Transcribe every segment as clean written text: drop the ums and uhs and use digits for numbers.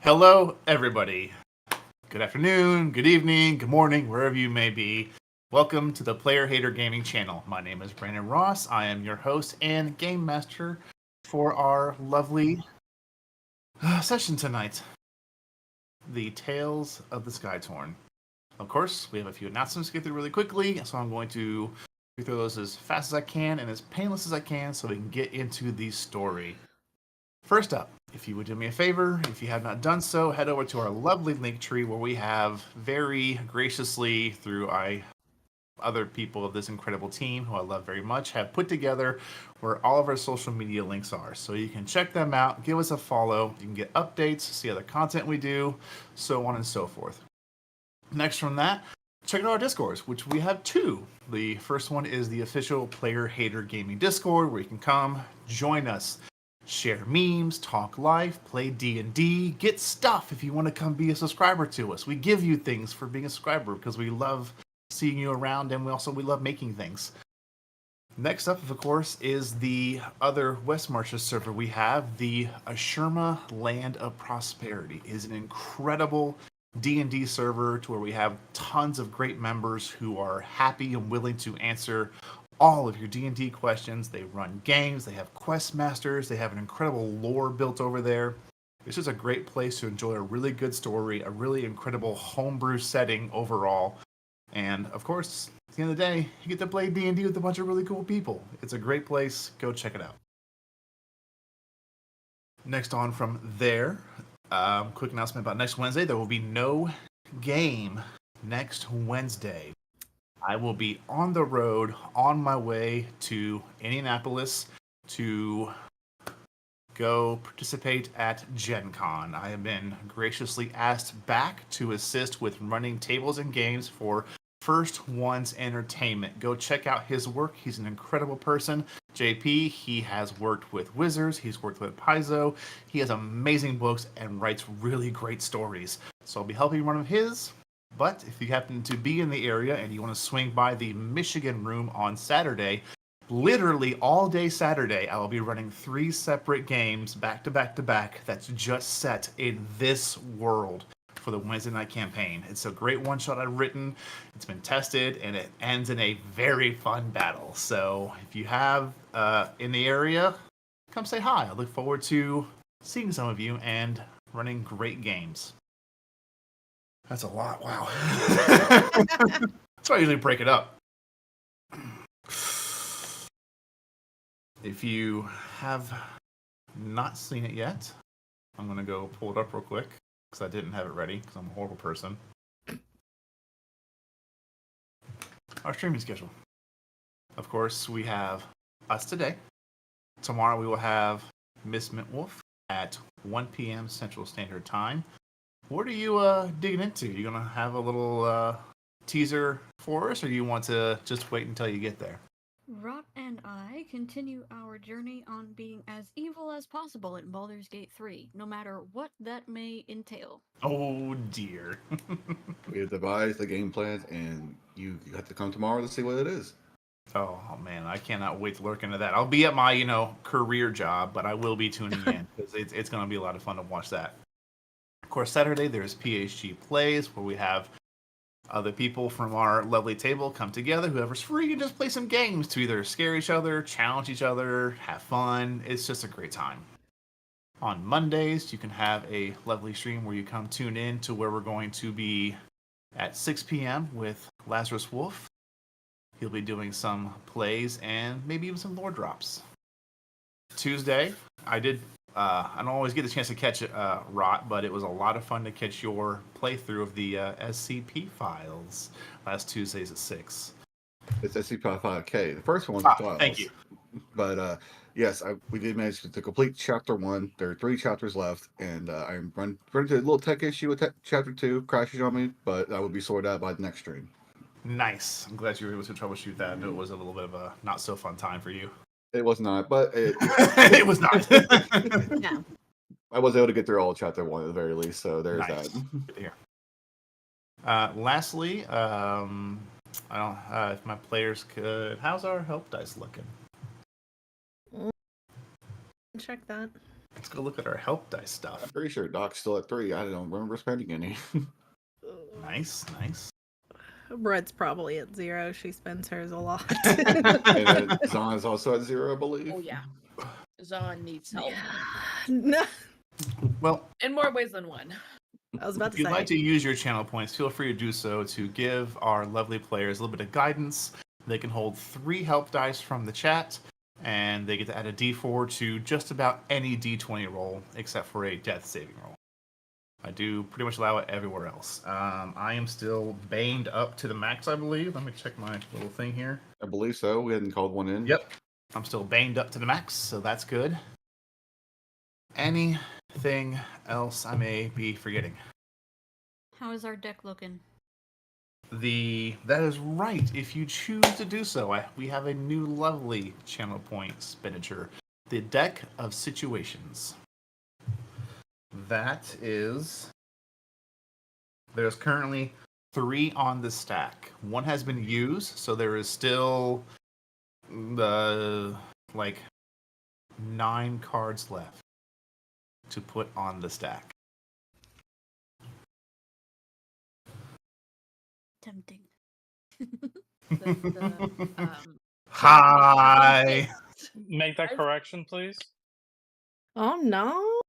Hello, everybody. Good afternoon, good evening, good morning, wherever you may be. Welcome to the Player Hater Gaming channel. My name is Brandon Ross. I am your host and game master for our lovely session tonight, the Tales of the Skytorn. Of course, we have a few announcements to get through really quickly, so I'm going to go through those as fast as I can and as painless as I can so we can get into the story. First up, if you would do me a favor, if you have not done so, head over to our lovely link tree where we have very graciously, through other people of this incredible team who I love very much, have put together where all of our social media links are. So you can check them out, give us a follow, you can get updates, see other content we do, so on and so forth. Next from that, check out our Discords, which we have two. The first one is the official Player Hater Gaming Discord, where you can come, join us, share memes, talk live, play D&D, get stuff if you want to come be a subscriber to us. We give you things for being a subscriber because we love seeing you around, and we love making things. Next up, of course, is the other West Marches server we have, the Ashurma Land of Prosperity. It is an incredible D&D server to where we have tons of great members who are happy and willing to answer all of your D&D questions. They run games, they have quest masters, they have an incredible lore built over there. It's just a great place to enjoy a really good story, a really incredible homebrew setting overall. And of course, at the end of the day, you get to play D&D with a bunch of really cool people. It's a great place. Go check it out. Next on from there, quick announcement about next Wednesday. There will be no game next Wednesday. I will be on the road on my way to Indianapolis to go participate at Gen Con. I have been graciously asked back to assist with running tables and games for First One's Entertainment. Go check out his work. He's an incredible person. JP, he has worked with Wizards, he's worked with Paizo. He has amazing books and writes really great stories. So I'll be helping one of his. But if you happen to be in the area and you want to swing by the Michigan room on Saturday, literally all day Saturday, I will be running 3 separate games back to back to back that's just set in this world for the Wednesday night campaign. It's a great one-shot I've written. It's been tested, and it ends in a very fun battle. So if you have in the area, come say hi. I look forward to seeing some of you and running great games. That's a lot. Wow. That's why I usually break it up. If you have not seen it yet, I'm going to go pull it up real quick because I didn't have it ready because I'm a horrible person. Our streaming schedule. Of course, we have us today. Tomorrow we will have Miss Mintwolf at 1 p.m. Central Standard Time. What are you digging into? You gonna have a little teaser for us, or you want to just wait until you get there? Rot and I continue our journey on being as evil as possible in Baldur's Gate 3, no matter what that may entail. Oh dear. We have devised the game plan, and you have to come tomorrow to see what it is. Oh man, I cannot wait to look into that. I'll be at my career job, but I will be tuning in because it's going to be a lot of fun to watch that. Of course, Saturday there's PHG Plays where we have other people from our lovely table come together. Whoever's free and just play some games to either scare each other, challenge each other, have fun. It's just a great time. On Mondays, you can have a lovely stream where you come tune in to where we're going to be at 6 p.m. with Lazarus Wolf. He'll be doing some plays and maybe even some lore drops. Tuesday, I don't always get the chance to catch it, Rot, but it was a lot of fun to catch your playthrough of the SCP files last Tuesdays at 6. It's SCP-5K. The first one was the files. Thank you. But yes, we did manage to complete Chapter 1. There are 3 chapters left, and I'm running into a little tech issue with Chapter 2. Crashes on me, but that will be sorted out by the next stream. Nice. I'm glad you were able to troubleshoot that. I know it was a little bit of a not so fun time for you. It was not, but it was not. Yeah. I was able to get through all of Chapter 1 at the very least, so there's Nice. that. Good to hear. Lastly, I don't. If my players could, how's our help dice looking? Check that. Let's go look at our help dice I'm stuff. pretty sure Doc's still at 3. I don't remember spending any. Nice, nice. Brett's probably at 0. She spends hers a lot. And then Zon is also at 0, I believe. Oh yeah, Zon needs help No, Well, in more ways than one. I was about if to you'd say. like to use your channel points, feel free to do so to give our lovely players a little bit of guidance. They can hold 3 help dice from the chat, and they get to add a d4 to just about any d20 roll, except for a death saving roll. I do pretty much allow it everywhere else. I am still baned up to the max, I believe. Let me check my little thing here. I believe so. We hadn't called one in. Yep. I'm still baned up to the max, so that's good. Anything else I may be forgetting? How is our deck looking? That is right. If you choose to do so, we have a new lovely channel point expenditure. The Deck of Situations. That is... There's currently 3 on the stack. 1 has been used, so there is still 9 cards left to put on the stack. Tempting. Hi. Make that correction, please. Oh no.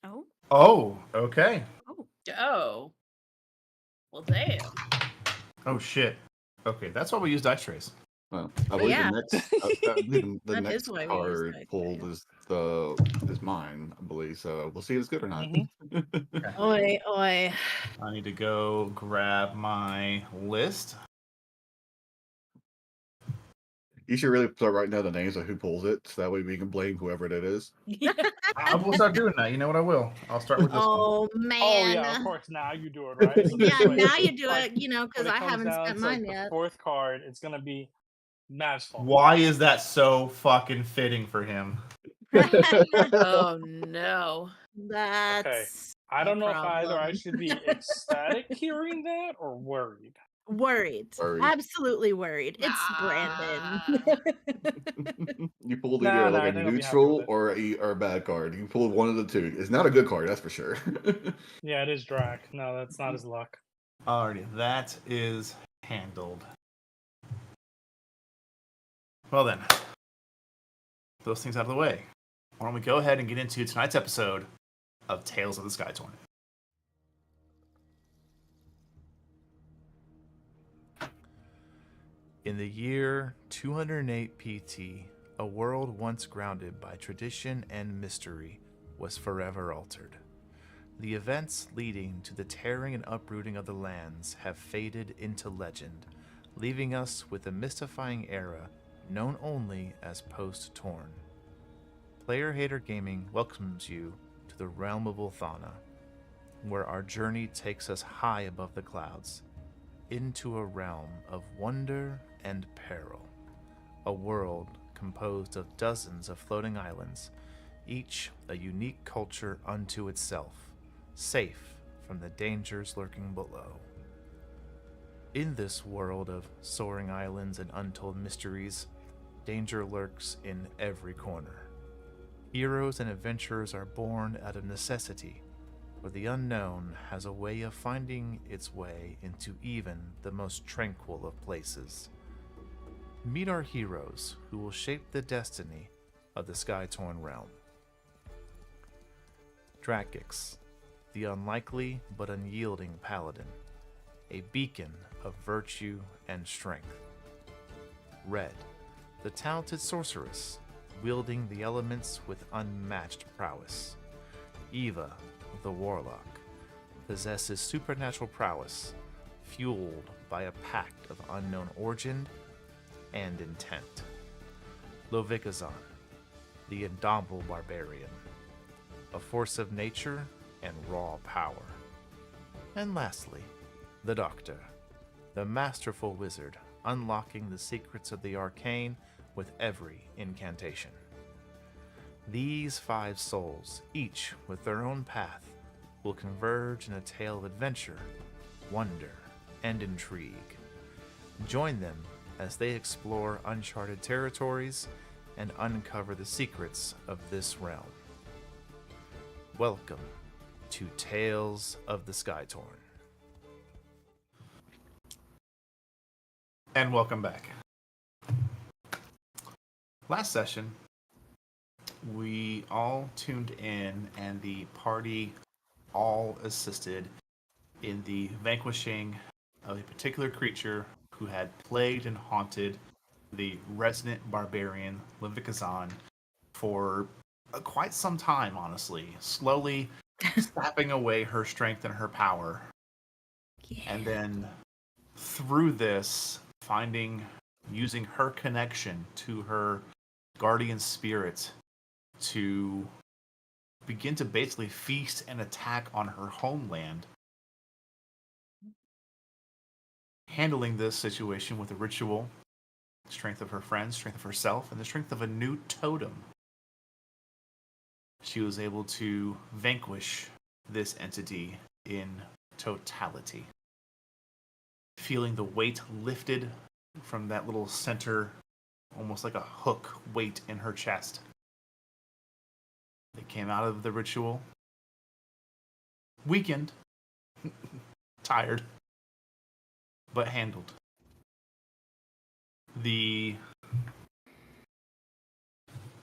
Oh, Oh, okay. oh. Oh, well, damn. Oh shit. Okay, that's why we use dice trays. Well, I believe yeah. the next, I believe the That next is why we use card dice pulled tray. is mine, I believe. So we'll see if it's good or not. Oi, oi. I need to go grab my list. You should really start writing down the names of who pulls it, so that way we can blame whoever it is. I will start doing that. You know what I will? I'll start with this one. Oh man. Oh yeah, of course. Now you do it right. So Yeah, this way, now you do like, it, because when it I comes haven't down spent to, mine the yet. 4th card, it's gonna be Mav's fault. Why is that so fucking fitting for him? Oh no. That's I don't know if either I problem. should be ecstatic hearing that or worried. Worried. Worried. Absolutely worried. It's Ah. Brandon. You pulled Nah, either nah, I like a think I'll be happy neutral with it. or a bad card. You pulled one of the two. It's not a good card, that's for sure. Yeah, it is Drac. No, that's not his luck. Alrighty, that is handled. Well then, those things out of the way. Why don't we go ahead and get into tonight's episode of Tales of the Skytorn. In the year 208 PT, a world once grounded by tradition and mystery was forever altered. The events leading to the tearing and uprooting of the lands have faded into legend, leaving us with a mystifying era known only as post-Torn. Player Hater Gaming welcomes you to the realm of Ulthana, where our journey takes us high above the clouds, into a realm of wonder and peril, a world composed of dozens of floating islands, each a unique culture unto itself, safe from the dangers lurking below. In this world of soaring islands and untold mysteries, danger lurks in every corner. Heroes and adventurers are born out of necessity, for the unknown has a way of finding its way into even the most tranquil of places. Meet our heroes who will shape the destiny of the Skytorn realm. Dracix, the unlikely but unyielding paladin, a beacon of virtue and strength. Red, the talented sorceress, wielding the elements with unmatched prowess. Eva, the warlock, possesses supernatural prowess, fueled by a pact of unknown origin and intent. Lovikazan, the indomitable barbarian, a force of nature and raw power. And lastly, the Doctor, the masterful wizard, unlocking the secrets of the arcane with every incantation. These 5 souls, each with their own path, will converge in a tale of adventure, wonder, and intrigue. Join them as they explore uncharted territories and uncover the secrets of this realm. Welcome to Tales of the Skytorn. And welcome back. Last session, we all tuned in and the party all assisted in the vanquishing of a particular creature who had plagued and haunted the resident barbarian Livikazan for quite some time, honestly, slowly sapping away her strength and her power. Yeah. And then through this, using her connection to her guardian spirit to begin to basically feast and attack on her homeland. Handling this situation with a ritual, strength of her friends, strength of herself, and the strength of a new totem. She was able to vanquish this entity in totality. Feeling the weight lifted from that little center, almost like a hook weight in her chest. They came out of the ritual, weakened, tired, but handled. The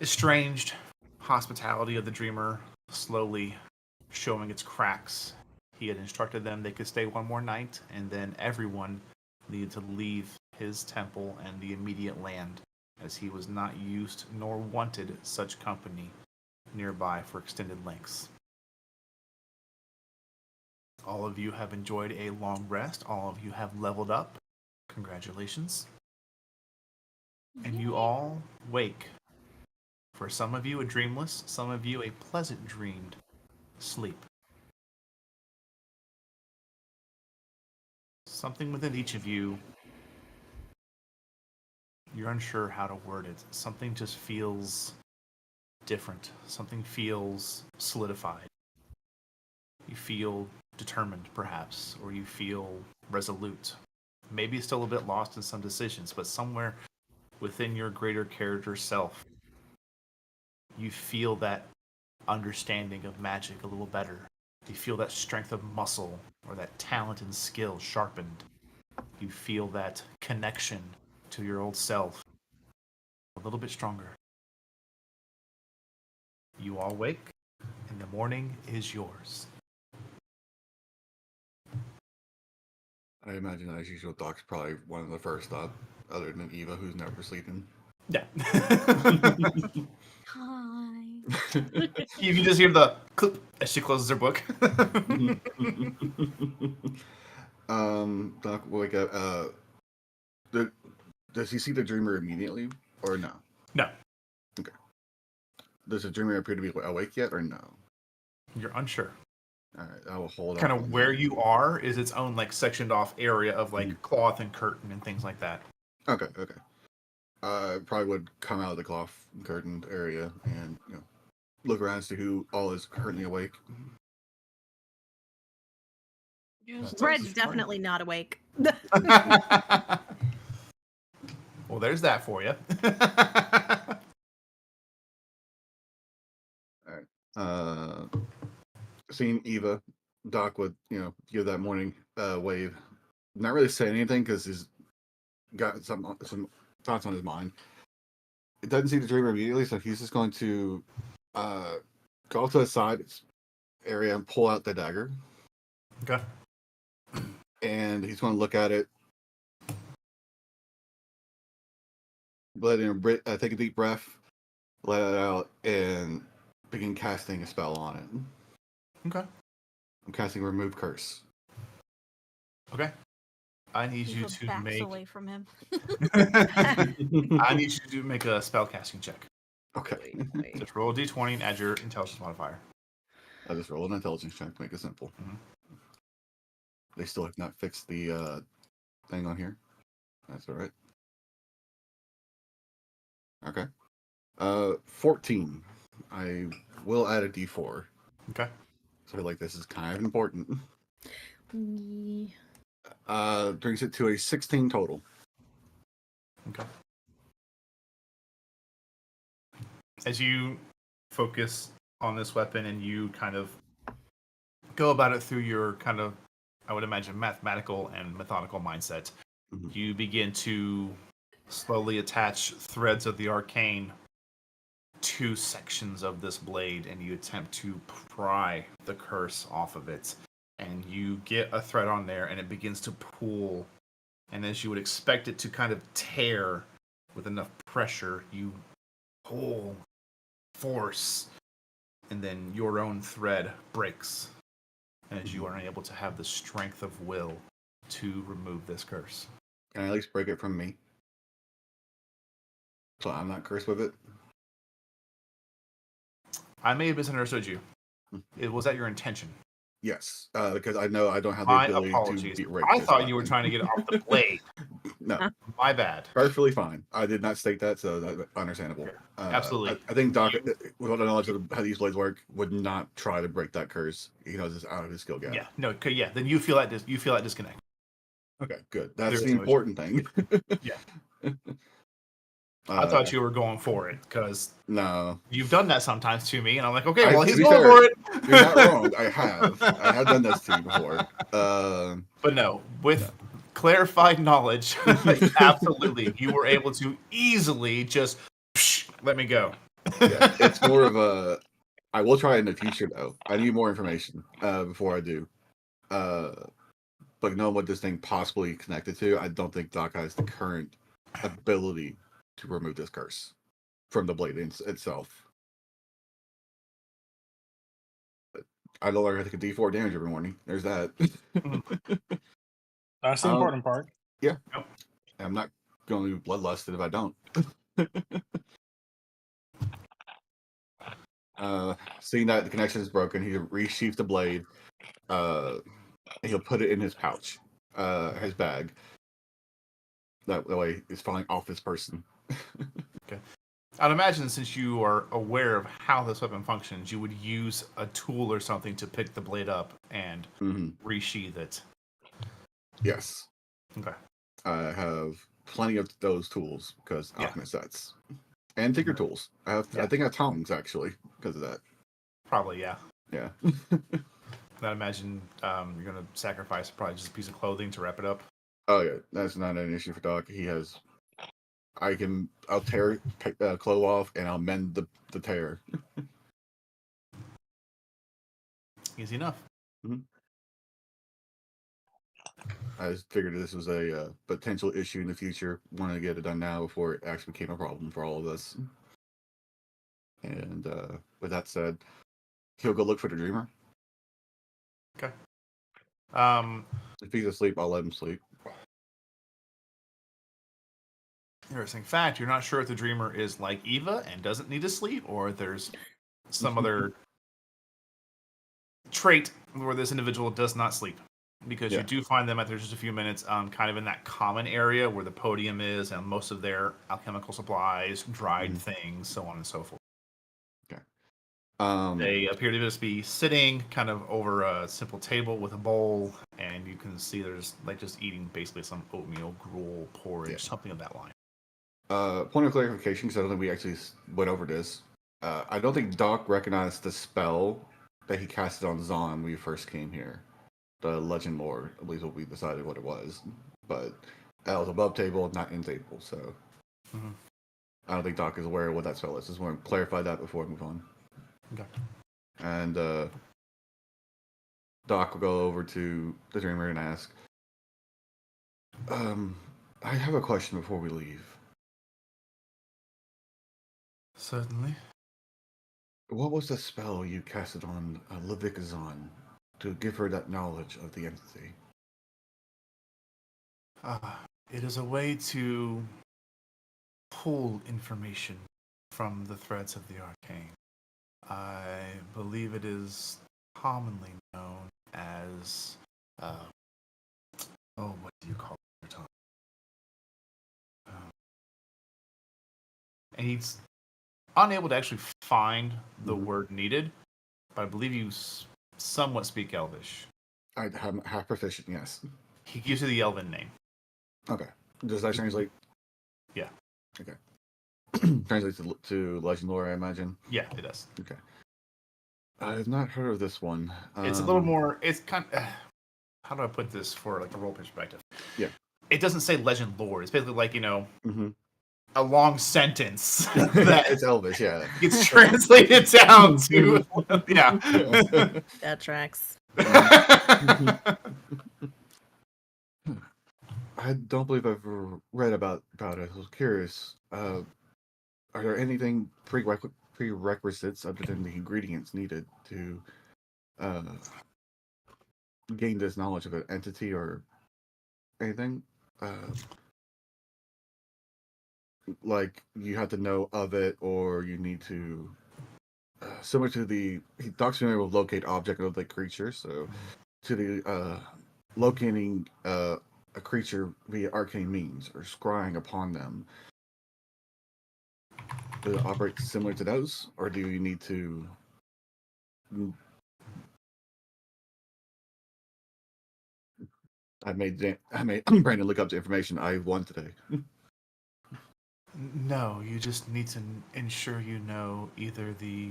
estranged hospitality of the dreamer slowly showing its cracks. He had instructed them they could stay one more night, and then everyone needed to leave his temple and the immediate land, as he was not used nor wanted such company nearby for extended lengths. All of you have enjoyed a long rest. All of you have leveled up. Congratulations. And you all wake. For some of you, a dreamless, some of you, a pleasant dreamed sleep. Something within each of you, you're unsure how to word it. Something just feels different. Something feels solidified. You feel determined, perhaps, or you feel resolute. Maybe still a bit lost in some decisions, but somewhere within your greater character self, you feel that understanding of magic a little better. You feel that strength of muscle or that talent and skill sharpened. You feel that connection to your old self a little bit stronger. You all wake, and the morning is yours. I imagine, as usual, Doc's probably one of the first up, other than Eva, who's never sleeping. Yeah. Hi. You can just hear the clip as she closes her book. Doc will wake up. Does he see the dreamer immediately, or no? No. Okay. Does the dreamer appear to be awake yet, or no? You're unsure. All right, I will hold Kind off of on where that. you are is its own like sectioned off area of like cloth and curtain and things like that. Okay. Probably would come out of the cloth and curtained area and look around as to who all is currently awake. Red's definitely not awake. Well, there's that for you. All right. Seeing Eva, Doc would give that morning wave. Not really say anything because he's got some thoughts on his mind. It doesn't see the dreamer immediately, so he's just going to go to the side area and pull out the dagger. Okay. And he's going to look at it, take a deep breath, let it out, and begin casting a spell on it. Okay. I'm casting Remove Curse. Okay. I need you Eva to backs make. away from him. I need you to make a spell casting check. Okay. Just roll a d20 and add your intelligence modifier. I just roll an intelligence check to make it simple. Mhm. They still have not fixed the thing on here. That's all right. Okay. 14. I will add a d4. Okay. So I feel like this is kind of important. Yeah. Brings it to a 16 total. Okay. As you focus on this weapon, and you kind of go about it through your kind of, I would imagine, mathematical and methodical mindset. Mhm. You begin to slowly attach threads of the arcane to sections of this blade, and you attempt to pry the curse off of it. And you get a thread on there, and it begins to pull. And as you would expect it to kind of tear with enough pressure, you pull, force, and then your own thread breaks as you are unable to have the strength of will to remove this curse. Can I at least break it from me? So I'm not cursed with it? I may have misunderstood you. Was that your intention? Yes, because I know I don't have the My ability apologies. to break I this thought you were weapon. trying to get it off the blade. No, My bad. perfectly fine. I did not state that, so that's understandable. Absolutely. I think Doc, with the knowledge of how these blades work, would not try to break that curse. He knows it's out of his skill gap. Yeah. No. Yeah. Then you feel that disconnect. Okay, good. That's There the is no important thing. Yeah. I thought you were going for it because No. you've done that sometimes to me, and I'm like, okay, well, To he's be going fair, for it. You're not wrong. I have done this to you before. But no, with clarified knowledge, absolutely, you were able to easily just let me go. Yeah, it's more of a. I will try it in the future though. I need more information before I do. But knowing what this thing possibly connected to, I don't think Doc has the current ability to remove this curse from the blade itself. But I no longer take a D4 damage every morning. There's that. That's the important part. Yeah. Yep. I'm not going to be bloodlusted if I don't. Seeing that the connection is broken, he resheaths the blade. He'll put it in his pouch, his bag. That way, it's falling off this person. Okay. I'd imagine since you are aware of how this weapon functions, you would use a tool or something to pick the blade up and resheath it. Yes. Okay. I have plenty of those tools because alchemist sets and tinker tools. I think I have tongs actually because of that. Probably, yeah. Yeah. I'd imagine you're going to sacrifice probably just a piece of clothing to wrap it up. Oh yeah, that's not an issue for Doc. He has. I'll tear clothes off and I'll mend the tear. Easy enough. I just figured this was a potential issue in the future. Wanted to get it done now before it actually became a problem for all of us. And with that said, he'll go look for the dreamer. Okay. If he's asleep, I'll let him sleep. Interesting fact, you're not sure if the dreamer is like Eva and doesn't need to sleep, or if there's some other trait where this individual does not sleep. Because you do find them after just a few minutes kind of in that common area where the podium is and most of their alchemical supplies, dried things, so on and so forth. Okay. They appear to just be sitting kind of over a simple table with a bowl, and you can see there's like just eating basically some oatmeal, gruel, porridge, something of that line. Point of clarification, because I don't think we actually went over this. I don't think Doc recognized the spell that he casted on Zon when we first came here. The Legend Lore, at least what we decided what it was. But that was above table, not in table, so I don't think Doc is aware of what that spell is. Just want to clarify that before we move on. Okay. And Doc will go over to the Dreamer and ask, I have a question before we leave. Certainly. What was the spell you casted on Levikazon to give her that knowledge of the entity? It is a way to pull information from the threads of the arcane. I believe it is commonly known as what do you call it? And he's unable to actually find the word needed, but I believe you somewhat speak Elvish. I'm half proficient, yes. He gives you the Elven name. Okay. Does that translate? Yeah. Okay. Translates to Legend Lore, I imagine. Yeah, it does. Okay. I've not heard of this one. It's a little more. It's kind. How do I put this for like a role perspective? Yeah. It doesn't say legend lore. It's basically like Mm-hmm. a long sentence that It's Elvish, yeah. gets translated down to yeah. That tracks. I don't believe I've read about it. I was curious. Are there anything prerequisites other than the ingredients needed to gain this knowledge of an entity or anything? Like you have to know of it, or you need to similar to the Doc's familiar with locate object of the creature, so to the locating a creature via arcane means or scrying upon them. Does it operate similar to those, or do you need to? I made Brandon look up the information I won today. No, you just need to ensure you know either the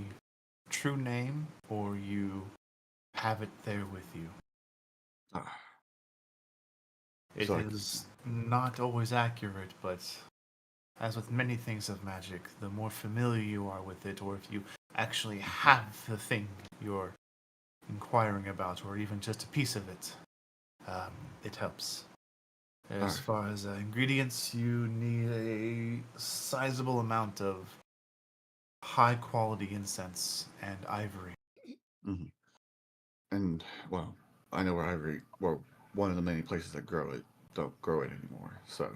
true name or you have it there with you. Ah, It So is not always accurate, but as with many things of magic, the more familiar you are with it, or if you actually have the thing you're inquiring about, or even just a piece of it, it helps. As Alright. far as ingredients, you need a sizable amount of high quality incense and ivory. mhm. And well, I know where ivory. Well, one of the many places that grow it don't grow it anymore. So,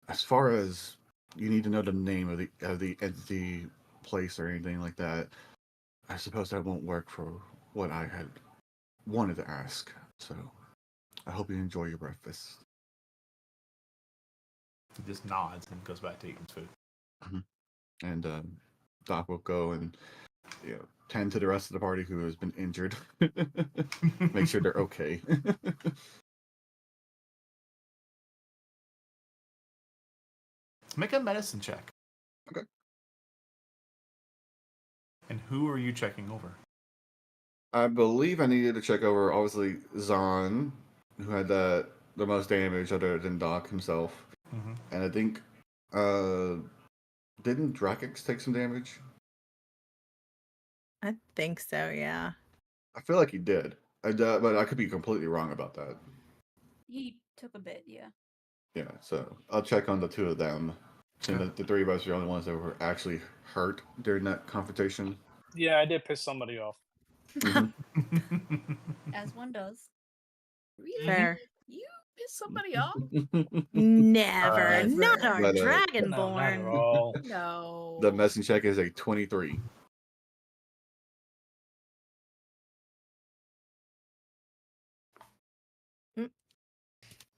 as far as you need to know the name of the entity, place, or anything like that, I suppose that won't work for what I had wanted to ask. So, I hope you enjoy your breakfast. He just nods and goes back to eating his food. And Doc will go and tend to the rest of the party who has been injured. Make sure they're okay. Make a medicine check. Okay. And who are you checking over? I believe I needed to check over, obviously, Zahn, who had the most damage other than Doc himself. Mm-hmm. And I think, didn't Drakix take some damage? I think so, yeah. I feel like he did. But I could be completely wrong about that. He took a bit, yeah. Yeah, so I'll check on the two of them. Since Okay. the three of us are the only ones that were actually hurt during that confrontation. Yeah, I did piss somebody off. Mhm. As one does. Really? Fair. You piss somebody off? Never. Never. Not our But, No, not at dragonborn. all. No. The medicine check is a 23.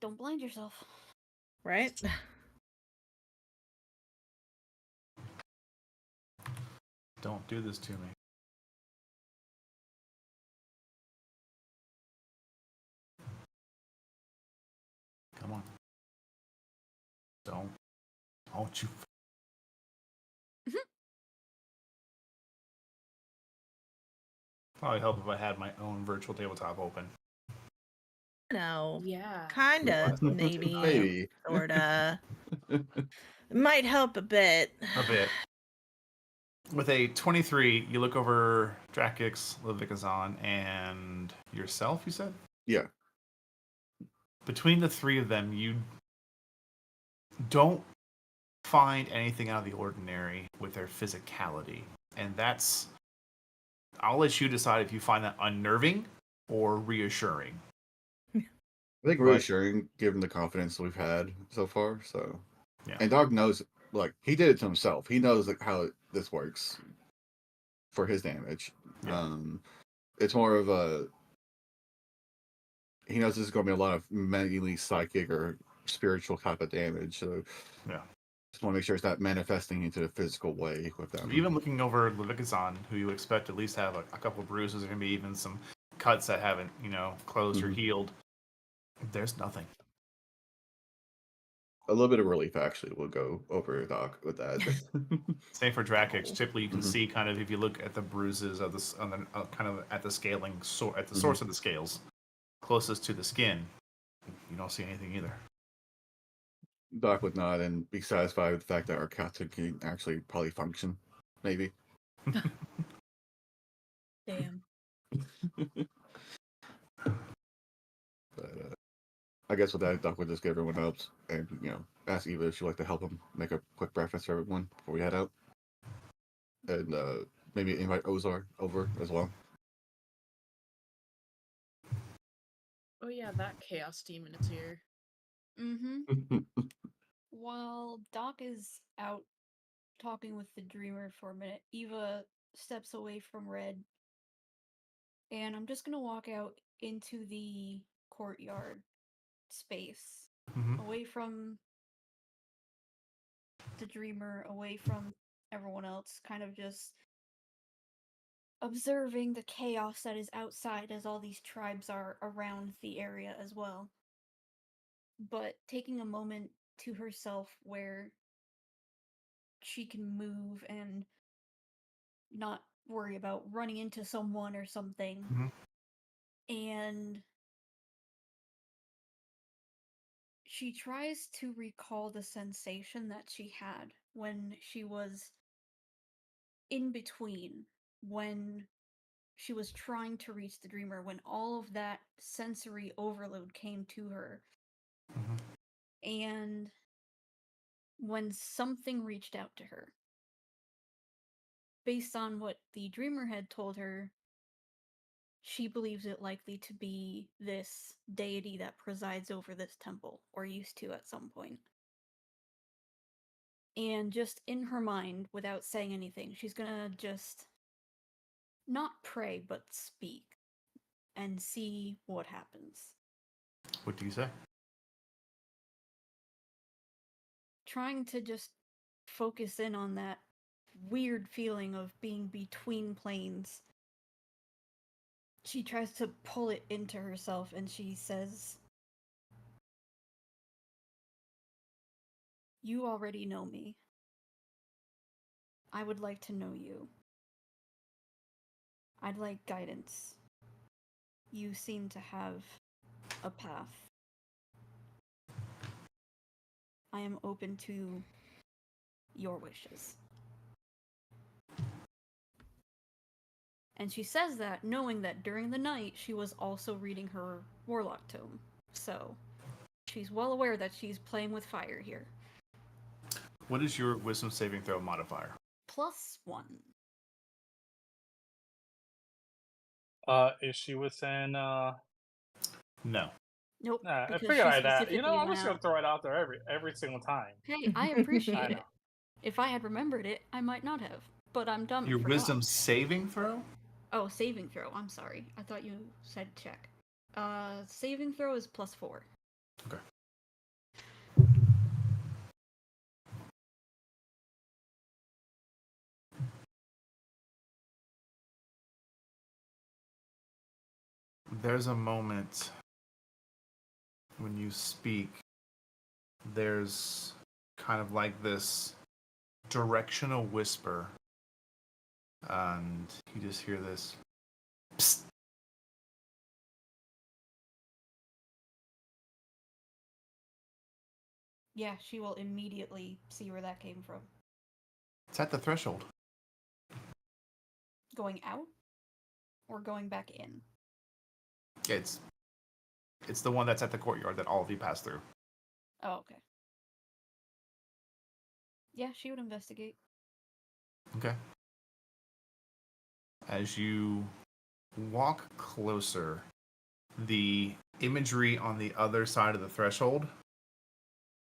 Don't blind yourself. Right? Don't do this to me. Come on. Don't you. Probably help if I had my own virtual tabletop open. No. Yeah. Kinda, maybe. Maybe. Sorta. Might help a bit. A bit. With a 23, you look over Drakix, Levikazan, and yourself, you said? Yeah. Between the three of them, you don't find anything out of the ordinary with their physicality. And that's... I'll let you decide if you find that unnerving or reassuring. I think reassuring, given the confidence we've had so far. So, Yeah. And Doc knows, like, he did it to himself. He knows like how this works for his damage. Yeah. It's more of a. He knows this is going to be a lot of mainly psychic or spiritual type of damage. So, Yeah. just want to make sure it's not manifesting into the physical way with them. Even looking over Levikazan, who you expect to at least have a couple of bruises, or maybe even some cuts that haven't, closed or Mhm. healed, there's nothing. a little bit of relief actually will go over Doc with that. Same for Drakix. Oh. Typically, you can Mhm. see kind of if you look at the bruises of the on the kind of at the scaling at the Mhm. source of the scales, closest to the skin, you don't see anything either. Doc would nod and be satisfied with the fact that our cats can actually probably function, maybe. Damn. But I guess with that, Doc would just get everyone up and ask Eva if she'd like to help him make a quick breakfast for everyone before we head out, and maybe invite Ozar over as well. Oh yeah, that chaos demon is here. Mm-hmm. While Doc is out talking with the dreamer for a minute, Eva steps away from Red, and I'm just gonna walk out into the courtyard space, Mhm. away from the dreamer, away from everyone else, kind of just observing the chaos that is outside as all these tribes are around the area as well. But taking a moment to herself where she can move and not worry about running into someone or something. Mhm. And she tries to recall the sensation that she had when she was in between, when she was trying to reach the dreamer, when all of that sensory overload came to her. Mhm. And when something reached out to her. Based on what the dreamer had told her, she believes it likely to be this deity that presides over this temple, or used to at some point. And just in her mind, without saying anything, she's gonna just not pray, but speak and see what happens. What do you say? Trying to just focus in on that weird feeling of being between planes. She tries to pull it into herself and she says, "You already know me. I would like to know you. I'd like guidance. You seem to have a path. I am open to your wishes." And she says that knowing that during the night she was also reading her Warlock Tome. So she's well aware that she's playing with fire here. What is your wisdom saving throw modifier? +1. Is she within? No. Nope, Nah, I because figured she I'd. You know, specifically I'm went just gonna out. throw it out there every single time. Hey, I I appreciate know. it. If I had remembered it, I might not have. But I'm dumb and Your forgot. wisdom saving throw? Oh, saving throw. I'm sorry. I thought you said check. Saving throw is +4. Okay. There's a moment when you speak, there's kind of like this directional whisper, and you just hear this. Psst. Yeah, she will immediately see where that came from. It's at the threshold. Going out? Or going back in? It's the one that's at the courtyard that all of you pass through. Oh, okay. Yeah, she would investigate. Okay. As you walk closer, the imagery on the other side of the threshold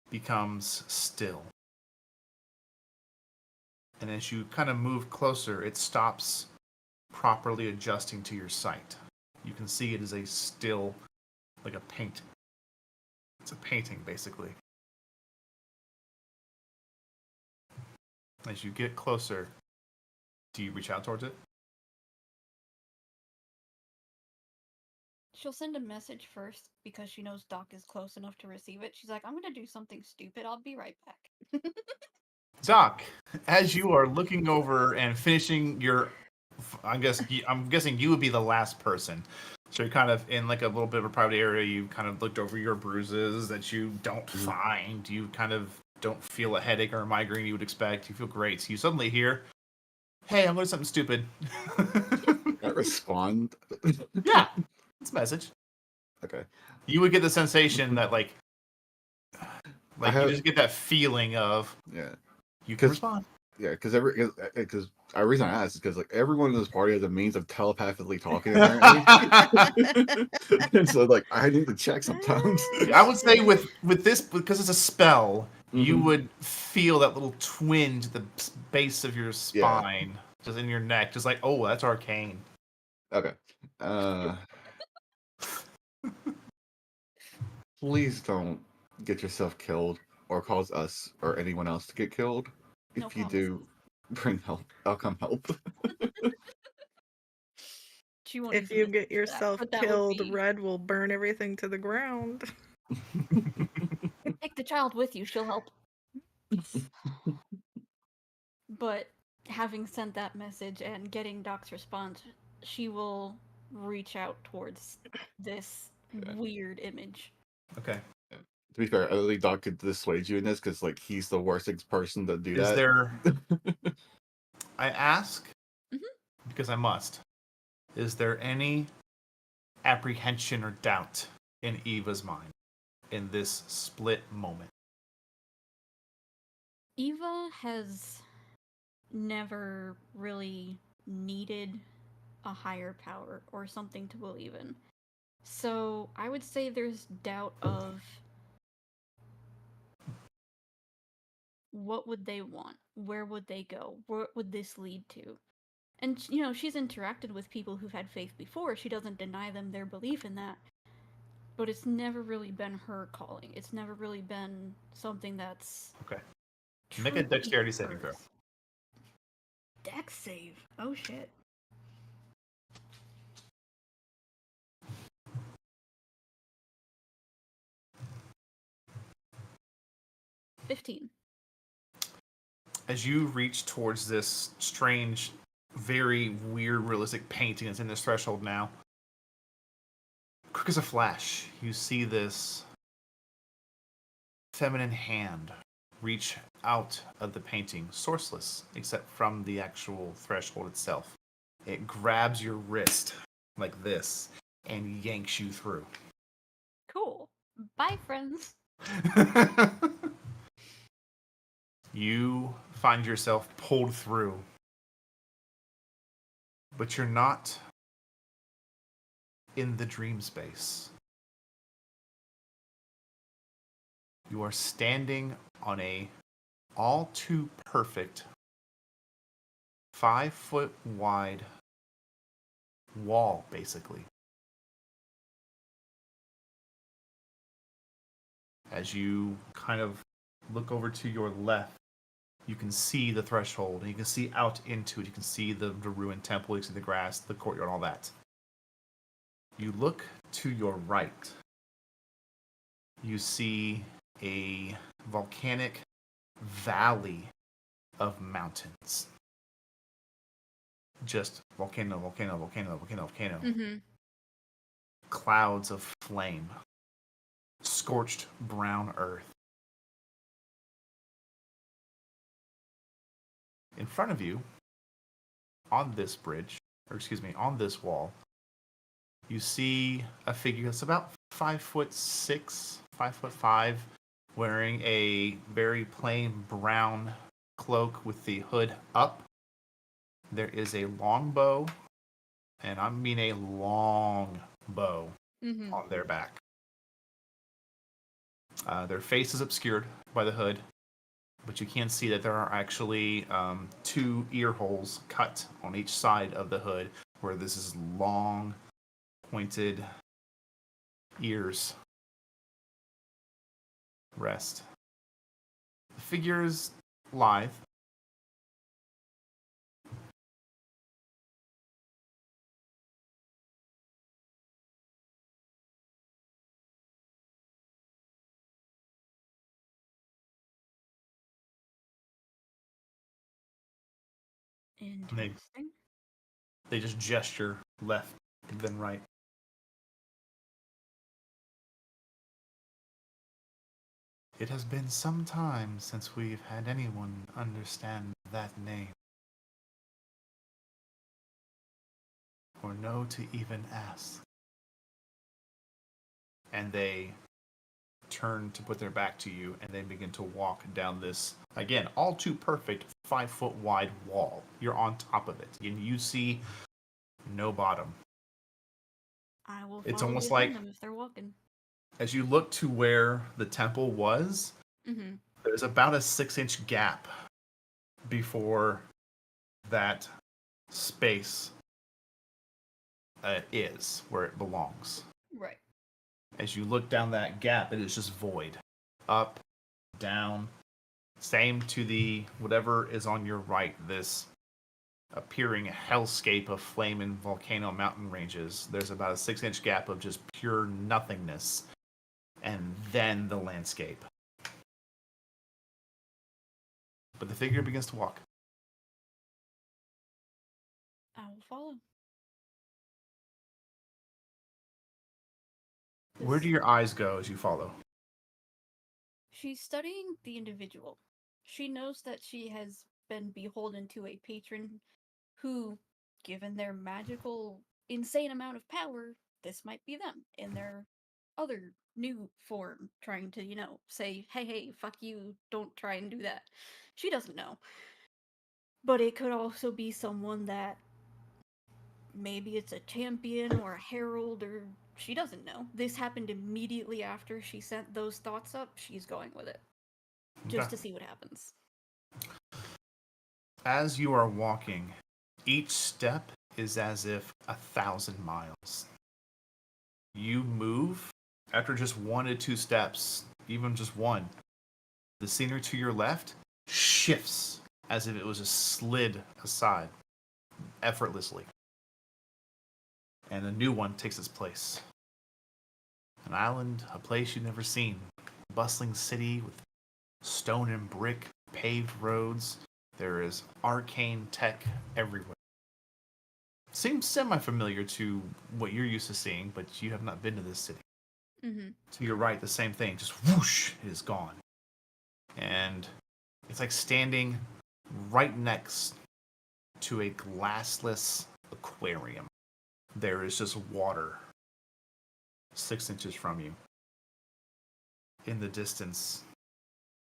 becomes still. And as you kind of move closer, it stops properly adjusting to your sight. You can see it is a still, like a paint. It's a painting, basically. As you get closer, do you reach out towards it? She'll send a message first because she knows Doc is close enough to receive it. She's like, I'm gonna do something stupid. I'll be right back. Doc, as you are looking over and finishing your, I'm guessing you would be the last person. So you're kind of in like a little bit of a private area. You kind of looked over your bruises that you don't find. You kind of don't feel a headache or a migraine you would expect. You feel great. So you suddenly hear, "Hey, I'm going to something stupid." I respond. Yeah, it's a message. Okay. You would get the sensation that like I have- you just get that feeling of Yeah. you can 'Cause- respond. Yeah, because the reason I asked is because like everyone in this party has a means of telepathically talking apparently. And so like I need to check sometimes. I would say with this, because it's a spell, you Mhm. would feel that little twinge at the base of your spine, just in your neck, just like, oh, that's arcane. Okay. Please don't get yourself killed or cause us or anyone else to get killed. No If you promises. do, bring help. I'll come help. She won't If use a you message get for that, yourself but that would killed, be- Red will burn everything to the ground. Take the child with you. She'll help. But having sent that message and getting Doc's response, she will reach out towards this weird image. Okay. To be fair, I think Doc could dissuade you in this because like he's the worst person to do Is that. there? I ask Mhm. because I must. Is there any apprehension or doubt in Eva's mind in this split moment? Eva has never really needed a higher power or something to believe in. So I would say there's doubt of what would they want? Where would they go? What would this lead to? And, you know, she's interacted with people who've had faith before. She doesn't deny them their belief in that. But it's never really been her calling. It's never really been something that's... Okay. Make a truly dexterity saving throw. hers. Dex save? Oh, shit. $15. As you reach towards this strange, very weird, realistic painting that's in this threshold now, quick as a flash, you see this feminine hand reach out of the painting, sourceless, except from the actual threshold itself. It grabs your wrist like this and yanks you through. Cool. Bye, friends. You find yourself pulled through, but you're not in the dream space. You are standing on a all too perfect 5-foot wide wall, basically. As you kind of look over to your left, you can see the threshold, and you can see out into it. You can see the ruined temple, you can see the grass, the courtyard, all that. You look to your right. You see a volcanic valley of mountains. Just volcano, volcano, volcano, volcano, volcano. Mm-hmm. Clouds of flame. Scorched brown earth. In front of you, on this bridge, on this wall, you see a figure that's about 5'6", 5'5", wearing a very plain brown cloak with the hood up. There is a long bow, and I mean a long bow, Mm-hmm. on their back. Their face is obscured by the hood, but you can see that there are actually 2 ear holes cut on each side of the hood, where this is long, pointed ears rest. The figure is lithe. Interesting. They just gesture left and then right. It has been some time since we've had anyone understand that name. Or know to even ask. And they turn to put their back to you, and they begin to walk down this, again, all too perfect 5-foot wide wall. You're on top of it, and you see no bottom. I will It's follow almost behind like, them if they're walking. as you look to where the temple was, Mm-hmm. there's about a 6-inch gap before that space is where it belongs. Right. As you look down that gap, it is just void. Up, down, same to the whatever is on your right, this appearing hellscape of flame and volcano mountain ranges. There's about a 6-inch gap of just pure nothingness, and then the landscape. But the figure begins to walk. I will follow. Where do your eyes go as you follow? She's studying the individual. She knows that she has been beholden to a patron who, given their magical, insane amount of power, this might be them in their other new form, trying to, say, hey, fuck you, don't try and do that. She doesn't know. But it could also be someone that maybe it's a champion or a herald, or she doesn't know. This happened immediately after she sent those thoughts up. She's going with it. Just Okay. to see what happens. As you are walking, each step is as if 1,000 miles. You move after just 1 to 2 steps, even just one. The scenery to your left shifts as if it was just slid aside effortlessly. And a new one takes its place. An island, a place you've never seen. A bustling city with stone and brick paved roads. There is arcane tech everywhere. Seems semi-familiar to what you're used to seeing, but you have not been to this city. Mm-hmm. To your right, the same thing. Just whoosh, it is gone. And it's like standing right next to a glassless aquarium. There is just water 6 inches from you. In the distance,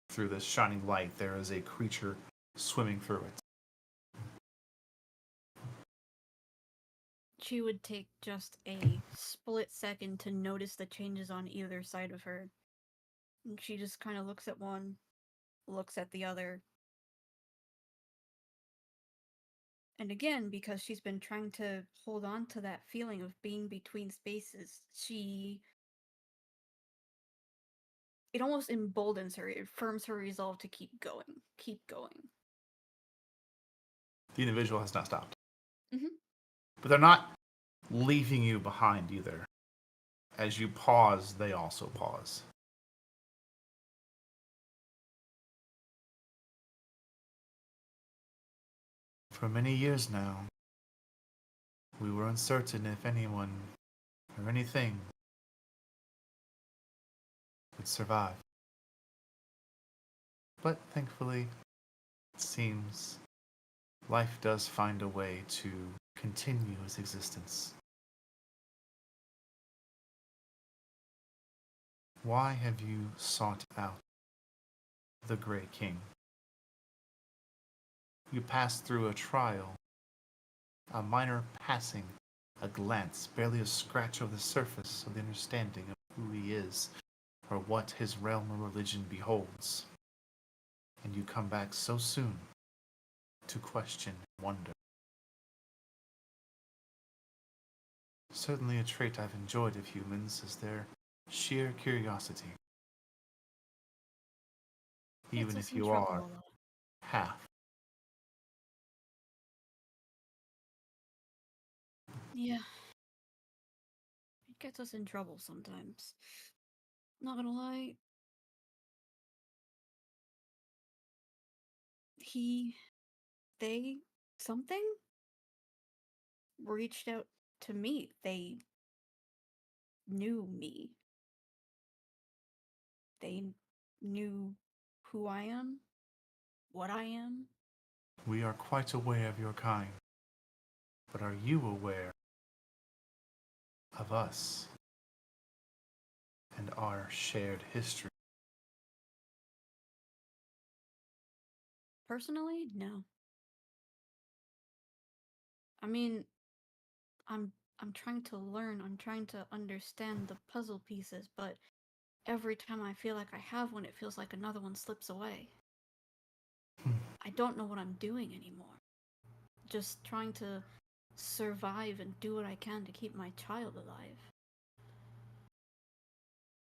through this shining light, there is a creature swimming through it. She would take just a split second to notice the changes on either side of her. And she just kind of looks at one, looks at the other. And again, because she's been trying to hold on to that feeling of being between spaces, it almost emboldens her. It firms her resolve to keep going. Keep going. The individual has not stopped. Mm-hmm. But they're not leaving you behind either. As you pause, they also pause. For many years now, we were uncertain if anyone or anything would survive. But thankfully, it seems life does find a way to continue its existence. Why have you sought out the Grey King? You passed through a trial, a minor passing, a glance, barely a scratch of the surface of the understanding of who he is, or what his realm or religion beholds. And you come back so soon to question and wonder. Certainly a trait I've enjoyed of humans is their sheer curiosity. Even Gets us if in you trouble are a lot. half. Yeah. It gets us in trouble sometimes. Not gonna lie. They something reached out to me. They knew me. They knew who I am, what I am. We are quite aware of your kind. But are you aware of us and our shared history? Personally, no. I mean, I'm trying to learn, I'm trying to understand the puzzle pieces, but every time I feel like I have one, it feels like another one slips away. I don't know what I'm doing anymore. Just trying to survive and do what I can to keep my child alive.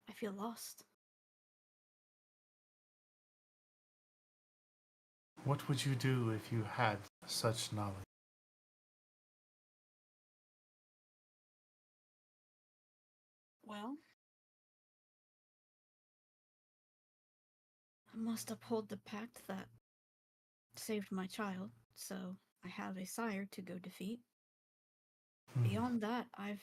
I feel lost. What would you do if you had such knowledge? Well, I must uphold the pact that saved my child, so I have a sire to go defeat. Beyond that, I've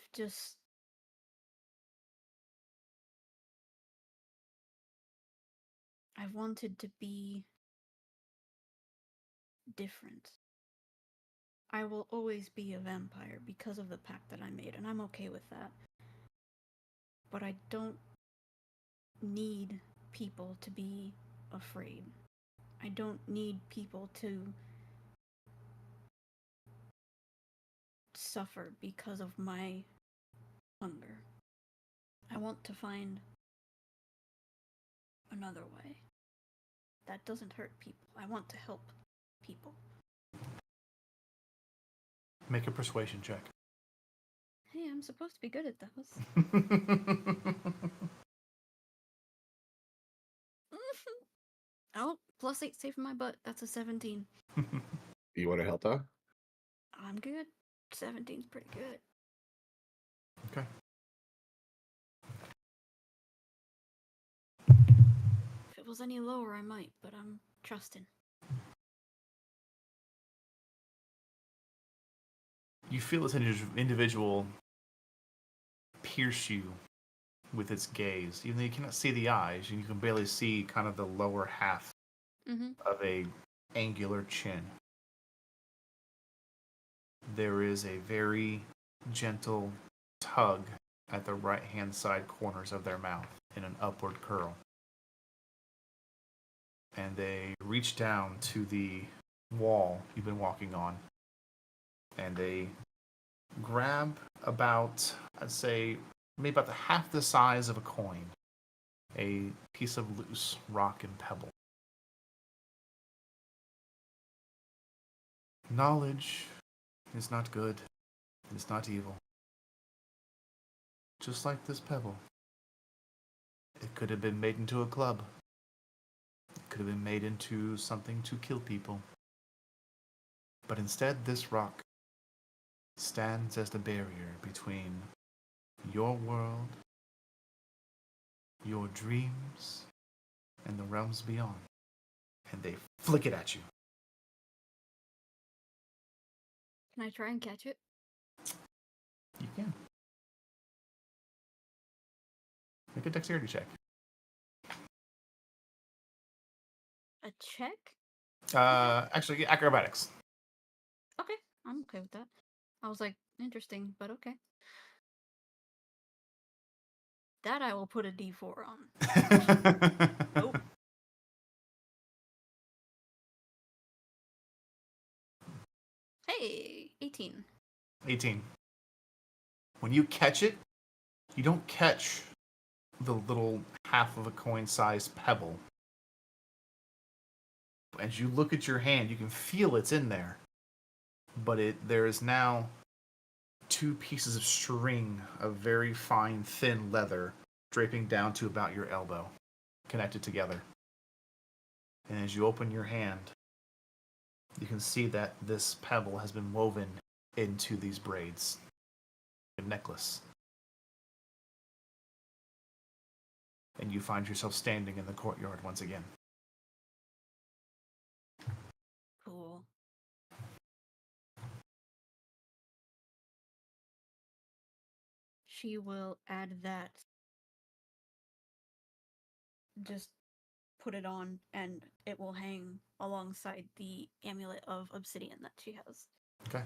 wanted to be different. I will always be a vampire because of the pact that I made, and I'm okay with that. But I don't need people to be afraid. I don't need people to suffer because of my hunger. I want to find another way that doesn't hurt people. I want to help people. Make a persuasion check. Hey, I'm supposed to be good at those. Oh, +8 saving my butt. That's a 17. You want to help though? I'm good. 17's pretty good. Okay. If it was any lower, I might, but I'm trusting. You feel this individual pierce you with its gaze. Even though you cannot see the eyes, you can barely see kind of the lower half of a angular chin. There is a very gentle tug at the right-hand side corners of their mouth in an upward curl. And they reach down to the wall you've been walking on, and they grab about, I'd say, maybe about half the size of a coin, a piece of loose rock and pebble. Knowledge is not good, it's not evil. Just like this pebble. It could have been made into a club. It could have been made into something to kill people. But instead, this rock stands as the barrier between your world, your dreams, and the realms beyond. And they flick it at you. Can I try and catch it? You can. Make a dexterity check. A check? Actually, acrobatics. Okay, I'm okay with that. I was like, interesting, but okay. That I will put a D4 on. Nope. Hey, 18. 18. When you catch it, you don't catch the little half of a coin-sized pebble. As you look at your hand, you can feel it's in there. But there is now 2 pieces of string of very fine, thin leather draping down to about your elbow, connected together. And as you open your hand, you can see that this pebble has been woven into these braids. A necklace. And you find yourself standing in the courtyard once again. Cool. she will add that. Just put it on, and it will hang alongside the amulet of obsidian that she has. Okay.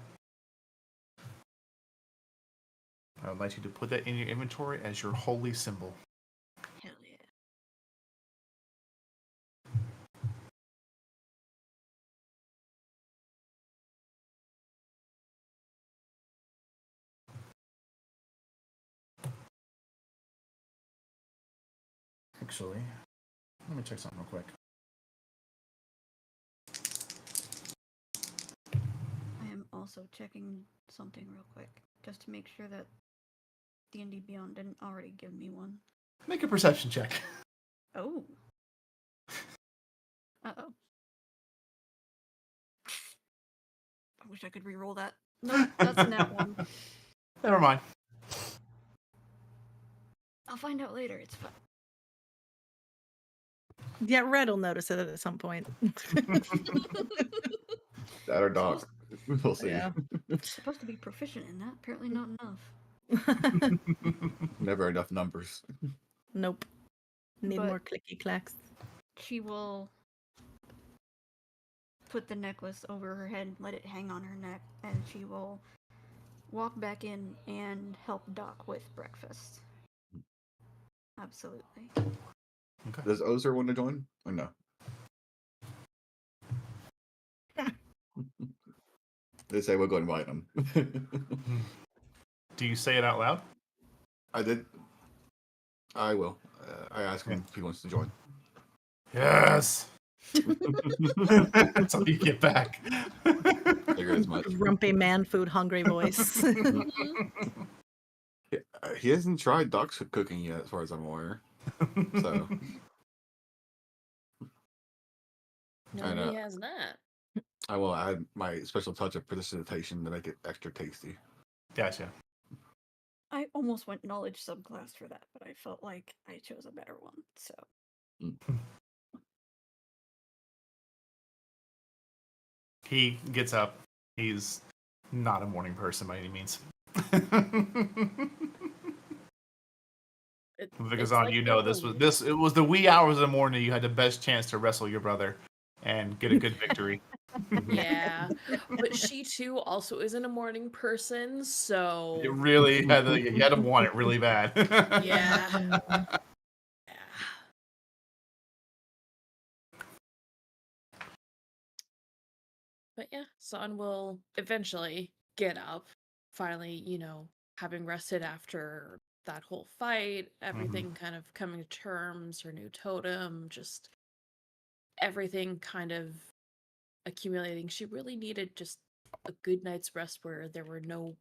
I would like you to put that in your inventory as your holy symbol. Hell yeah. Actually, let me check something real quick. I am also checking something real quick, just to make sure that D&D Beyond didn't already give me one. Make a perception check. Oh. Uh-oh. I wish I could re-roll that. Nope, that's a nat one. Never mind. I'll find out later, it's fine. Yeah, Red will notice it at some point. That or Doc. We'll see. Yeah. Supposed to be proficient in that, apparently not enough. Never enough numbers. Nope. Need But- more clicky clacks. She will put the necklace over her head, let it hang on her neck, and she will walk back in and help Doc with breakfast. Absolutely. Okay. Does Ozer want to join or no? They say we'll go invite him. Do you say it out loud? I did. I will. I asked him if he wants to join. Yes. That's all you get back. Figured as much. Grumpy man food hungry voice. He hasn't tried Doc's cooking yet, as far as I'm aware. So No, And, he has not. I will add my special touch of precipitation to make it extra tasty. Gotcha. I almost went knowledge subclass for that, but I felt like I chose a better one, so. He gets up. He's not a morning person by any means. Because It's on like you know the it was the wee hours of the morning you had the best chance to wrestle your brother and get a good victory. Yeah, but she too also isn't a morning person, so It really you had to want it really bad. yeah. But yeah, Son will eventually get up, finally, having rested after that whole fight, everything kind of coming to terms, her new totem, just everything kind of accumulating. She really needed just a good night's rest where there were no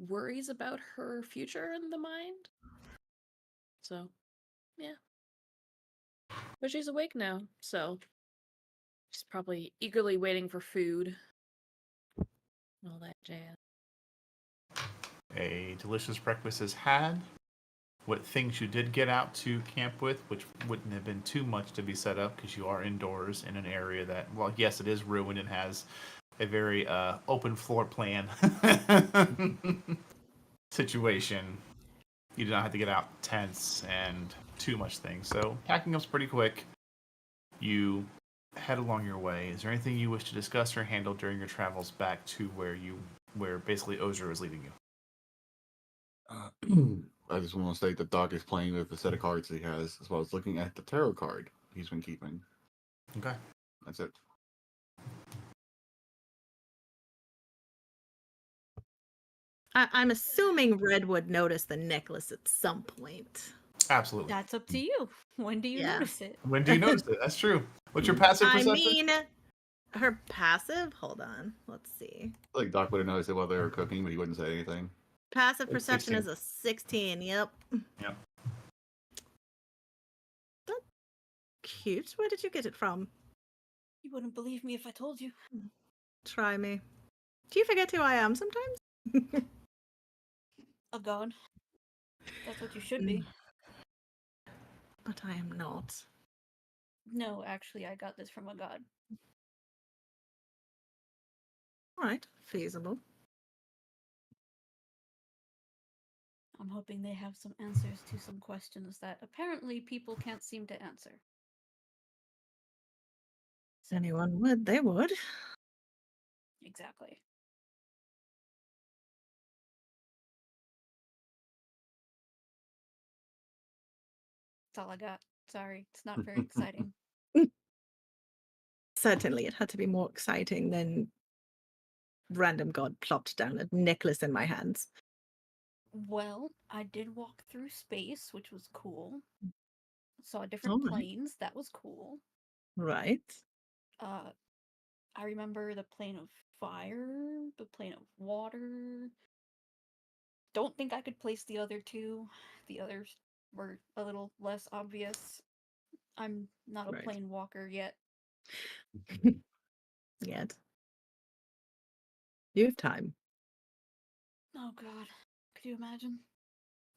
worries about her future in the mind. So, yeah. But she's awake now, so she's probably eagerly waiting for food. All that jazz. A delicious breakfast is had. What things you did get out to camp with, which wouldn't have been too much to be set up because you are indoors in an area that, well, yes, it is ruined and has a very open floor plan situation. You do not have to get out tents and too much things. So packing up's pretty quick. You head along your way. Is there anything you wish to discuss or handle during your travels back to where basically Ozer is leading you? I just want to state that Doc is playing with the set of cards he has, as well as looking at the tarot card he's been keeping. Okay. That's it. I'm assuming Red would notice the necklace at some point. Absolutely. That's up to you. When do you Yeah. notice it? When do you notice it? That's true. What's your passive I perception? mean, her passive? Hold on. Let's see. Like Doc would have noticed it while they were cooking, but he wouldn't say anything. Passive It's perception 16. is a 16. Yep. Yep. That's cute. Where did you get it from? You wouldn't believe me if I told you. Try me. Do you forget who I am sometimes? A god. That's what you should be. But I am not. No, actually, I got this from a god. All right. Feasible. I'm hoping they have some answers to some questions that apparently people can't seem to answer. So, Anyone would, they would. exactly. That's all I got. Sorry, it's not very exciting. Certainly, it had to be more exciting than random god plopped down a necklace in my hands. Well, I did walk through space, which was cool. Saw different All right. planes. That was cool. Right. I remember the plane of fire, the plane of water. Don't think I could place the other two. The others were a little less obvious. I'm not a Right. plane walker yet. Yet. You have time. Oh god. Could you imagine?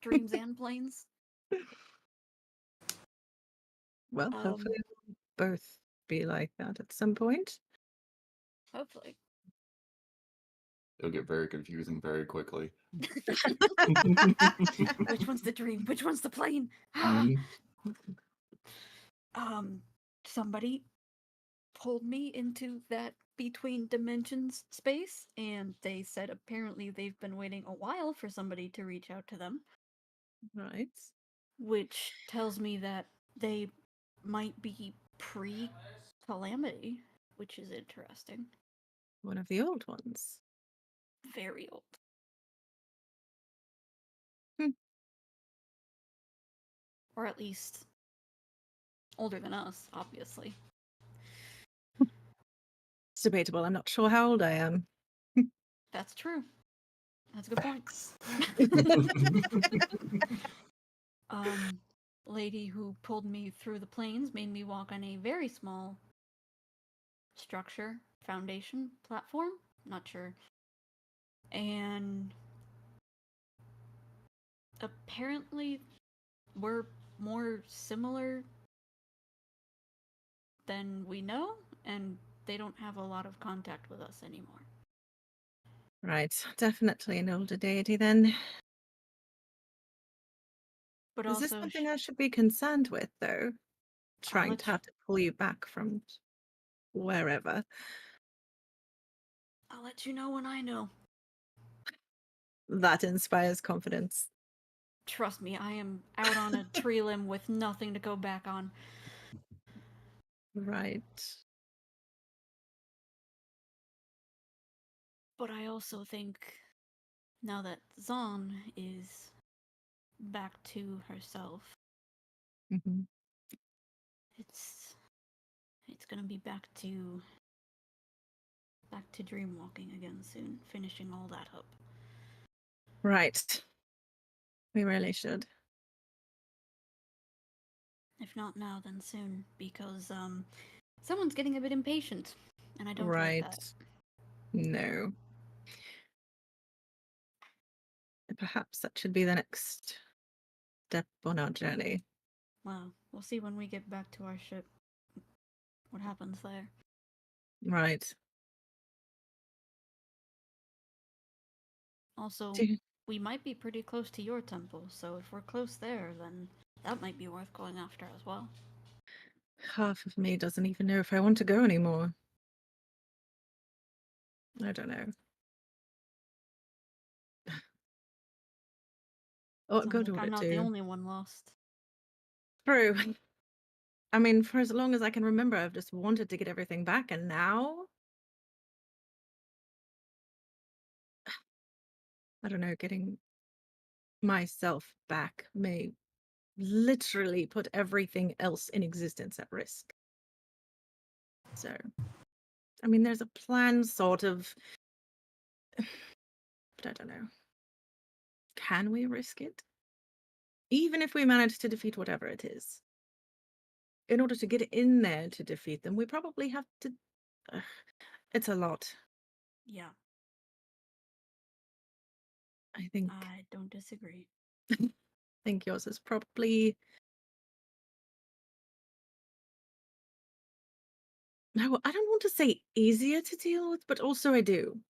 Dreams and planes? Well, hopefully we'll both be like that at some point. Hopefully. It'll get very confusing very quickly. Which one's the dream? Which one's the plane? Somebody pulled me into that between dimensions space, and they said apparently they've been waiting a while for somebody to reach out to them, Right. which tells me that they might be pre-calamity, which is interesting. One of the old ones. Very old. Hmm. Or at least older than us, obviously. It's debatable. I'm not sure how old I am. That's true. That's a good point. Lady who pulled me through the plains made me walk on a very small structure, foundation, platform, not sure. And apparently we're more similar than we know, and they don't have a lot of contact with us anymore. Right. Definitely an older deity then. But Is this also, something I should be concerned with, though? Trying let to have to pull you back from wherever. I'll let you know when I know. That inspires confidence. Trust me, I am out on a tree limb with nothing to go back on. Right. But I also think now that Zon is back to herself, Mm-hmm. it's gonna be back to dream walking again soon, finishing all that up. Right. We really should. If not now, then soon, because someone's getting a bit impatient, and I don't Right. like that. No. Perhaps that should be the next step on our journey. Well, we'll see when we get back to our ship what happens there. Right. Also, we might be pretty close to your temple, so if we're close there, then that might be worth going after as well. Half of me doesn't even know if I want to go anymore. I don't know. Oh, Sounds go like to I'm it not too. the only one lost. True. I mean, for as long as I can remember, I've just wanted to get everything back, and now I don't know, getting myself back may literally put everything else in existence at risk. So, I mean, there's a plan, sort of, but I don't know. Can we risk it? Even if we manage to defeat whatever it is, in order to get in there to defeat them, we probably have to. It's a lot. Yeah, I think. I don't disagree. I think yours is probably. No, I don't want to say easier to deal with, but also I do.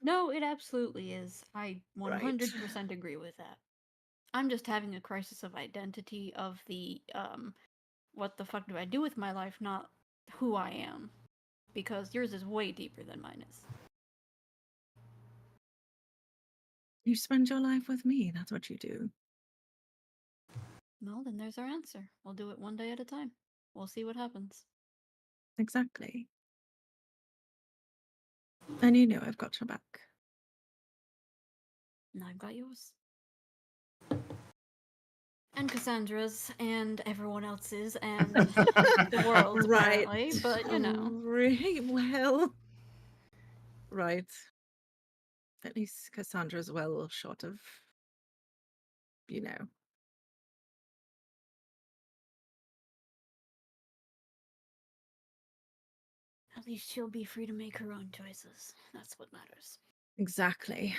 No, it absolutely is. I Right. 100% agree with that. I'm just having a crisis of identity of the what the fuck do I do with my life, not who I am. Because yours is way deeper than mine is. You spend your life with me. That's what you do. Well, then there's our answer. We'll do it one day at a time. We'll see what happens. Exactly. And you know I've got your back. And I've got yours. And Cassandra's, and everyone else's, and the world's, apparently. But, you know. Right, well. Right. At least Cassandra's well short of, you know. At least she'll be free to make her own choices. That's what matters. Exactly.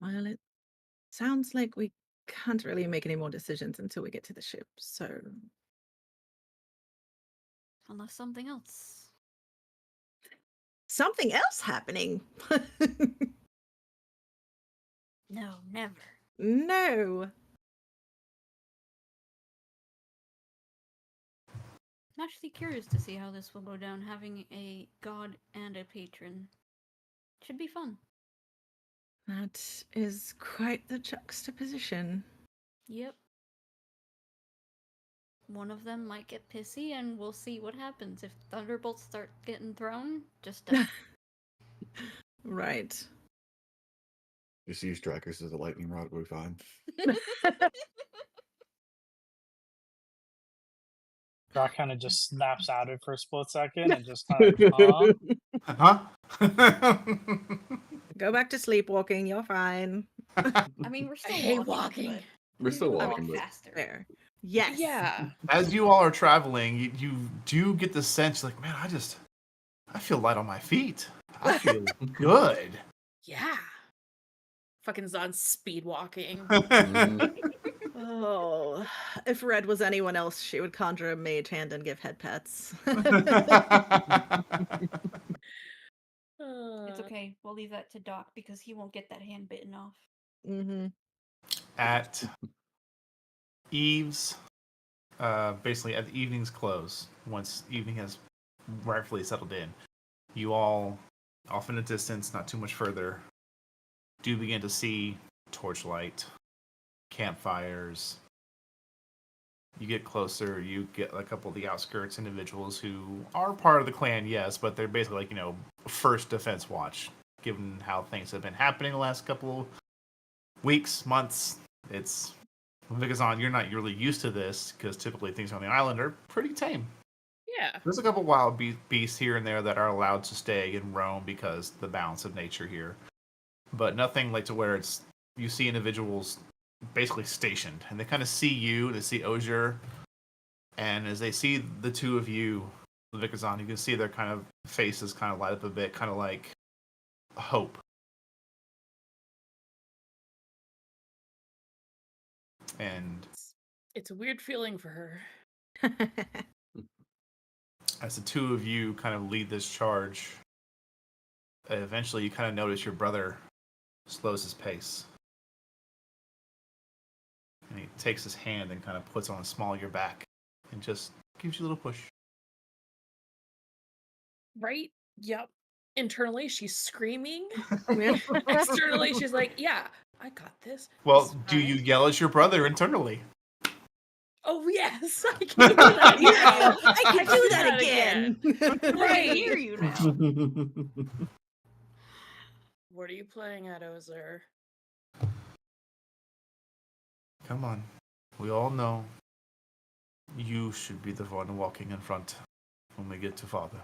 Well, it sounds like we can't really make any more decisions until we get to the ship, so. Unless something else. Something else happening. No, never. No. I'm actually curious to see how this will go down, having a god and a patron. Should be fun. That is quite the juxtaposition. Yep. One of them might get pissy, and we'll see what happens. If thunderbolts start getting thrown, just Right. Just use strikers as a lightning rod, we'll be fine. Doc kind of just snaps out of it for a split second and just kind of, Huh? Go back to sleepwalking. You're fine. I mean, we're still hate walking. walking. But We're still we can walking, walk but faster. There. Yes. Yeah. As you all are traveling, you do get the sense like, man, I feel light on my feet. I feel good. Yeah. Fucking Zon speed walking. Oh, if Red was anyone else, she would conjure a mage hand and give head pets. It's okay. We'll leave that to Doc because he won't get that hand bitten off. Mm-hmm. At Eve's, basically at the evening's close, once evening has rightfully settled in, you all, off in the distance, not too much further, do begin to see torchlight, campfires. You get closer, you get a couple of the outskirts individuals who are part of the clan, yes, but they're basically like, first defense watch, given how things have been happening the last couple of weeks, months. It's Vigazon, you're not really used to this because typically things on the island are pretty tame. Yeah. There's a couple wild beasts here and there that are allowed to stay and roam because the balance of nature here, but nothing like to where you see individuals basically stationed, and they kind of see you, they see Osier, and as they see the two of you, Vigazon, you can see their kind of faces kind of light up a bit, kind of like hope. And It's a weird feeling for her. as the two of you kind of lead this charge, eventually you kind of notice your brother slows his pace. And he takes his hand and kind of puts on the small of your back and just gives you a little push. Right? Yep. Internally, she's screaming. Yeah. Externally, she's like, yeah, I got this. Well, It's do you fine." yell at your brother internally? Oh, yes. I can do that now. I can do that again. I can hear you now. What are you playing at, Ozer? Come on. We all know you should be the one walking in front when we get to father.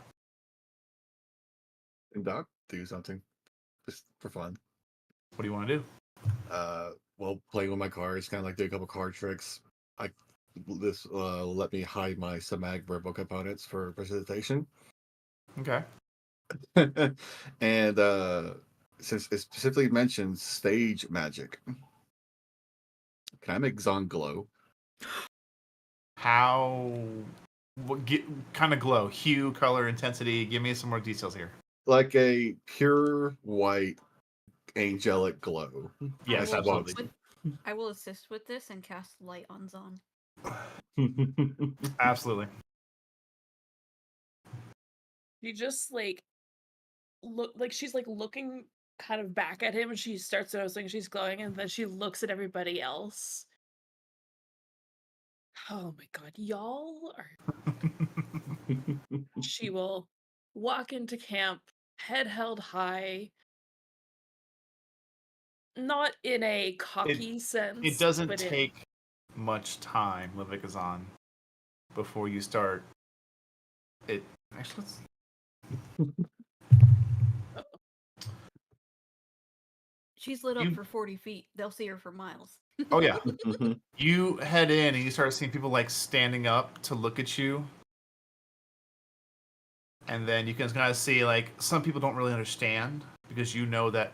And Doc, do something. Just for fun. What do you want to do? Well, playing with my cards, kind of like do a couple card tricks. This will let me hide my submag verbal components for presentation. Okay. And since it specifically mentions stage magic, can I make Zon glow? How kind of glow, hue, color, intensity. Give me some more details here. Like a pure white angelic glow. Yes, I will absolutely. I will assist with this and cast light on Zon. Absolutely. She just like she's like looking kind of back at him, and she starts noticing she's glowing, and then she looks at everybody else. Oh my god, y'all are. She will walk into camp, head held high, not in a cocky sense. It doesn't but take much time, Levikazan, before you start. It actually. She's lit up for 40 feet. They'll see her for miles. Oh yeah. You head in and you start seeing people like standing up to look at you. And then you can kind of see like some people don't really understand because you know that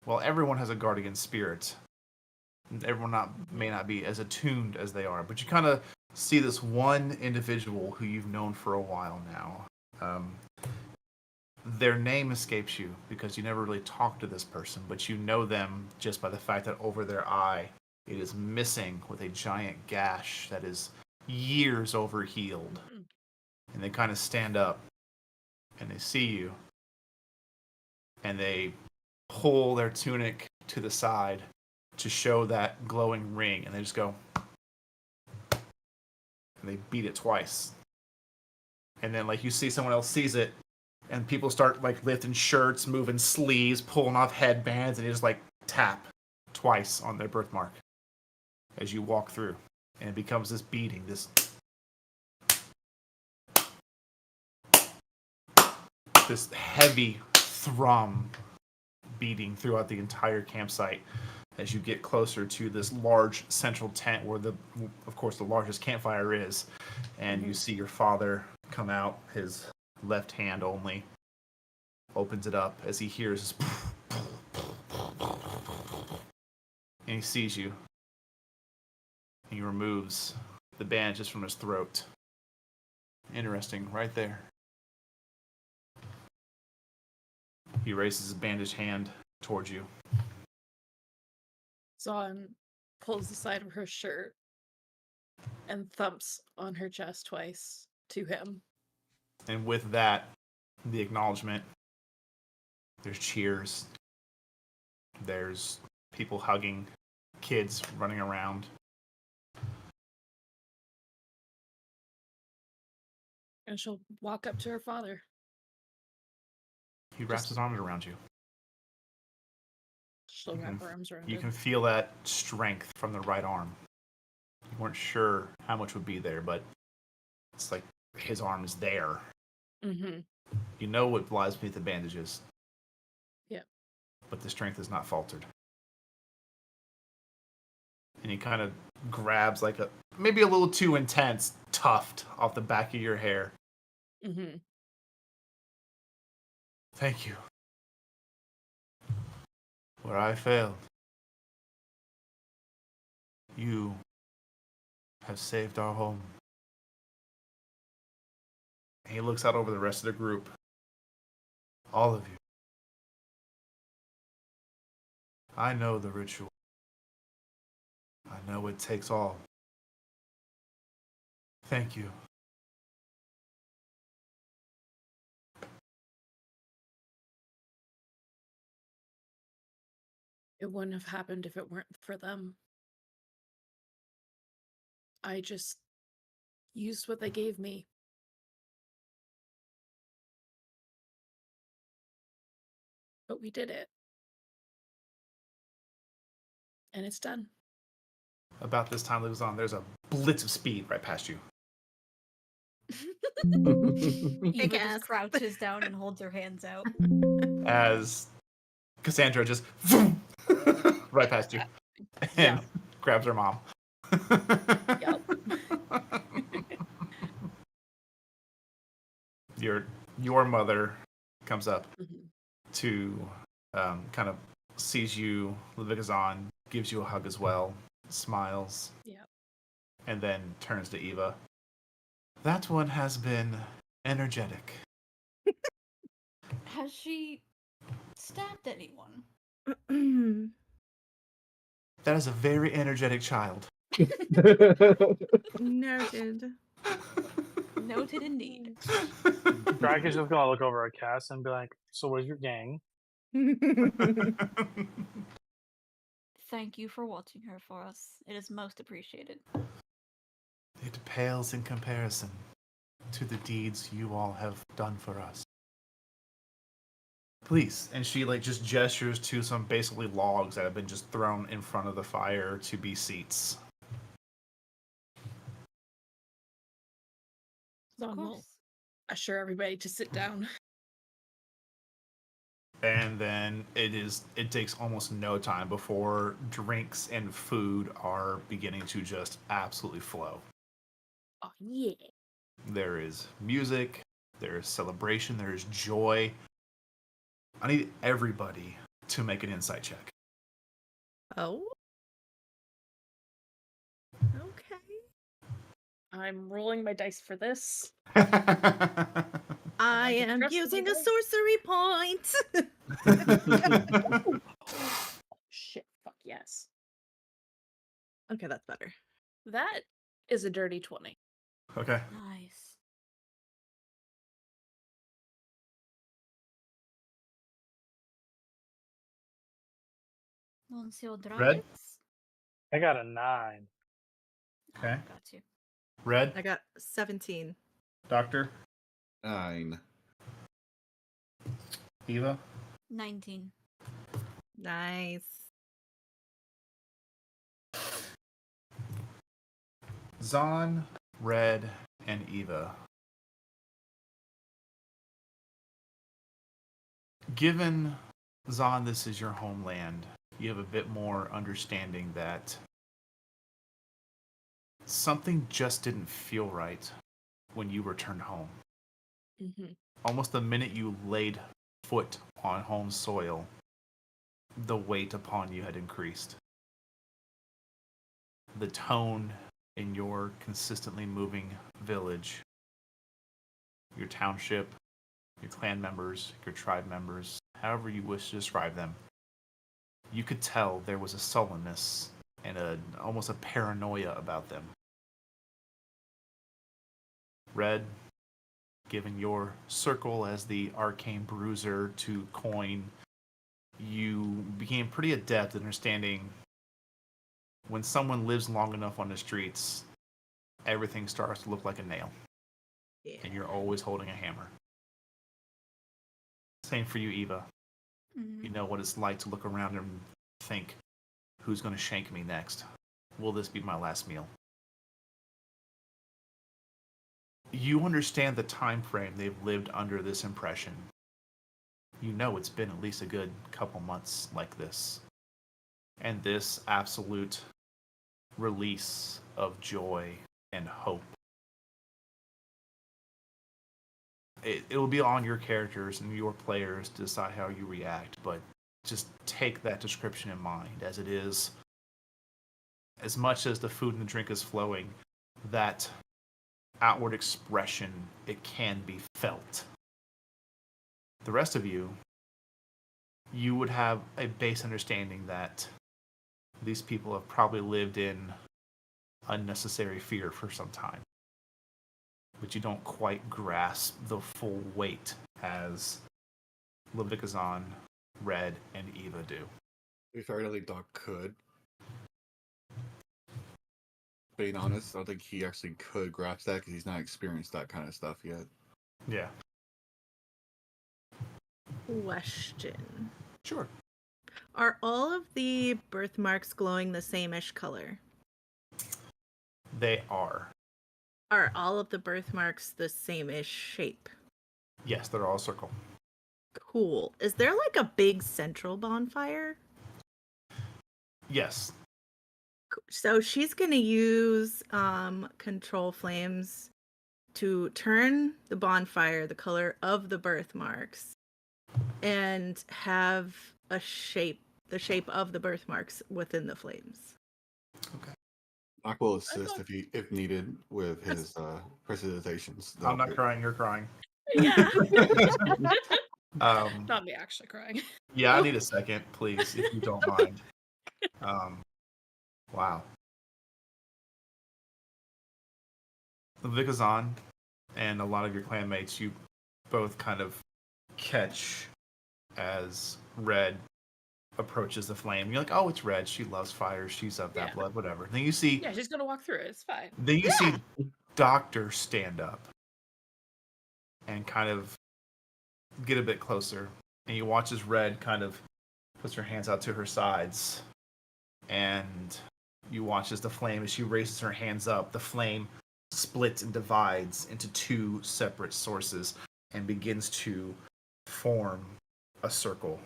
well everyone has a guardian spirit. Everyone may not be as attuned as they are, but you kind of see this one individual who you've known for a while now. Their name escapes you because you never really talked to this person, but you know them just by the fact that over their eye it is missing with a giant gash that is years over healed. And they kind of stand up and they see you and they pull their tunic to the side to show that glowing ring, and they just go and they beat it twice. And then like you see someone else sees it, and people start like lifting shirts, moving sleeves, pulling off headbands, and they just like tap twice on their birthmark as you walk through. And it becomes this beating, this heavy thrum beating throughout the entire campsite as you get closer to this large central tent where of course the largest campfire is, and you see your father come out, his left hand only opens it up as he hears and he sees you. He removes the bandages from his throat. Interesting, right there. He raises his bandaged hand towards you. Zon pulls the side of her shirt and thumps on her chest twice to him. And with that, the acknowledgement, there's cheers. There's people hugging, kids running around. And she'll walk up to her father. He wraps his arms around you. She'll wrap her arms around You him. can feel that strength from the right arm. You weren't sure how much would be there, but it's like his arm is there. Mm-hmm. You know what lies beneath the bandages. Yeah. But the strength has not faltered. And he kind of grabs like maybe a little too intense tuft off the back of your hair. Mm-hmm. Thank you. Where I failed, you have saved our home. And he looks out over the rest of the group. All of you. I know the ritual. I know it takes all. Thank you. It wouldn't have happened if it weren't for them. I just used what they gave me. But we did it. And it's done. About this time, Luzon, there's a blitz of speed right past you. Eva ass. just crouches down and holds her hands out. As Cassandra just right past you and grabs her mom. Yep. Your mother comes up Mm-hmm. to kind of sees you, Levikazan, gives you a hug as well, smiles, Yeah. and then turns to Eva. That one has been energetic. Has she stabbed anyone? That is a very energetic child. Noted. Noted indeed. Drake is just gonna look over at Cass and be like, "So where's your gang?" Thank you for watching her for us. It is most appreciated. It pales in comparison to the deeds you all have done for us. Please. And she just gestures to some basically logs that have been just thrown in front of the fire to be seats. Of Zon will course. assure everybody to sit down. And then it takes almost no time before drinks and food are beginning to just absolutely flow. Oh yeah. There is music, there is celebration, there is joy. I need everybody to make an insight check. Oh. Okay. I'm rolling my dice for this. I just am trust me, using a guys. sorcery point. Shit. Fuck yes. Okay, that's better. That is a dirty 20. Okay. Nice. Monsieur Dragons? I got a 9. Okay. Got you. Red, I got 17. Doctor, 9. Eva, 19. Nice. Zon, Red, and Eva. Given, Zon, this is your homeland, you have a bit more understanding that something just didn't feel right when you returned home. Mm-hmm. Almost the minute you laid foot on home soil, the weight upon you had increased. The tone in your consistently moving village, your township, your clan members, your tribe members, however you wish to describe them, you could tell there was a sullenness and almost a paranoia about them. Red, given your circle as the arcane bruiser to coin, you became pretty adept at understanding when someone lives long enough on the streets, everything starts to look like a nail. Yeah. And you're always holding a hammer. Same for you, Eva. You know what it's like to look around and think, who's going to shank me next? Will this be my last meal? You understand the time frame they've lived under this impression. You know it's been at least a good couple months like this. And this absolute release of joy and hope. It will be on your characters and your players to decide how you react, but just take that description in mind as it is. As much as the food and the drink is flowing, that outward expression, it can be felt. The rest of you, you would have a base understanding that these people have probably lived in unnecessary fear for some time. But you don't quite grasp the full weight as Levikazon, Red, and Eva do. To be fair, I don't think Doc could. Being honest, I don't think he actually could grasp that because he's not experienced that kind of stuff yet. Yeah. Question. Sure. Are all of the birthmarks glowing the same-ish color? They are. Are all of the birthmarks the same-ish shape? Yes, they're all a circle. Cool. Is there like a big central bonfire? Yes. So she's going to use control flames to turn the bonfire the color of the birthmarks and have the shape of the birthmarks within the flames. Okay. I will assist if needed with his presentations. I'm not crying. You're crying. Yeah. Um, Not me actually crying. yeah, I need a second, please, if you don't mind. Wow. Vikazan and a lot of your clanmates, you both kind of catch as Red approaches the flame. You're like, oh, it's Red. She loves fire. She's of that Yeah. blood, whatever. Then you see, Yeah, she's gonna walk through it. It's fine. then you see Doctor stand up and kind of get a bit closer. And you watch as Red kind of puts her hands out to her sides. And you watch as the flame, as she raises her hands up, the flame splits and divides into two separate sources and begins to form a circle.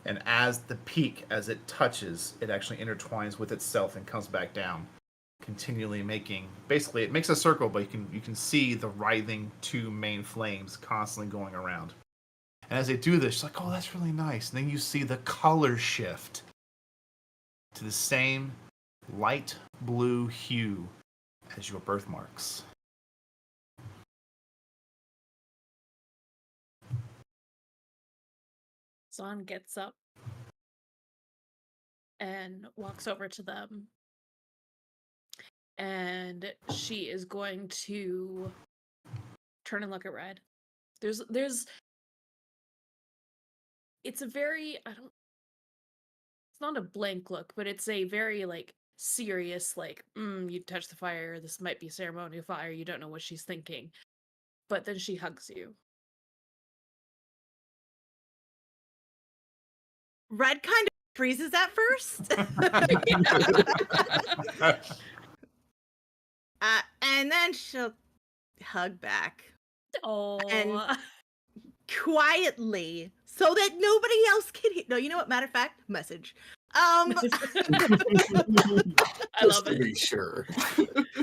And as the peak, as it touches, it actually intertwines with itself and comes back down, continually making, basically it makes a circle, but you can see the writhing two main flames constantly going around. And as they do this, she's like, oh, that's really nice. And then you see the color shift to the same light blue hue as your birthmarks. Zahn gets up and walks over to them. And she is going to turn and look at Red. It's a very, it's not a blank look, but it's a very, like, serious, like, you touch the fire, this might be ceremonial fire, you don't know what she's thinking. But then she hugs you. Red kind of freezes at first. And then she'll hug back. Oh. And quietly, so that nobody else can hear. No, you know what? Matter of fact, message. I love to it. be sure.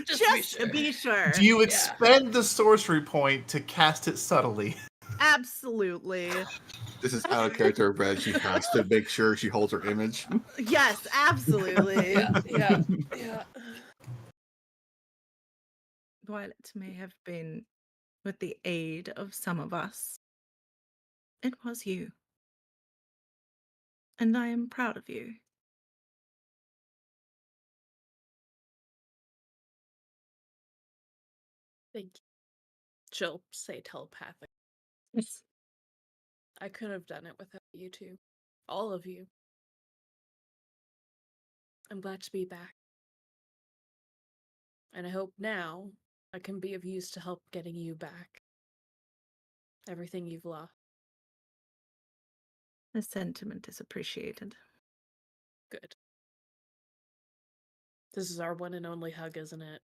Just to be sure. Do you expend the sorcery point to cast it subtly? Absolutely. This is out of character of Red. She has to make sure she holds her image. Yes, absolutely. Yeah. While it may have been with the aid of some of us, it was you. And I am proud of you. Thank you. She'll say telepathic. I could have done it without you two. All of you. I'm glad to be back. And I hope now I can be of use to help getting you back. Everything you've lost. The sentiment is appreciated. Good. This is our one and only hug, isn't it?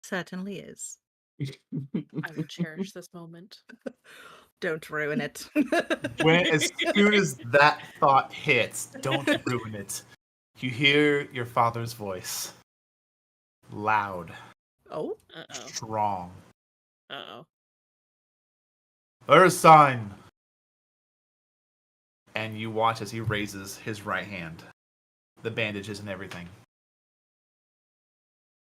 Certainly is. I will cherish this moment. Don't ruin it. As soon as that thought hits, don't ruin it. You hear your father's voice. Loud. Oh? Uh-oh. Strong. Uh-oh. Ursign! And you watch as he raises his right hand. The bandages and everything.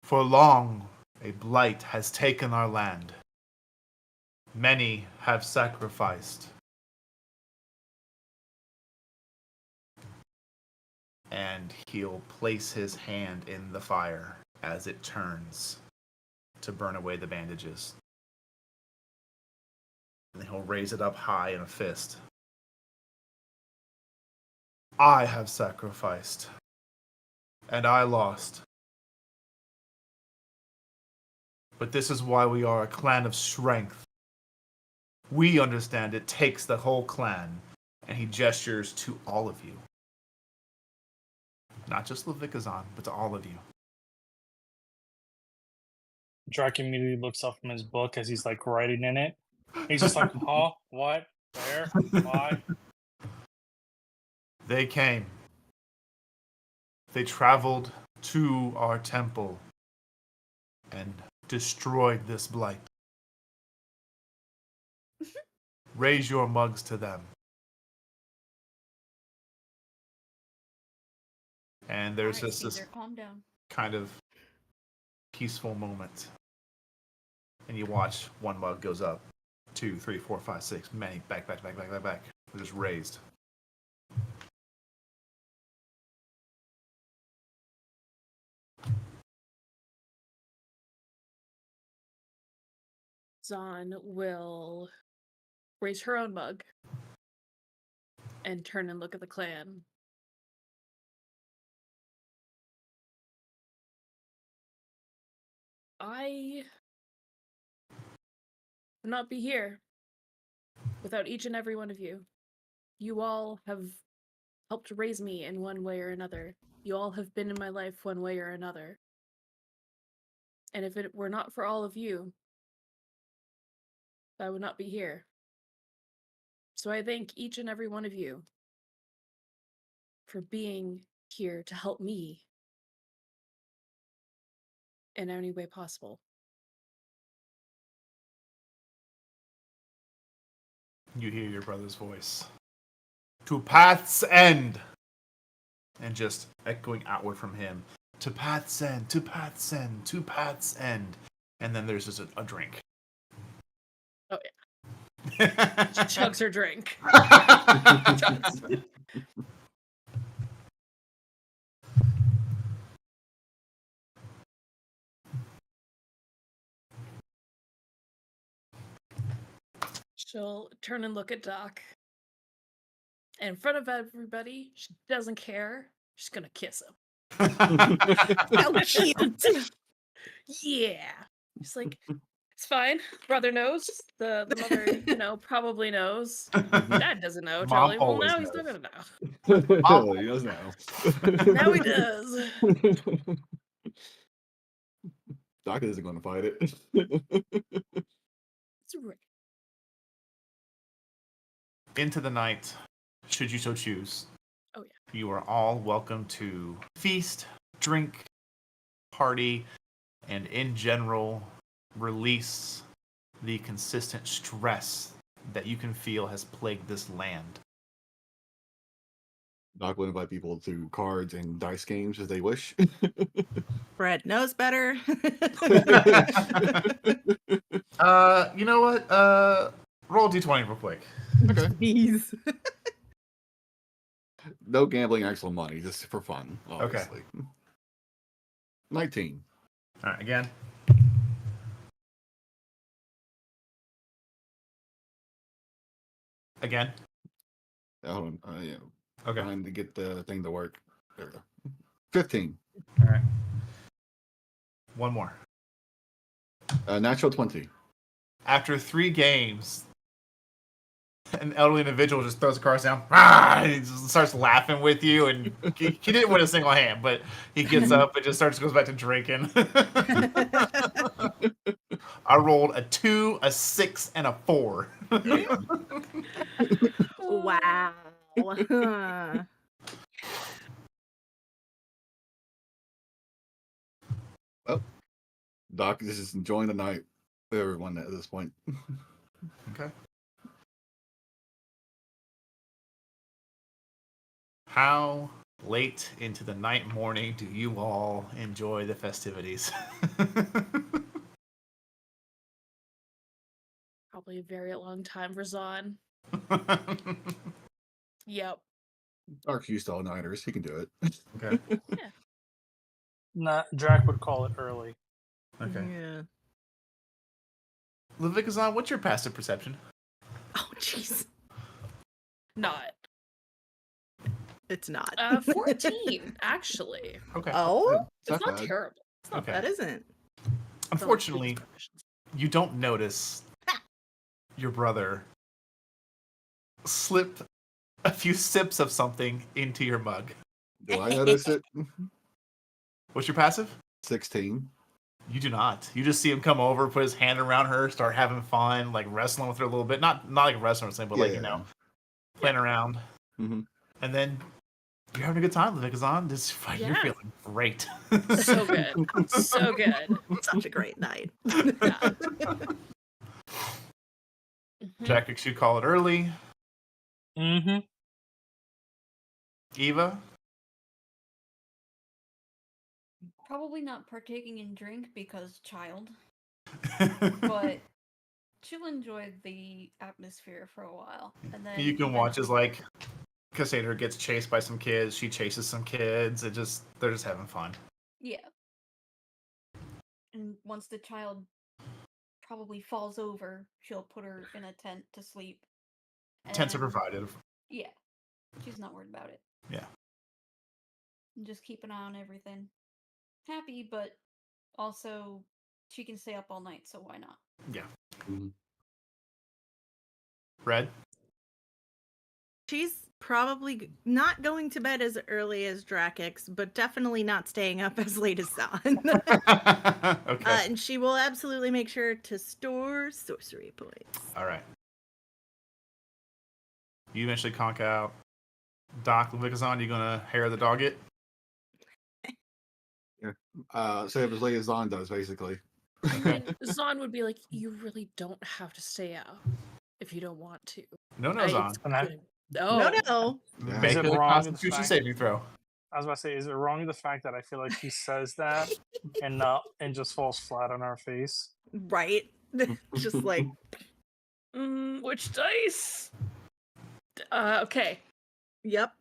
For long, a blight has taken our land. Many have sacrificed. And he'll place his hand in the fire as it turns to burn away the bandages. And he'll raise it up high in a fist. I have sacrificed. And I lost. But this is why we are a clan of strength. We understand it takes the whole clan. And he gestures to all of you. Not just Levikazan, but to all of you. Drac immediately looks up from his book as he's like writing in it. He's just like, huh? What? Where? Why? They came. They traveled to our temple and destroyed this blight. Raise your mugs to them. And there's Alright, this Caesar, calm down. kind of peaceful moment. And you watch one mug goes up. 2, 3, 4, 5, 6, many. Back. They're just raised. Zahn will raise her own mug and turn and look at the clan. I would not be here without each and every one of you. You all have helped raise me in one way or another. You all have been in my life one way or another. And if it were not for all of you, I would not be here. So I thank each and every one of you for being here to help me in any way possible. You hear your brother's voice. To path's end! And just echoing outward from him. To path's end, to path's end, to path's end. And then there's just a drink. Oh, yeah. She chugs her drink. She'll turn and look at Doc. And in front of everybody, she doesn't care. She's gonna kiss him. How cute. Yeah. She's like, it's fine. Brother knows. The mother, probably knows. Dad doesn't know, Mom Charlie. Well, always now he's knows. not gonna know. Oh, he does now. Now he does. Doc isn't going to fight it. It's right. Into the night, should you so choose. Oh, yeah. You are all welcome to feast, drink, party, and in general, release the consistent stress that you can feel has plagued this land. Doc will invite people to cards and dice games as they wish. Brad knows better. You know what? Roll a d20 real quick. Okay. Please. No gambling actual money, just for fun, obviously. 19. All right, again. Again. Hold on. Okay. Trying to get the thing to work. There we go. 15. All right. One more. Natural 20. After 3 games, an elderly individual just throws the cards down. Ah! He just starts laughing with you, and he didn't win a single hand, but he gets up and just goes back to drinking. I rolled a 2, a 6, and a 4. Wow. Oh, Doc is just enjoying the night with everyone at this point. Okay. How late into the night morning do you all enjoy the festivities? Probably a very long time for Zahn. Yep. Dark's used to all-nighters. He can do it. Okay. Nah, Drac would call it early. Okay. Yeah. Levikazan, what's your passive perception? Oh, jeez. Not. It's not. 14, actually. Okay. Oh, It's not bad. terrible. It's not Okay. that isn't. Unfortunately, you don't notice your brother slip a few sips of something into your mug. Do I notice it? What's your passive? 16. You do not. You just see him come over, put his hand around her, start having fun, like wrestling with her a little bit. Not like wrestling or something, but like, playing around. Mhm. And then you're having a good time, Levikazan. This fight, you're Yeah. feeling great. So good. So good. Such a great night. Yeah. Jack, should call it early. Mm-hmm. Eva, Probably not partaking in drink because child, but she'll enjoy the atmosphere for a while, and then You can watch as eventually- like Cassander gets chased by some kids. She chases some kids. They're just having fun. Yeah. And once the child probably falls over, she'll put her in a tent to sleep. Tents are and- provided. Yeah. She's not worried about it. Yeah. And just keep an eye on everything. Happy, but also she can stay up all night, so why not? Yeah. Mhm. Red. She's probably not going to bed as early as Drakix, but definitely not staying up as late as Zahn. Okay. And she will absolutely make sure to store sorcery points. All right. You eventually conk out Doc Levikazon. You gonna hair the dog it? Say it as late as Zahn does, basically. I mean, Zahn would be like, you really don't have to stay out if you don't want to. No, I- Zon. And I, good. No, Oh, no. Yeah. Make Is it a wrong in the Constitution fact- saving throw. I was about to say, is it wrong the fact that I feel like she says that and just falls flat on our face? Right? Just like, which dice? Okay, yep.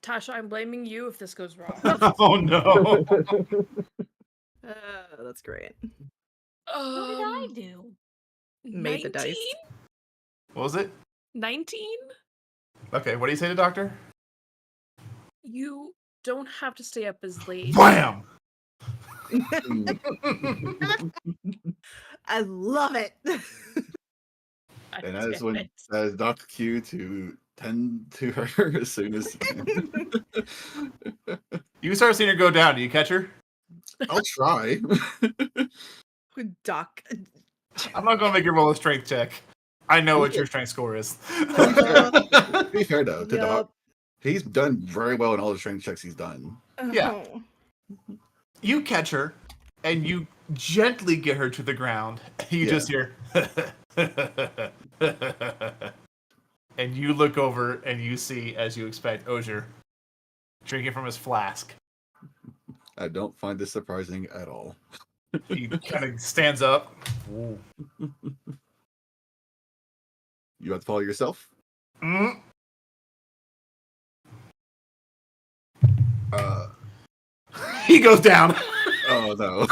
Tasha, I'm blaming you if this goes wrong. Oh no! That's great. What did I do? Made the dice. What was it? 19? Okay, what do you say to Doctor? You don't have to stay up as late. Blam! I love it. I And that is damn when it. that is Dr. Q to tend to her as soon as You start seeing her go down. Do you catch her? I'll try. Doc. I'm not gonna make you roll a strength check. I know what your strength score is. To be fair though, to Doc, Yup. he's done very well in all the strength checks he's done. Yeah. Oh. You catch her, and you gently get her to the ground. You Yeah. just hear, and you look over, and you see, as you expect, Osier drinking from his flask. I don't find this surprising at all. He kind of stands up. Ooh. You have to follow yourself. Mm. He goes down. Oh no.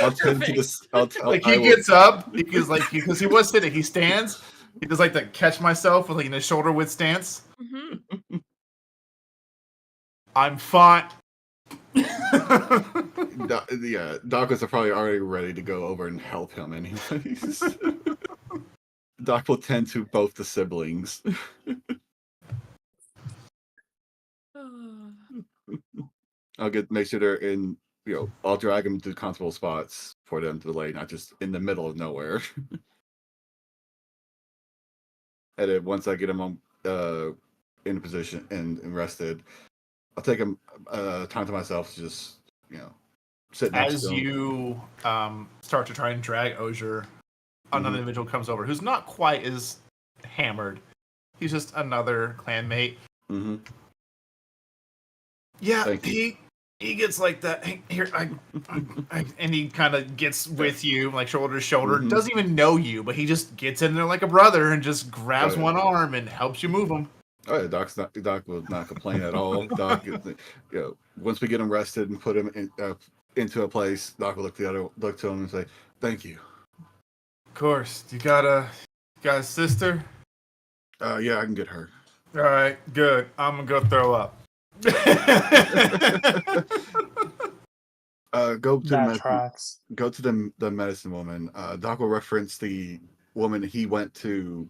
I'll tend to this. Like he gets up because he was sitting. He stands. He does like the catch myself with like in a shoulder width stance. Mhm. I'm fine. Yeah, Doc was probably already ready to go over and help him anyways. Doc will tend to both the siblings. I'll make sure they're in, I'll drag them to comfortable spots for them to delay, not just in the middle of nowhere. And then once I get them on, in position and rested, I'll take them time to myself to just, sit next As to them. you start to try and drag Osier, another Mhm. individual comes over who's not quite as hammered. He's just another clanmate. Hmm. Yeah, Thank he gets like that. Hey, here, and he kind of gets with you, like shoulder to shoulder. Mhm. Doesn't even know you, but he just gets in there like a brother and just grabs Oh, yeah. one arm and helps you move him. Oh yeah, Doc will not complain at all. Doc, once we get him rested and put him into a place, Doc will look to him and say, "Thank you." Of course, you got a sister. Yeah, I can get her. All right, good. I'm gonna go throw up. Go to That the tracks. go to the medicine woman. Doc will reference the woman he went to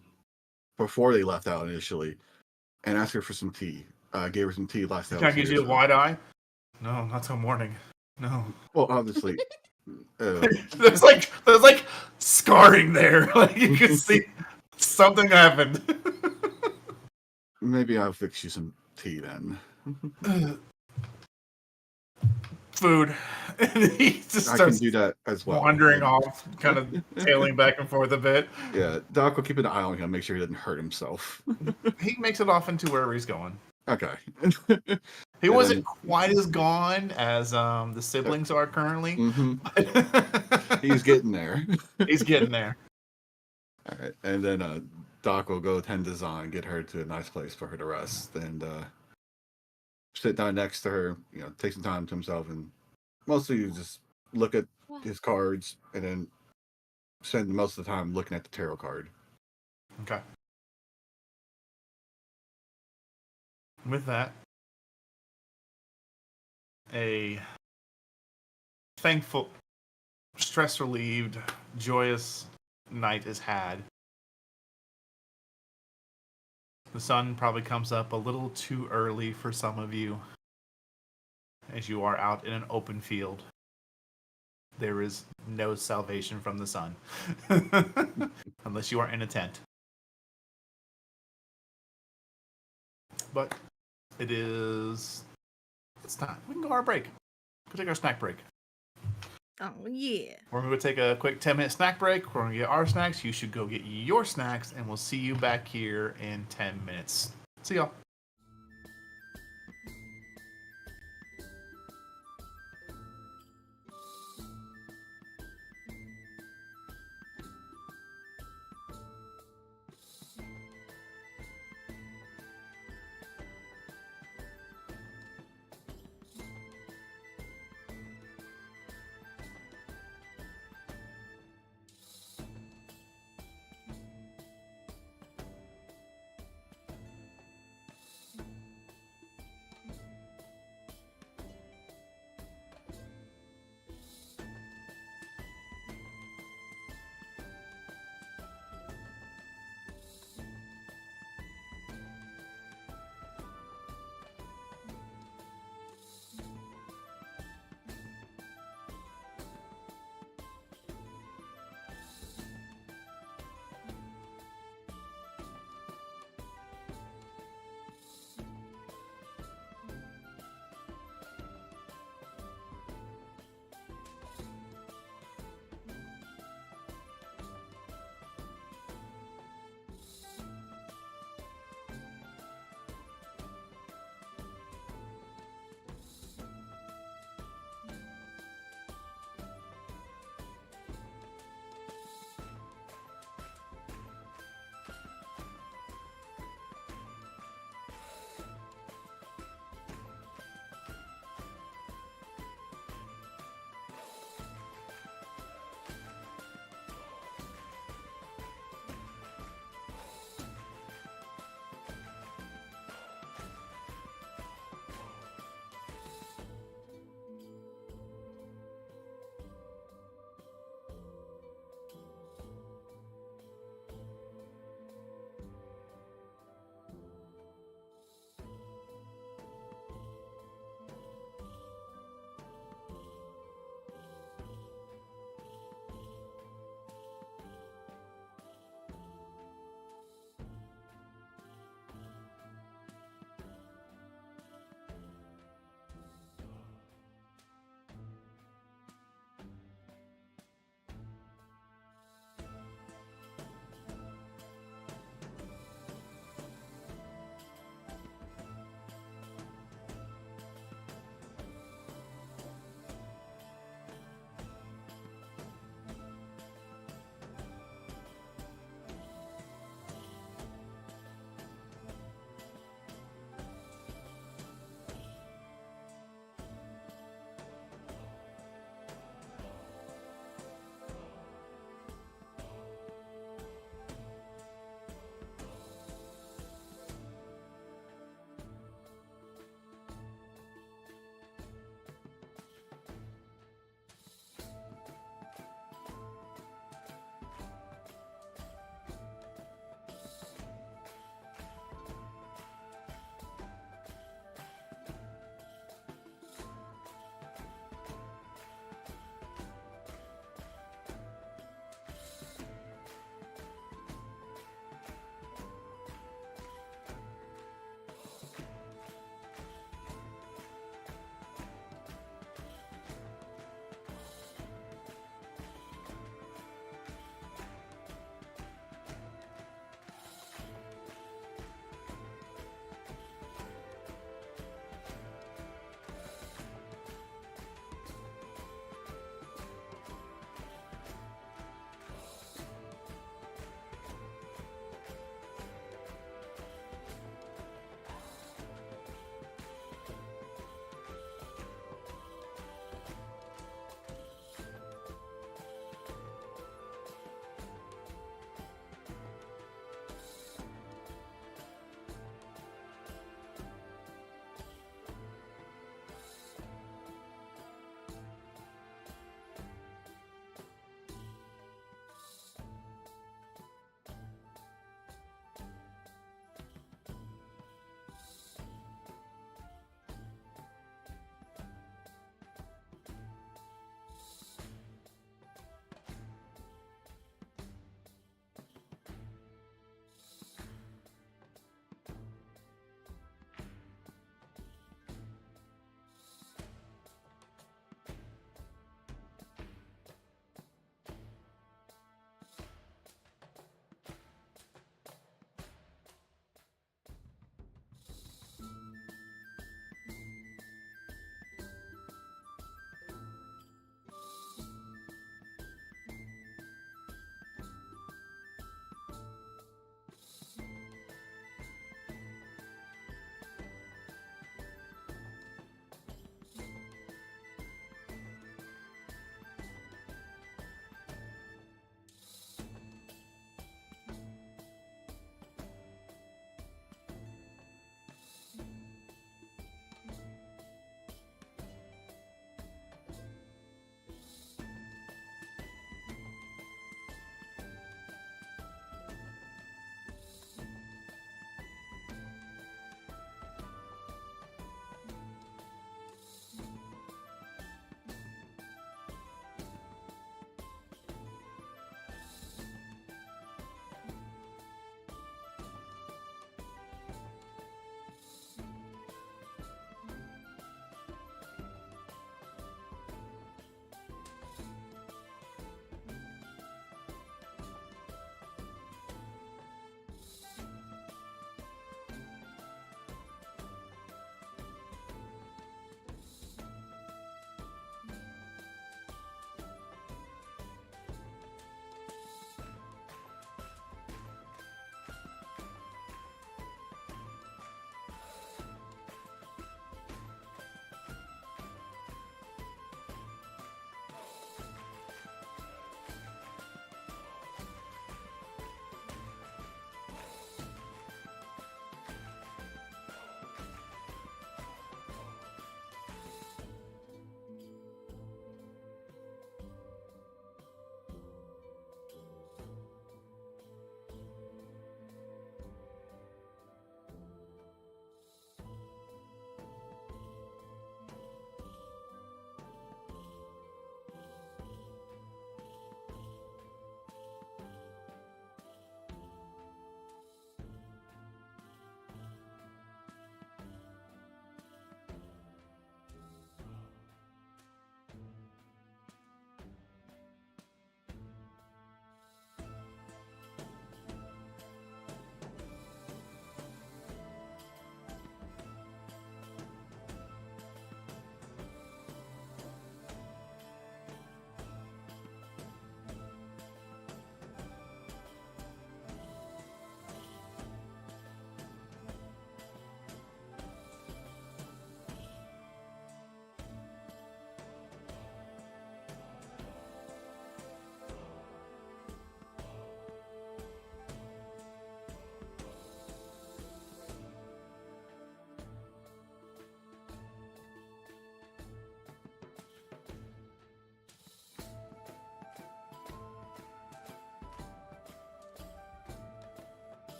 before they left out initially, and ask her for some tea. Gave her some tea last Can night. I give you a wide eye? No, not till morning. No. Well, obviously, there's like scarring there. Like you can see something happened. maybe I'll fix you some tea then. Food. And he just I can starts do that as well. wandering off, kind of tailing back and forth a bit. Yeah, Doc will keep an eye on him, make sure he doesn't hurt himself. He makes it off into wherever he's going. Okay. He And wasn't then- quite as gone as the siblings are currently. He's getting there. He's getting there. All right, and then Doc will go tend to Zahn, get her to a nice place for her to rest, and sit down next to her. Take some time to himself, and mostly you just look at his cards, and then spend most of the time looking at the tarot card. Okay. With that, a thankful, stress relieved, joyous night is had. The sun probably comes up a little too early for some of you, as you are out in an open field. There is no salvation from the sun, unless you are in a tent. But it's time. We can go our break. Go take our snack break. Oh yeah. We're going to take a quick 10-minute snack break. We're going to get our snacks. You should go get your snacks, and we'll see you back here in 10 minutes. See y'all.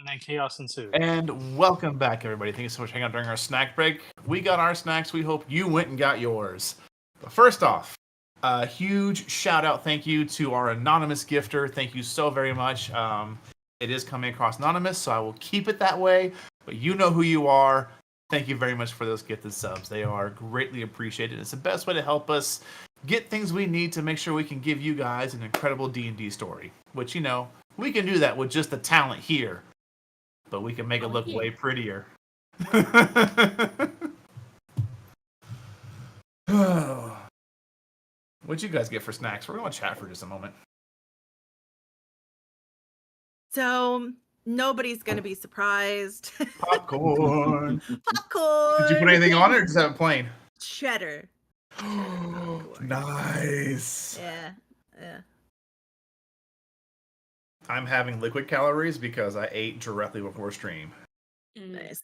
And chaos ensued. And welcome back, everybody. Thank you so much for hanging out during our snack break. We got our snacks. We hope you went and got yours. But first off, a huge shout out, thank you to our anonymous gifter. Thank you so very much. It is coming across anonymous, so I will keep it that way. But you know who you are. Thank you very much for those gifted subs. They are greatly appreciated. It's the best way to help us get things we need to make sure we can give you guys an incredible D&D story. Which, you know, we can do that with just the talent here. But we can make it look way prettier. What'd you guys get for snacks? We're going to chat for just a moment. So nobody's gonna be surprised. Popcorn. Popcorn. Did you put anything on it or just have it plain? Cheddar. Nice. Yeah. I'm having liquid calories because I ate directly before stream. Nice.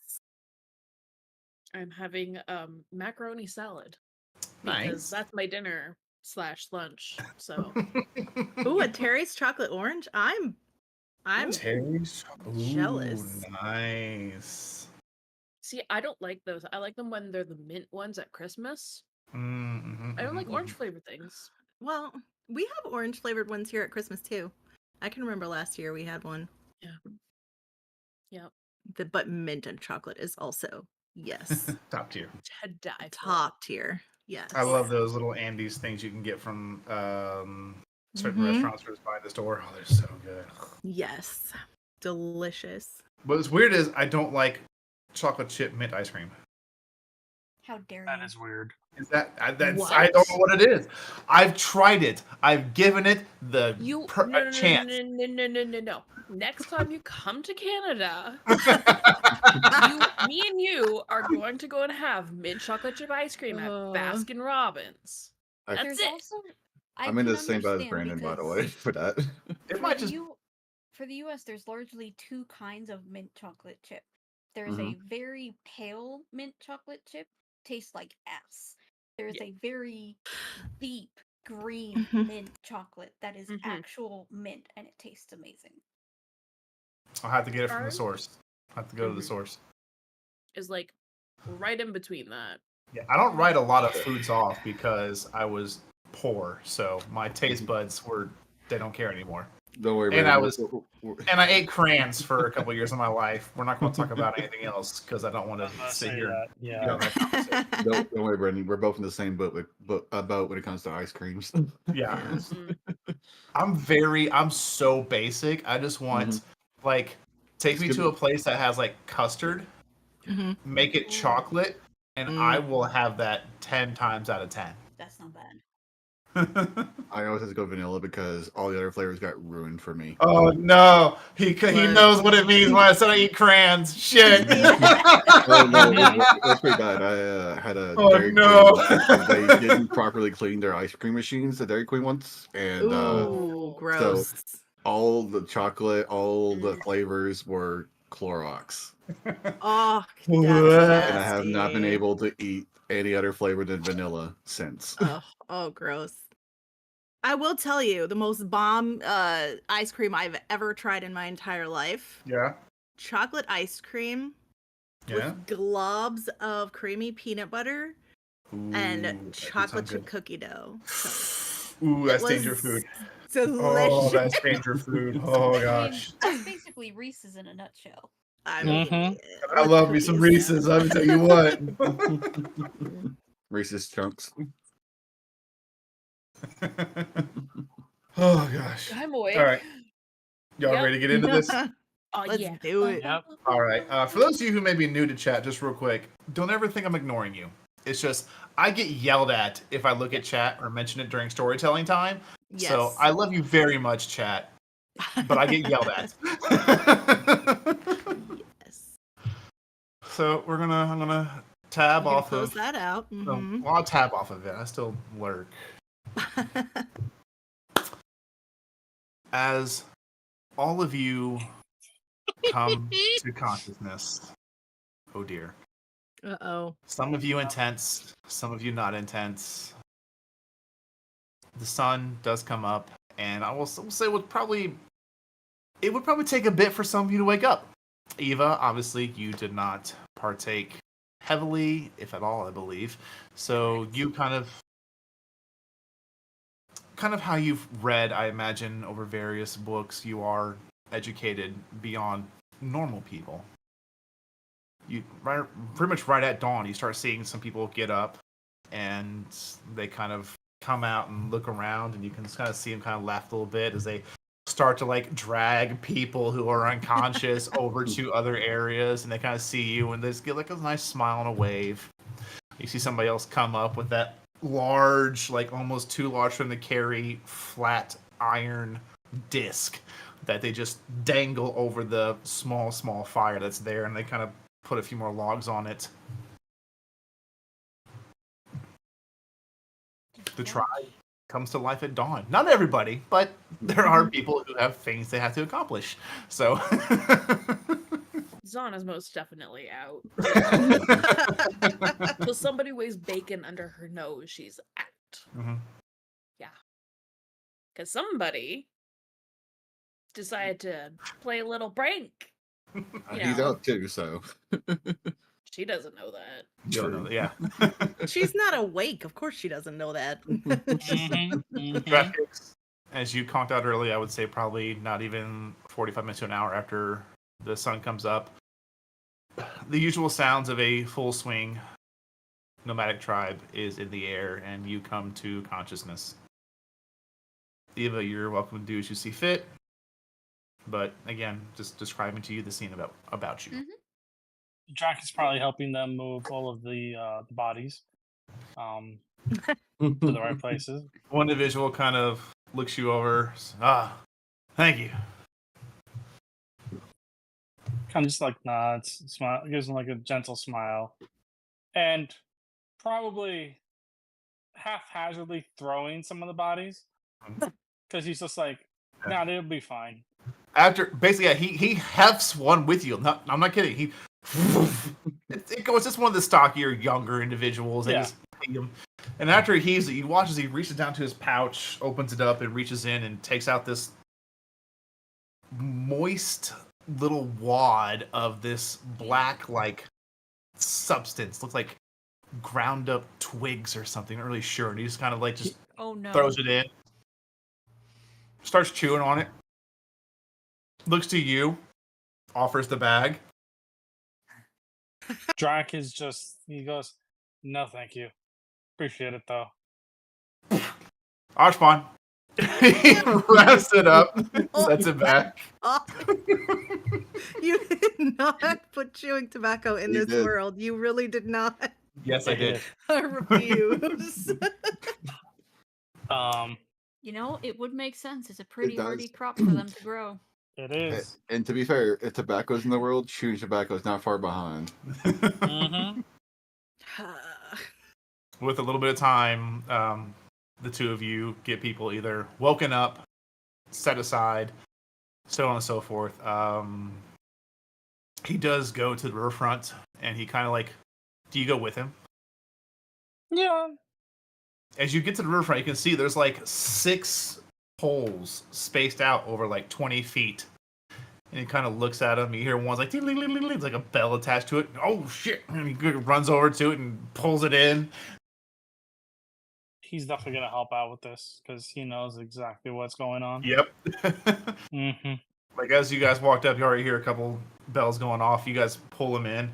I'm having macaroni salad. Nice. Because that's my dinner / lunch. So Ooh, a Terry's chocolate orange. I'm Terry's. jealous. Nice. see, I don't like those. I like them when they're the mint ones at Christmas. Mm-hmm, I don't like orange flavored things. Well, we have orange flavored ones here at Christmas too. I can remember last year we had one. Yep. But mint and chocolate is also yes. Top tier. To die for. Top tier. Yes. I love those little Andes things you can get from certain restaurants or just buy at the store. Oh, they're so good. Yes. Delicious. What's weird is I don't like chocolate chip mint ice cream. How dare That you? is weird. Is that that's What? I don't know what it is. I've tried it. I've given it the chance. No. Next time you come to Canada, me and you are going to go and have mint chocolate chip ice cream at Baskin Robbins. I- That's There's it. also I'm in can the same boat as understand Brandon, by the because way, for that. It for might the just for the US, there's largely two kinds of mint chocolate chip. There's Mhm. a very pale mint chocolate chip, tastes like ass. There's Yeah. a very deep green Mhm. mint chocolate that is actual mint and it tastes amazing. I'll have to get it from the Ours? source. I'll have to go to the Mhm. source. Is like right in between that. Yeah, I don't write a lot of foods off because I was poor, so my taste buds they don't care anymore. Don't worry, And Brandon. And I ate crayons for a couple years of my life. We're not going to talk about anything else because I don't want I was to gonna sit say here. that. and Yeah. be on that conversation. Don't worry, Brandon. We're both in the same boat when it comes to ice creams. Yeah. Mhm. I'm so basic. I just want like take me Skip- to a place that has like custard, Mhm. make it chocolate, and I will have that 10 times out of 10. That's not bad. I always have to go vanilla because all the other flavors got ruined for me. Oh no, he What? knows what it means when I said I eat crayons. Shit. Oh no, it was pretty bad. I had a Oh, Dairy no. Queen. And they didn't properly clean their ice cream machines, the Dairy Queen ones, and Ooh, gross. all the chocolate, all the Mm. flavors were Clorox, Oh, What? that's and I have not been nasty. able to eat any other flavor than vanilla since. Oh, gross. I will tell you, the most bomb ice cream I've ever tried in my entire life. Yeah. Chocolate ice cream Yeah. with globs of creamy peanut butter and Ooh, that chocolate sounds chip good. cookie dough. Ooh, that's It danger was food. Delicious. Oh, that's danger food. Oh I mean, gosh. that's basically Reese's in a nutshell. I mean, Mhm. I with love me some cookies. Reese's. Let me tell you what. Reese's chunks. Oh gosh. I'm awake. All right. Y'all Yep. ready to get into this? Let's Yeah. do it. Yep. All right. For those of you who may be new to chat, just real quick, don't ever think I'm ignoring you. It's just I get yelled at if I look at chat or mention it during storytelling time. Yes. So I love you very much, chat, but I get yelled at. Yes. So I'm gonna tab You can off close of. that out. Mhm. Well, I'll tab off of it. I still lurk. As all of you come to consciousness, oh dear. Uh-oh. Some of you intense, some of you not intense. The sun does come up, and I will say it would probably take a bit for some of you to wake up. Eva, obviously, you did not partake heavily, if at all, I believe. So you kind of how you've read, I imagine, over various books, you are educated beyond normal people. You pretty much right at dawn, you start seeing some people get up, and they kind of come out and look around, and you can kind of see them kind of laugh a little bit as they start to like drag people who are unconscious over to other areas, and they kind of see you, and they just get like a nice smile and a wave. You see somebody else come up with that large, like almost too large for them to carry, flat iron disc that they just dangle over the small fire that's there, and they kind of put a few more logs on it. The tribe comes to life at dawn. Not everybody, but there are people who have things they have to accomplish. So Zana's most definitely out. So somebody weighs bacon under her nose, she's out. Mhm. Yeah. Because somebody decided to play a little prank. He's out too, so. She doesn't know that. You don't know, yeah. She's not awake. Of course she doesn't know that. Graphics, as you conked out early, I would say probably not even 45 minutes to an hour after the sun comes up. The usual sounds of a full swing nomadic tribe is in the air, and you come to consciousness. Eva, you're welcome to do as you see fit. But again, just describing to you the scene about you. Mm-hmm. Jack is probably helping them move all of the bodies to the right places. One individual kind of looks you over. Thank you. Kind of just like nods, smile, gives them like a gentle smile, and probably haphazardly throwing some of the bodies because he's just like, nah, they'll be fine. After basically, yeah, he hefts one with you. I'm not kidding. He it goes just one of the stockier, younger individuals. They just hate him. And after he heaves it, you watch as he reaches down to his pouch, opens it up, and reaches in and takes out this moist little wad of this black like substance. Looks like ground up twigs or something. Not really sure. And he just kind of like just throws it in, starts chewing on it. Looks to you, offers the bag. Drac is just, he goes, no, thank you. Appreciate it, though. Archbon. He wraps it up, sets it back. You did not put chewing tobacco in this world. You really did not. Yes, I did. I refuse. You know, it would make sense. It's a pretty hardy crop for them to grow. It is. And to be fair, if tobacco's in the world, chewing tobacco is not far behind. Mm-hmm. With a little bit of time, the two of you get people either woken up, set aside, so on and so forth. He does go to the riverfront, and he kind of like, do you go with him? Yeah. As you get to the riverfront, you can see there's like 6 poles spaced out over like 20 feet. And he kind of looks at them. You hear one's like, it's like a bell attached to it. Oh, shit. And he runs over to it and pulls it in. He's definitely going to help out with this because he knows exactly what's going on. Yep. Mm-hmm. Like, as you guys walked up, you already hear a couple bells going off. You guys pull him in.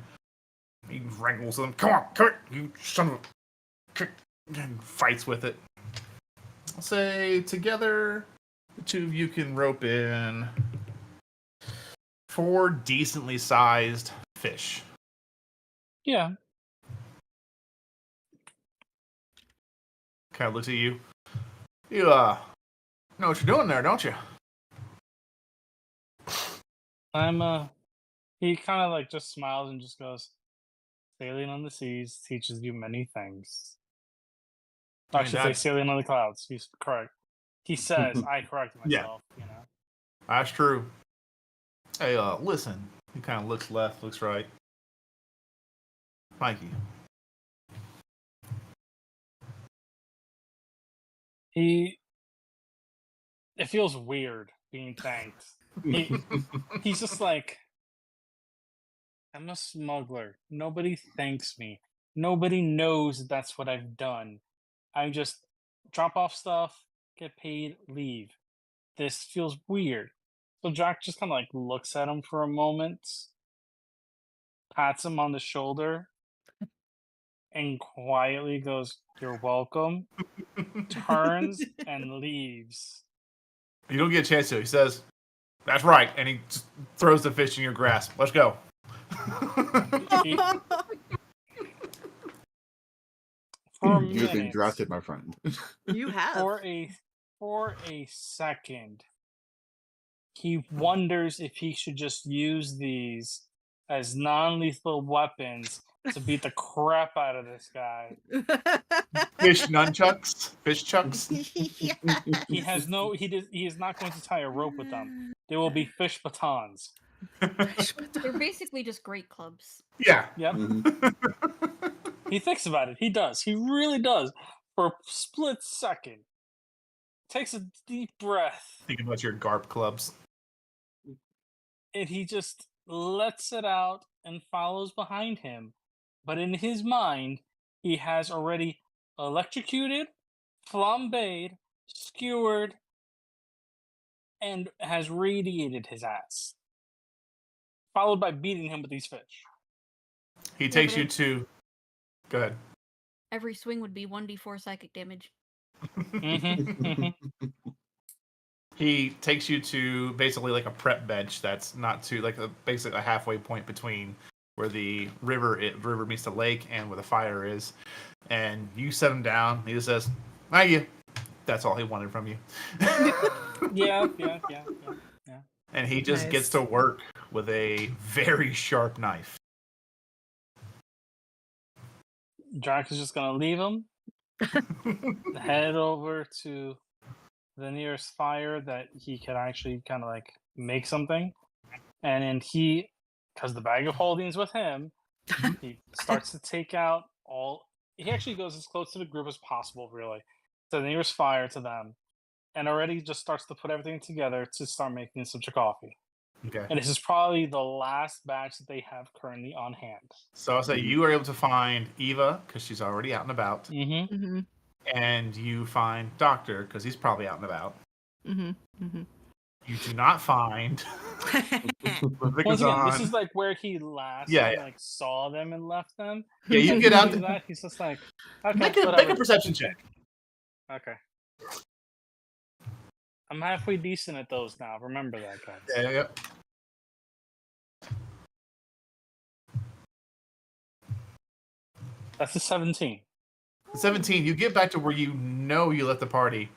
He wrangles them. Come on, you son of a... And fights with it. I'll say together, the two of you can rope in 4 decently sized fish. Yeah. Kind of looks at you. You know what you're doing there, don't you? He kind of like just smiles and just goes, sailing on the seas teaches you many things. I should say sailing on the clouds. He's correct. He says, I correct myself, you know. That's true. Hey, listen. He kind of looks left, looks right. Mikey. It feels weird being thanked. He's just like, I'm a smuggler. Nobody thanks me. Nobody knows that's what I've done. I just drop off stuff, get paid, leave. This feels weird. So Jack just kind of like looks at him for a moment, pats him on the shoulder, and quietly goes, "You're welcome," turns and leaves. You don't get a chance to. He says, "That's right," and he just throws the fish in your grasp. Let's go. He- for a You've been minute, drafted, my friend. You have. for a second, he wonders if he should just use these as non-lethal weapons to beat the crap out of this guy. Fish nunchucks. Fish chucks. He has no. He is not going to tie a rope with them. They will be fish batons. They're basically just great clubs. Yeah. Yep. Mhm. He thinks about it. He does. He really does. For a split second, takes a deep breath, Think about your GARP clubs. and he just lets it out and follows behind him. But in his mind, he has already electrocuted, flambéed, skewered, and has radiated his ass. Followed by beating him with these fish. He Yeah, takes but you to. Go ahead. Every swing would be 1d4 psychic damage. He takes you to basically like a prep bench that's not too like basically a halfway point between where the river meets the lake and where the fire is, and you set him down. He just says, "Thank you." That's all he wanted from you. Yeah. And he just gets Nice. to work with a very sharp knife. Jack is just gonna leave him, head over to the nearest fire that he could actually kind of like make something, and then because the bag of holding is with him, he starts to take out all. He actually goes as close to the group as possible, really, to the nearest fire to them, and already just starts to put everything together to start making such a coffee. Okay. And this is probably the last batch that they have currently on hand. So I'll say you are able to find Eva because she's already out and about, Mm-hmm. Mm-hmm. and you find Doctor because he's probably out and about. Mm-hmm. Mm-hmm. You do not find Once again, this is like where he last Yeah. like saw them and left them. Yeah, you And get out. after that, he's just like, okay, Make a whatever. perception check. Okay. I'm halfway decent at those now. Remember that, guys. Yeah. That's a 17. 17. You get back to where you know you left the party,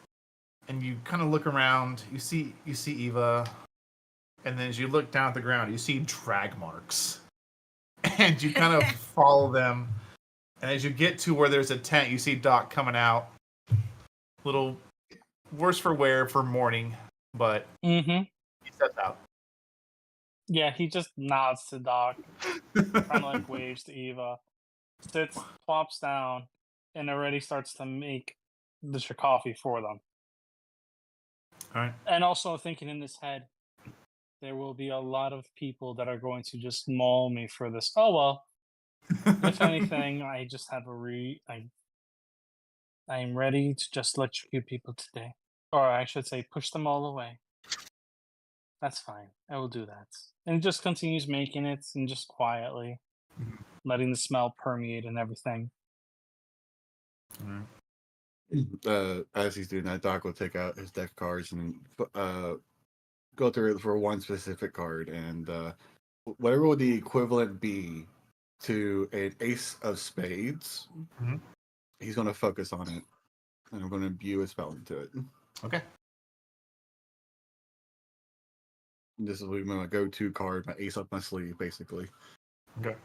and you kind of look around. You see Eva, and then as you look down at the ground, you see drag marks, and you kind of follow them. And as you get to where there's a tent, you see Doc coming out. Little worse for wear for morning, but Mm-hmm. he steps out. Yeah, he just nods to Doc, kind of like waves to Eva, sits, plops down, and already starts to make the coffee for them. All right. And also thinking in his head, there will be a lot of people that are going to just maul me for this. Oh well. If anything, I just have I'm ready to just electrocute people today. Or I should say push them all away. That's fine. I will do that. And he just continues making it and just quietly letting the smell permeate and everything. All right. As he's doing that, Doc will take out his deck of cards and go through it for one specific card, and whatever would the equivalent be to an ace of spades, Mhm. he's going to focus on it, and I'm going to imbue a spell into it. Okay. And this is my go-to card, my ace up my sleeve, basically. Okay.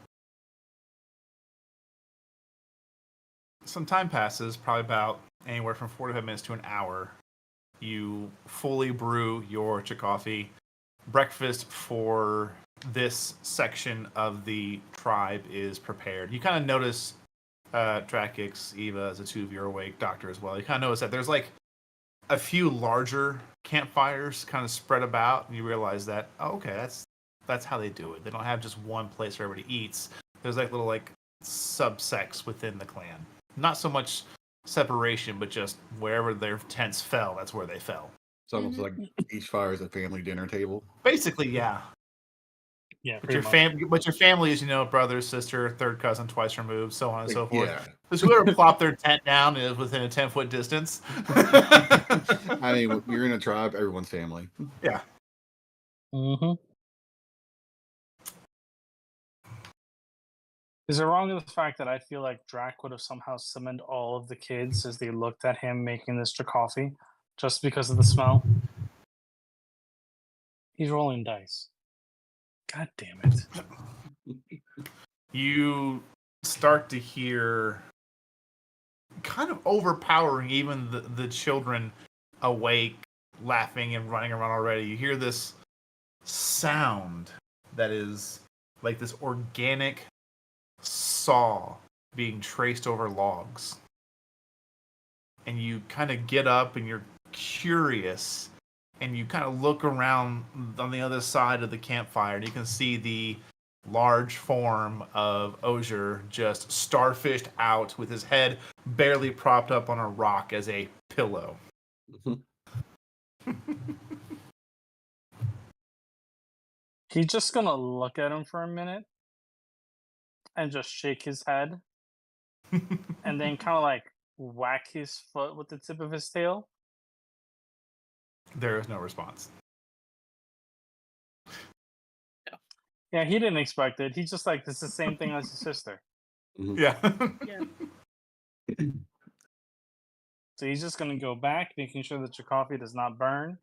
Some time passes, probably about anywhere from 45 minutes to an hour. You fully brew your coffee. Breakfast for this section of the tribe is prepared. You kind of notice Drakix, Eva, as the two of you are awake, Doctor as well. You kind of notice that there's like a few larger campfires kind of spread about, and you realize that, oh, okay, that's that's how they do it. They don't have just one place where everybody eats. There's like little like subsects within the clan. Not so much separation, but just wherever their tents fell, that's where they fell. It's almost Mhm. like each fire is a family dinner table. Basically, yeah. Yeah, But your family is, brother, sister, third cousin, twice removed, so on and so forth. Yeah. Because whoever plopped their tent down is within a 10-foot distance. I mean, you're in a tribe, everyone's family. Yeah. Mm-hmm. Is it wrong in the fact that I feel like Drac would have somehow summoned all of the kids as they looked at him making this coffee just because of the smell? He's rolling dice. God damn it. You start to hear kind of overpowering even the children awake, laughing and running around already. You hear this sound that is like this organic saw being traced over logs. And you kind of get up and you're curious and you kind of look around on the other side of the campfire and you can see the large form of Osier just starfished out with his head barely propped up on a rock as a pillow. He's just gonna look at him for a minute and just shake his head and then kind of like whack his foot with the tip of his tail. There is no response. Yeah, he didn't expect it. He's just like, it's the same thing as his sister. Yeah. Yeah. So he's just gonna go back, making sure that your coffee does not burn,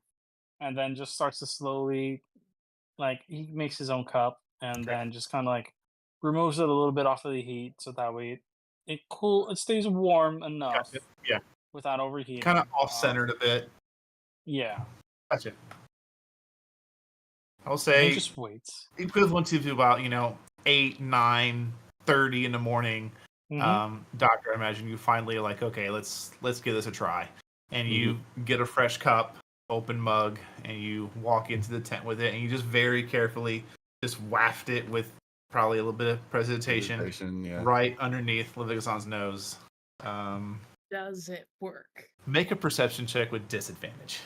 and then just starts to slowly, like, he makes his own cup and then just kind of like removes it a little bit off of the heat so that way it stays warm enough Gotcha. Yeah. without overheating. Kind of off-centered a bit. Yeah. Gotcha. I'll And say he just waits. equivalent to about 8, 9, 30 in the morning. Doctor, I imagine you finally are like, okay, let's give this a try, and you get a fresh cup, open mug, and you walk into the tent with it, and you just very carefully just waft it with probably a little bit of presentation Yeah. right underneath Levigason's nose. Does it work? Make a perception check with disadvantage.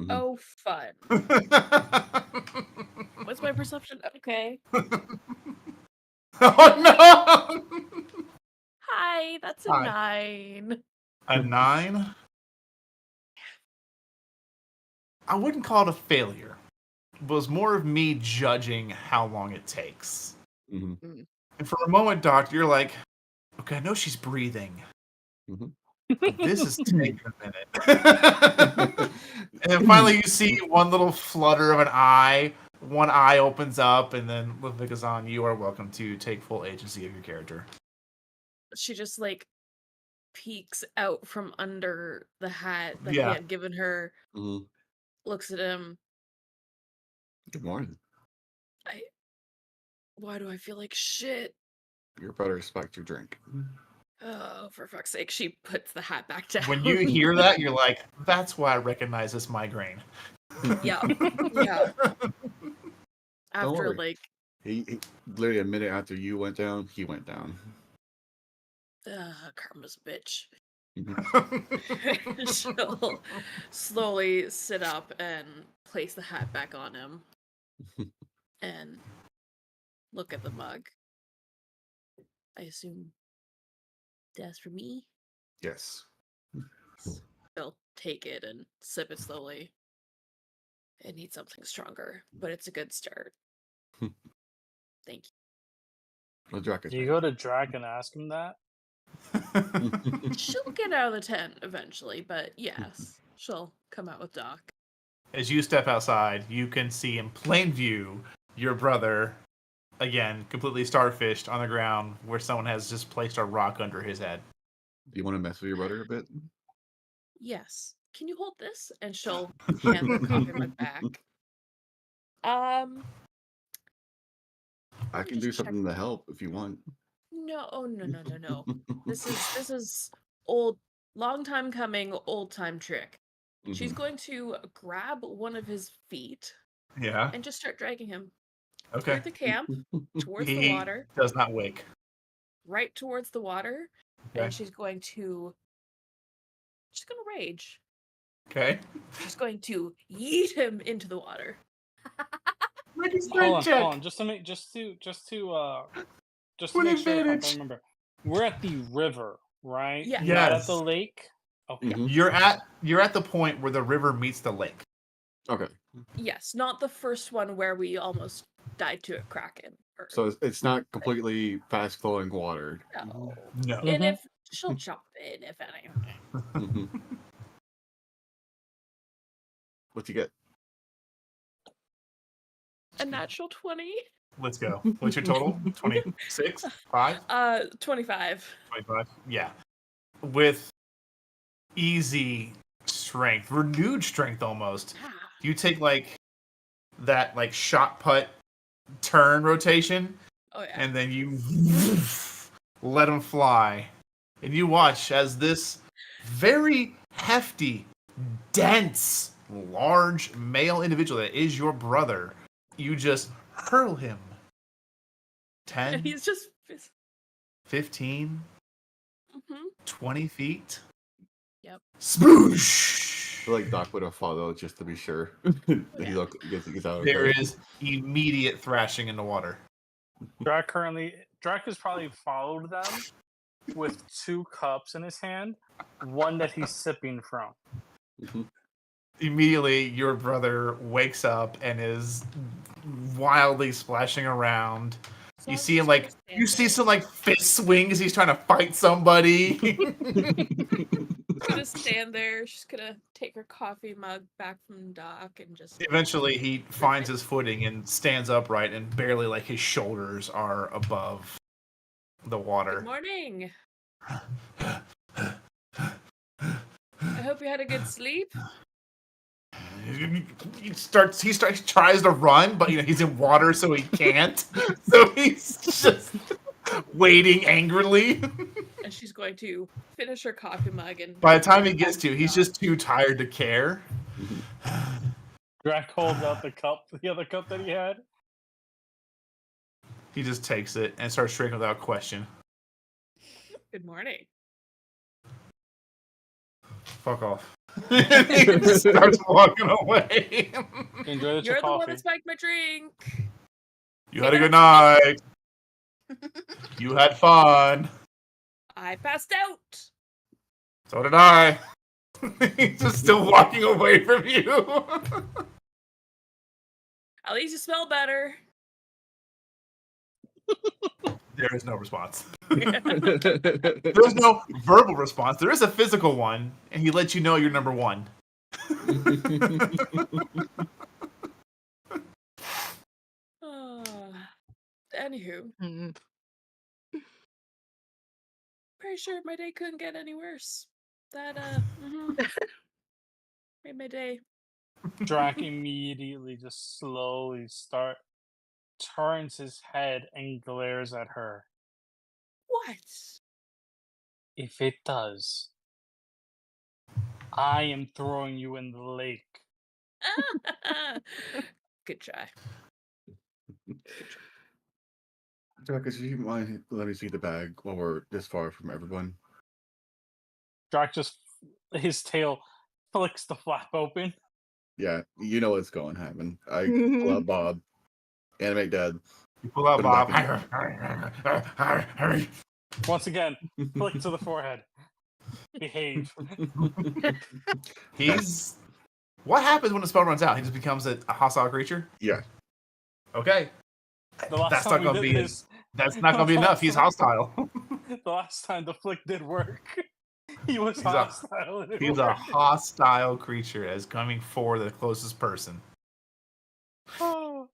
Oh, fun. What's my perception? Okay. Oh no! Hi, that's a 9. A 9? I wouldn't call it a failure. It was more of me judging how long it takes. And for a moment, Doc, you're like, okay, I know she's breathing. But this is taking a minute. And then finally you see one little flutter of an eye. One eye opens up, and then Levigason, you are welcome to take full agency of your character. She just like peeks out from under the hat that he Yeah. had given her, looks at him. Good morning. Why do I feel like shit? You're better respect your drink. Oh, for fuck's sake. She puts the hat back down. When you hear that, you're like, that's why I recognize this migraine. Yeah. Yeah. Don't After worry. like He literally a minute after you went down, he went down. karma's bitch. She'll slowly sit up and place the hat back on him and look at the mug. I assume that's for me? Yes. She'll take it and sip it slowly. It needs something stronger, but it's a good start. Thank you. Well, Drac is Do you right. go to Drac and ask him that? She'll get out of the tent eventually, but yes, she'll come out with Doc. As you step outside, you can see in plain view your brother, again, completely starfished on the ground where someone has just placed a rock under his head. Do you want to mess with your brother a bit? Yes. Can you hold this? And she'll hand the coffee mug back. I Let me can do just check. something to help if you want. No, oh, no. This is long time coming, old time trick. She's going to grab one of his feet Yeah. and just start dragging him. Okay. through the camp, towards the He water, does not wake. right towards the water, Okay. and she's going to rage. Okay. She's going to yeet him into the water. Make a Hold strength on, check. hold on. Just to make With make sure if I advantage. can remember, we're at the river, right? Yeah. Not at the Yes. lake. Okay. Mhm. You're at the point where the river meets the lake. Okay. Yes, not the first one where we almost died to a kraken. So it's not completely fast flowing water. No. No. And if she'll jump in, if anything. Mhm. What you get? A natural 20? Let's go. What's your total? 26? 5? 25. 25? Yeah. With easy strength, renewed strength almost. You take like that like shot put turn rotation, Oh yeah. and then you let him fly. And you watch as this very hefty, dense, large male individual that is your brother, you just hurl him. 10, And he's just 15, Mhm. 20 feet. Yep. Sploosh! I feel like Doc would have followed just to be sure. Gets out. There Okay. is immediate thrashing in the water. Drac has probably followed them with 2 cups in his hand, one that he's sipping from. Mhm. Immediately, your brother wakes up and is wildly splashing around. So You I'm see him just like gonna stand you see there. some like fist swings. He's trying to fight somebody. Gonna stand there. She's gonna take her coffee mug back from Doc and just Eventually, he finds his footing and stands upright, and barely like his shoulders are above the Good water. morning. I hope you had a good sleep. He tries to run, but he's in water, so he can't. So he's just waiting angrily. And she's going to finish her coffee mug and By the time he gets to, he's just too tired to care. Drac holds out the other cup that he had. He just takes it and starts drinking without question. Good morning. Fuck off. He just starts walking away. Enjoy the You're the one coffee. that spiked my drink. You had a good night. You had fun. I passed out. So did I. He's just still walking away from you. At least you smell better. There is no response. There's no verbal response. There is a physical one, and he lets you know you're number one. Anywho, Mm. pretty sure my day couldn't get any worse. That made my day. Drac immediately just slowly turns his head and glares at her. What? If it does, I am throwing you in the lake. Good try. Doc, could you mind let me see the bag while we're this far from everyone? Drac just his tail flicks the flap open. Yeah, you know what's going to happen. I pull out Bob, animate Dad. You pull out Put him Bob. back Once again, flick to the forehead. Behave. He's. What happens when the spell runs out? He just becomes a hostile creature? Yeah. Okay. The last That's time not we gonna did be this, That's not gonna be enough. He's hostile. the last time the flick did work, he was He's a- hostile. and it He's a worked. hostile creature as coming for the closest person. Oh.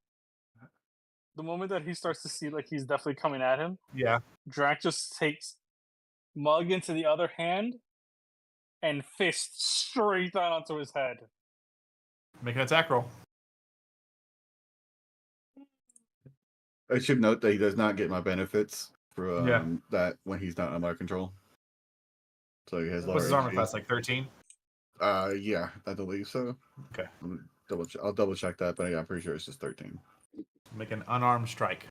The moment that he starts to see like he's definitely coming at him, Yeah. Drac just takes Mug into the other hand and fist straight down onto his head. Make an attack roll. I should note that he does not get my benefits for Yeah. that when he's not under my control. So he has lower What's his armor HP. class? Like 13? Yeah, I believe so. Okay. I'll double check that, but yeah, I'm pretty sure it's just 13. Make an unarmed strike,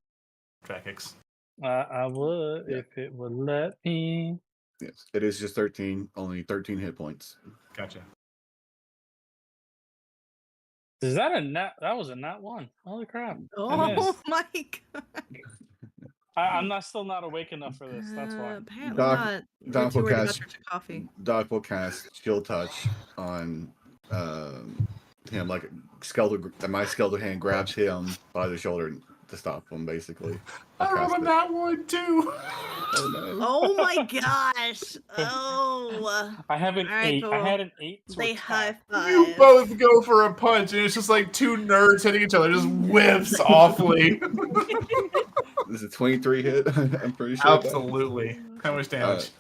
Drakix. I would Yeah. if it would let me. Yes, it is just 13. Only 13 hit points. Gotcha. Is that a nat? That was a nat 1. Holy crap! I Oh missed. my god. I'm not still not awake enough for this. That's why. Apparently Doc- not. You're Doc too will worried about cast. your coffee. Doc will cast Shield Touch on him, like my skeletal hand grabs him by the shoulder to stop him. Basically, I I'll rolled cast a it. nat one too. Oh no! Oh my gosh. Oh. I have an All right, 8. I cool. had an 8 to They high attack. You five. both go for a punch, and it's just like two nerds hitting each other, just whiffs awfully. This is a 23 hit. I'm pretty sure. Absolutely. How much damage?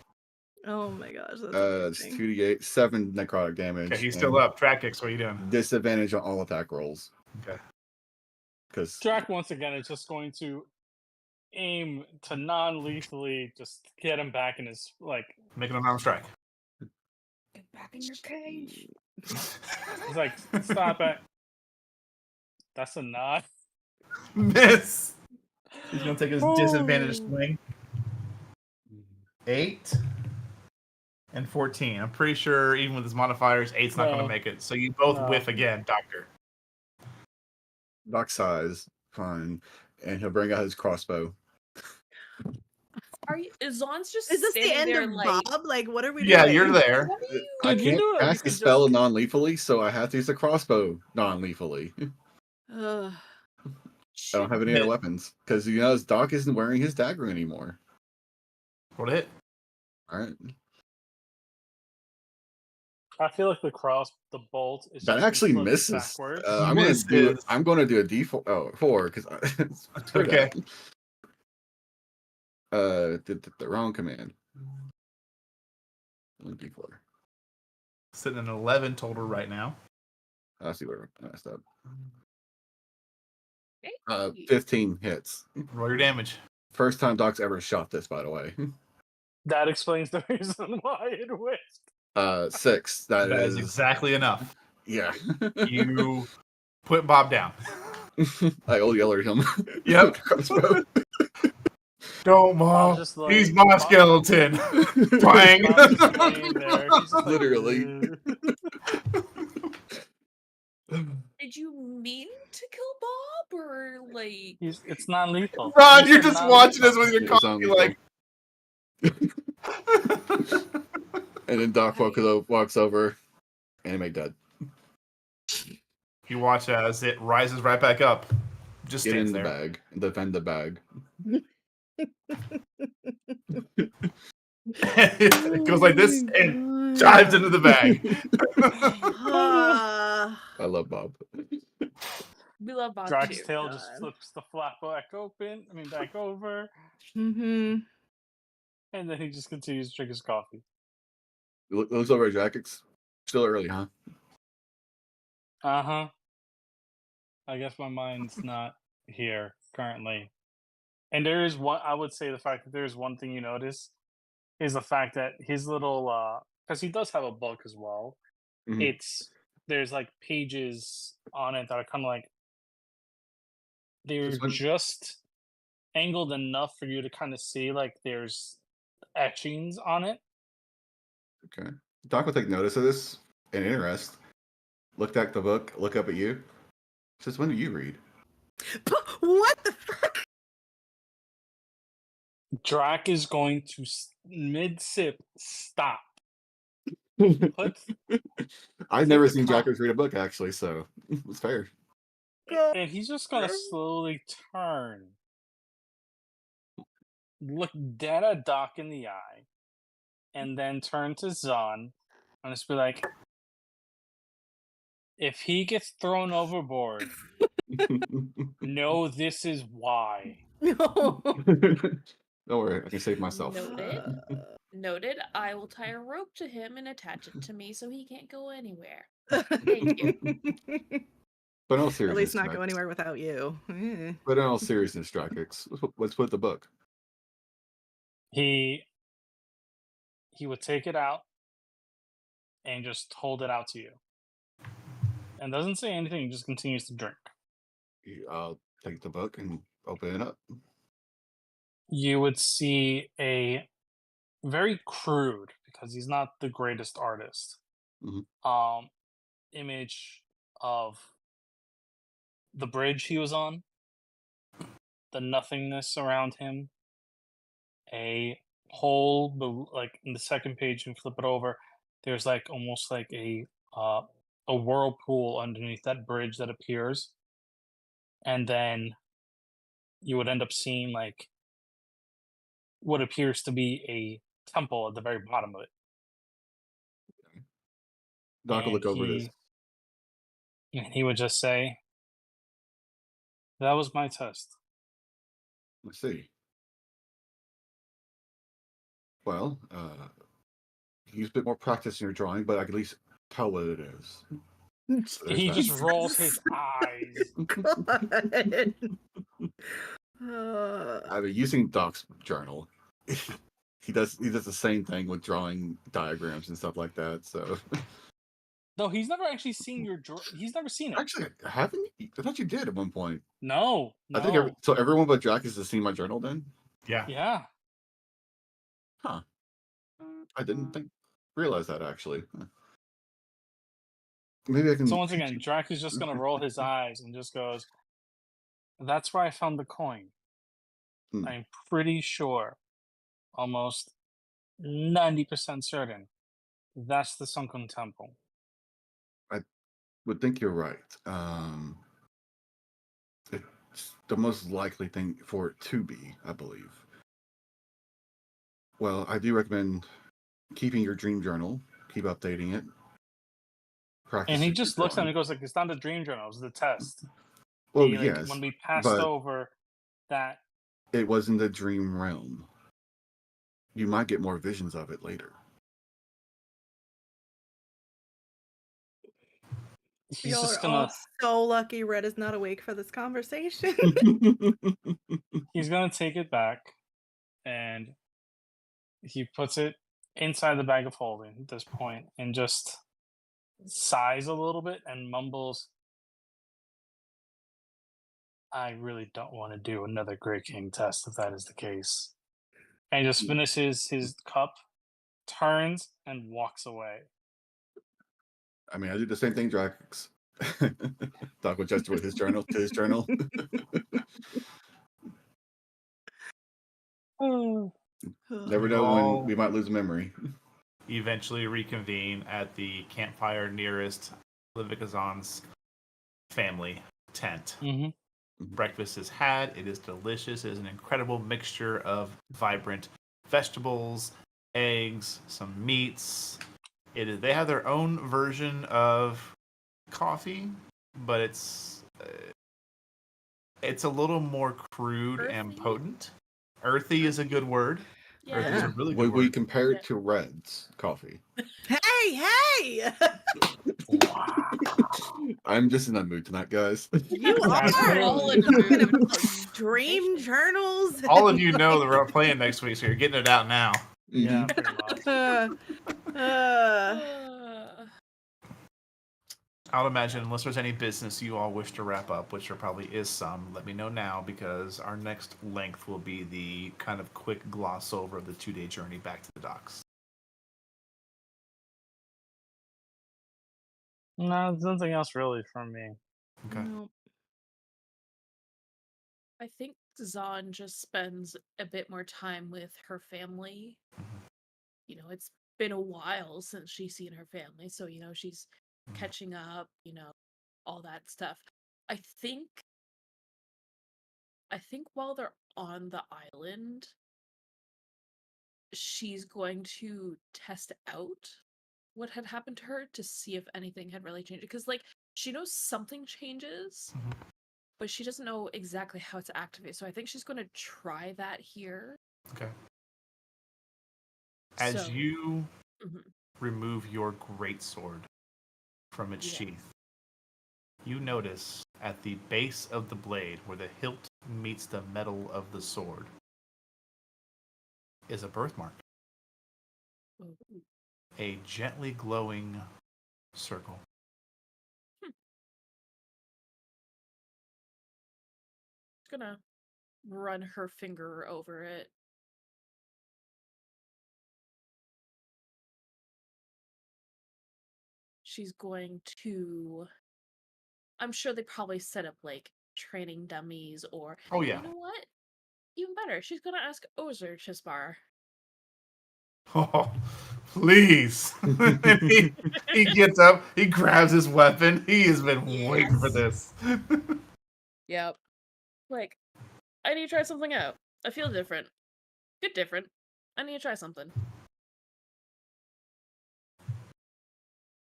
Oh my gosh. That's It's amazing. 2d8, 7 necrotic damage. Okay, he's still and up. Drakix, what are you doing? Disadvantage on all attack rolls. Okay. Because Drac once again is just going to aim to non-lethally just get him back in his like. Make an unarmed strike. Get back in your cage. He's like, stop it. That's a nod. Miss. He's gonna take his disadvantage swing. 8 and 14. I'm pretty sure even with his modifiers, 8's not gonna No. make it. So you both No. whiff again, Doctor. Doc size, fine, and he'll bring out his crossbow. Are you? Zon's just Is this the standing end there, of like, Bob? Like, what are we Yeah, doing? you're there. What are you? I Dude, you can't knew that we cast the could spell just- non-lethally, so I have to use the crossbow non-lethally. Ugh. I don't have any other weapons because Doc isn't wearing his dagger anymore. What hit? All right, I feel like the bolt is that just actually flipped misses. backwards. Misses. I'm going to do a D4 because Okay. Did the wrong command. Only D4. Sitting at 11 total right now. I see where I messed up. Okay. 15 hits. Roll your damage. First time Doc's ever shot this, by the way. That explains the reason why it whiffed. 6. That is exactly enough. Yeah. You put Bob down. I old yell at him. Yep. Crossbow. Don't, Mom. just like, He's my Bob- skeleton. Bang. Bob's just laying there. He's just like, Literally. Did you mean to kill Bob, or like? It's non-lethal. Ron, He you're said just watching us non-lethal. with your It's coffee, non-lethal. like. And then Doc walks over and make dead. You watch as it rises right back up. Just Get in stands the there. bag. Defend the bag. It goes like this and dives into the bag. I love Bob. We love Bob Drac's too. tail just God. flips the flap back back over, Mm-hmm. and then he just continues to drink his coffee. Looks over at Jackets. Still early, huh? Uh-huh. I guess my mind's not here currently. And there is one, I would say the fact that there's one thing you notice is the fact that his little, because he does have a book as well. Mhm. There's like pages on it that are kind of like, they're This one? just angled enough for you to kind of see like there's etchings on it. Okay. Doc will take notice of this and interest. Looked at the book, look up at you. Says, when do you read? What the fuck? Drac is going to mid-sip stop. Put I've never the seen cop- Jackers read a book, actually, so it's fair. and he's just gonna slowly turn, look dead at Doc in the eye, and then turn to Zon and just be like, if he gets thrown overboard, know this is why. No. Don't worry, I can save myself. Noted. Noted. I will tie a rope to him and attach it to me so he can't go anywhere. Thank you. But in all At seriousness, least not Drax- go anywhere without you. Eh. But in all seriousness, Drakix, let's put the book. He would take it out and just hold it out to you. And doesn't say anything, he just continues to drink. take the book and open it up. You would see a very crude, because he's not the greatest artist, Mhm. image of the bridge he was on, the nothingness around him, a hole, like in the second page, you flip it over, there's like almost like a whirlpool underneath that bridge that appears, and then you would end up seeing like what appears to be a temple at the very bottom of it. Doc will And look over this. he would just say, "That was my test." Let's see. Well, use a bit more practice in your drawing, but I can at least tell what it is. So there's He that. just rolls his eyes. God. I mean, using Doc's journal, he does the same thing with drawing diagrams and stuff like that. So No, he's never actually seen he's never seen it. actually, haven't you? I thought you did at one point. No, I think no. so. Everyone but Jack has seen my journal. Then, Yeah. Yeah. huh? I didn't realize that actually. Huh. Maybe I can. So once again, Drac is just gonna roll his eyes and just goes, "That's where I found the coin. Hmm. I'm pretty sure, almost 90% certain, that's the sunken temple." Would think you're right. It's the most likely thing for it to be, I believe. Well, I do recommend keeping your dream journal, keep updating it, practice. And he your just looks at him drawing. and goes like, "It's not the dream journal, it's the test." Well, Like, yes, when we passed but over that, it was in the dream realm. You might get more visions of it later. he's Y'all just are gonna all so lucky Red is not awake for this conversation. he's gonna take it back, and he puts it inside the bag of holding at this point and just sighs a little bit and mumbles, "I really don't want to do another Great King test if that is the case." And he just finishes his cup, turns, and walks away. I mean, I do the same thing, Drax. Doc would gesture with his journal to his journal. Never know when we might lose a memory. Eventually reconvene at the campfire nearest Livikazan's family tent. Mm-hmm. Breakfast is had. It is delicious. It is an incredible mixture of vibrant vegetables, eggs, some meats. They have their own version of coffee, but it's a little more crude and Earthy? potent. Earthy is a good word. Earthy is a Yeah. really Would good we word. compare it Yeah. to Red's coffee? Hey! Wow. I'm just in that mood tonight, guys. You Guys, are we're all in the talking mood. about dream journals. All of you know that we're playing next week, so you're getting it out now. Yeah, Mhm. pretty much. I'll imagine, unless there's any business you all wish to wrap up, which there probably is some, let me know now, because our next length will be the kind of quick gloss over of the 2-day journey back to the docks. No, there's nothing else really from me. Okay. No. I think Zahn just spends a bit more time with her family. You know, it's been a while since she's seen her family, so she's catching up, all that stuff. I think while they're on the island, she's going to test out what had happened to her to see if anything had really changed. Because, like, she knows something changes, but she doesn't know exactly how to activate. So I think she's going to try that here. Okay. As you Mhm. remove your greatsword from its sheath, you notice at the base of the blade, where the hilt meets the metal of the sword, is a birthmark. Ooh. A gently glowing circle. gonna run her finger over it. She's going to. I'm sure they probably set up like training dummies or. Oh yeah. You know what? Even better, she's gonna ask Ozer to spar. Oh, please. And he gets up, he grabs his weapon. He has been waiting for Yes. this. Yep. Like, I need to try something out. I feel different. Get different. I need to try something.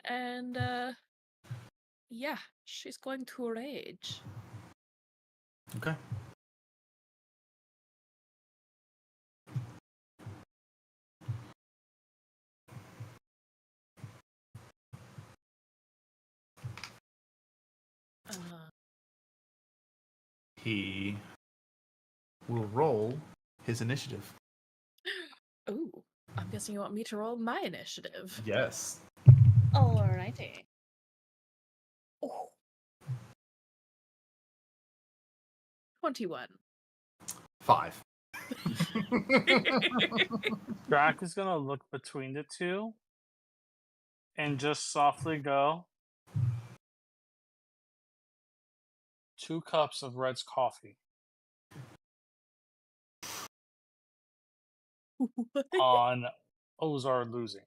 And, yeah, she's going to rage. Okay. He will roll his initiative. Ooh, I'm guessing you want me to roll my initiative. Yes. Alrighty. Oh. 21. 5. Drac is gonna look between the two and just softly go, 2 cups of Red's coffee on Ozar losing.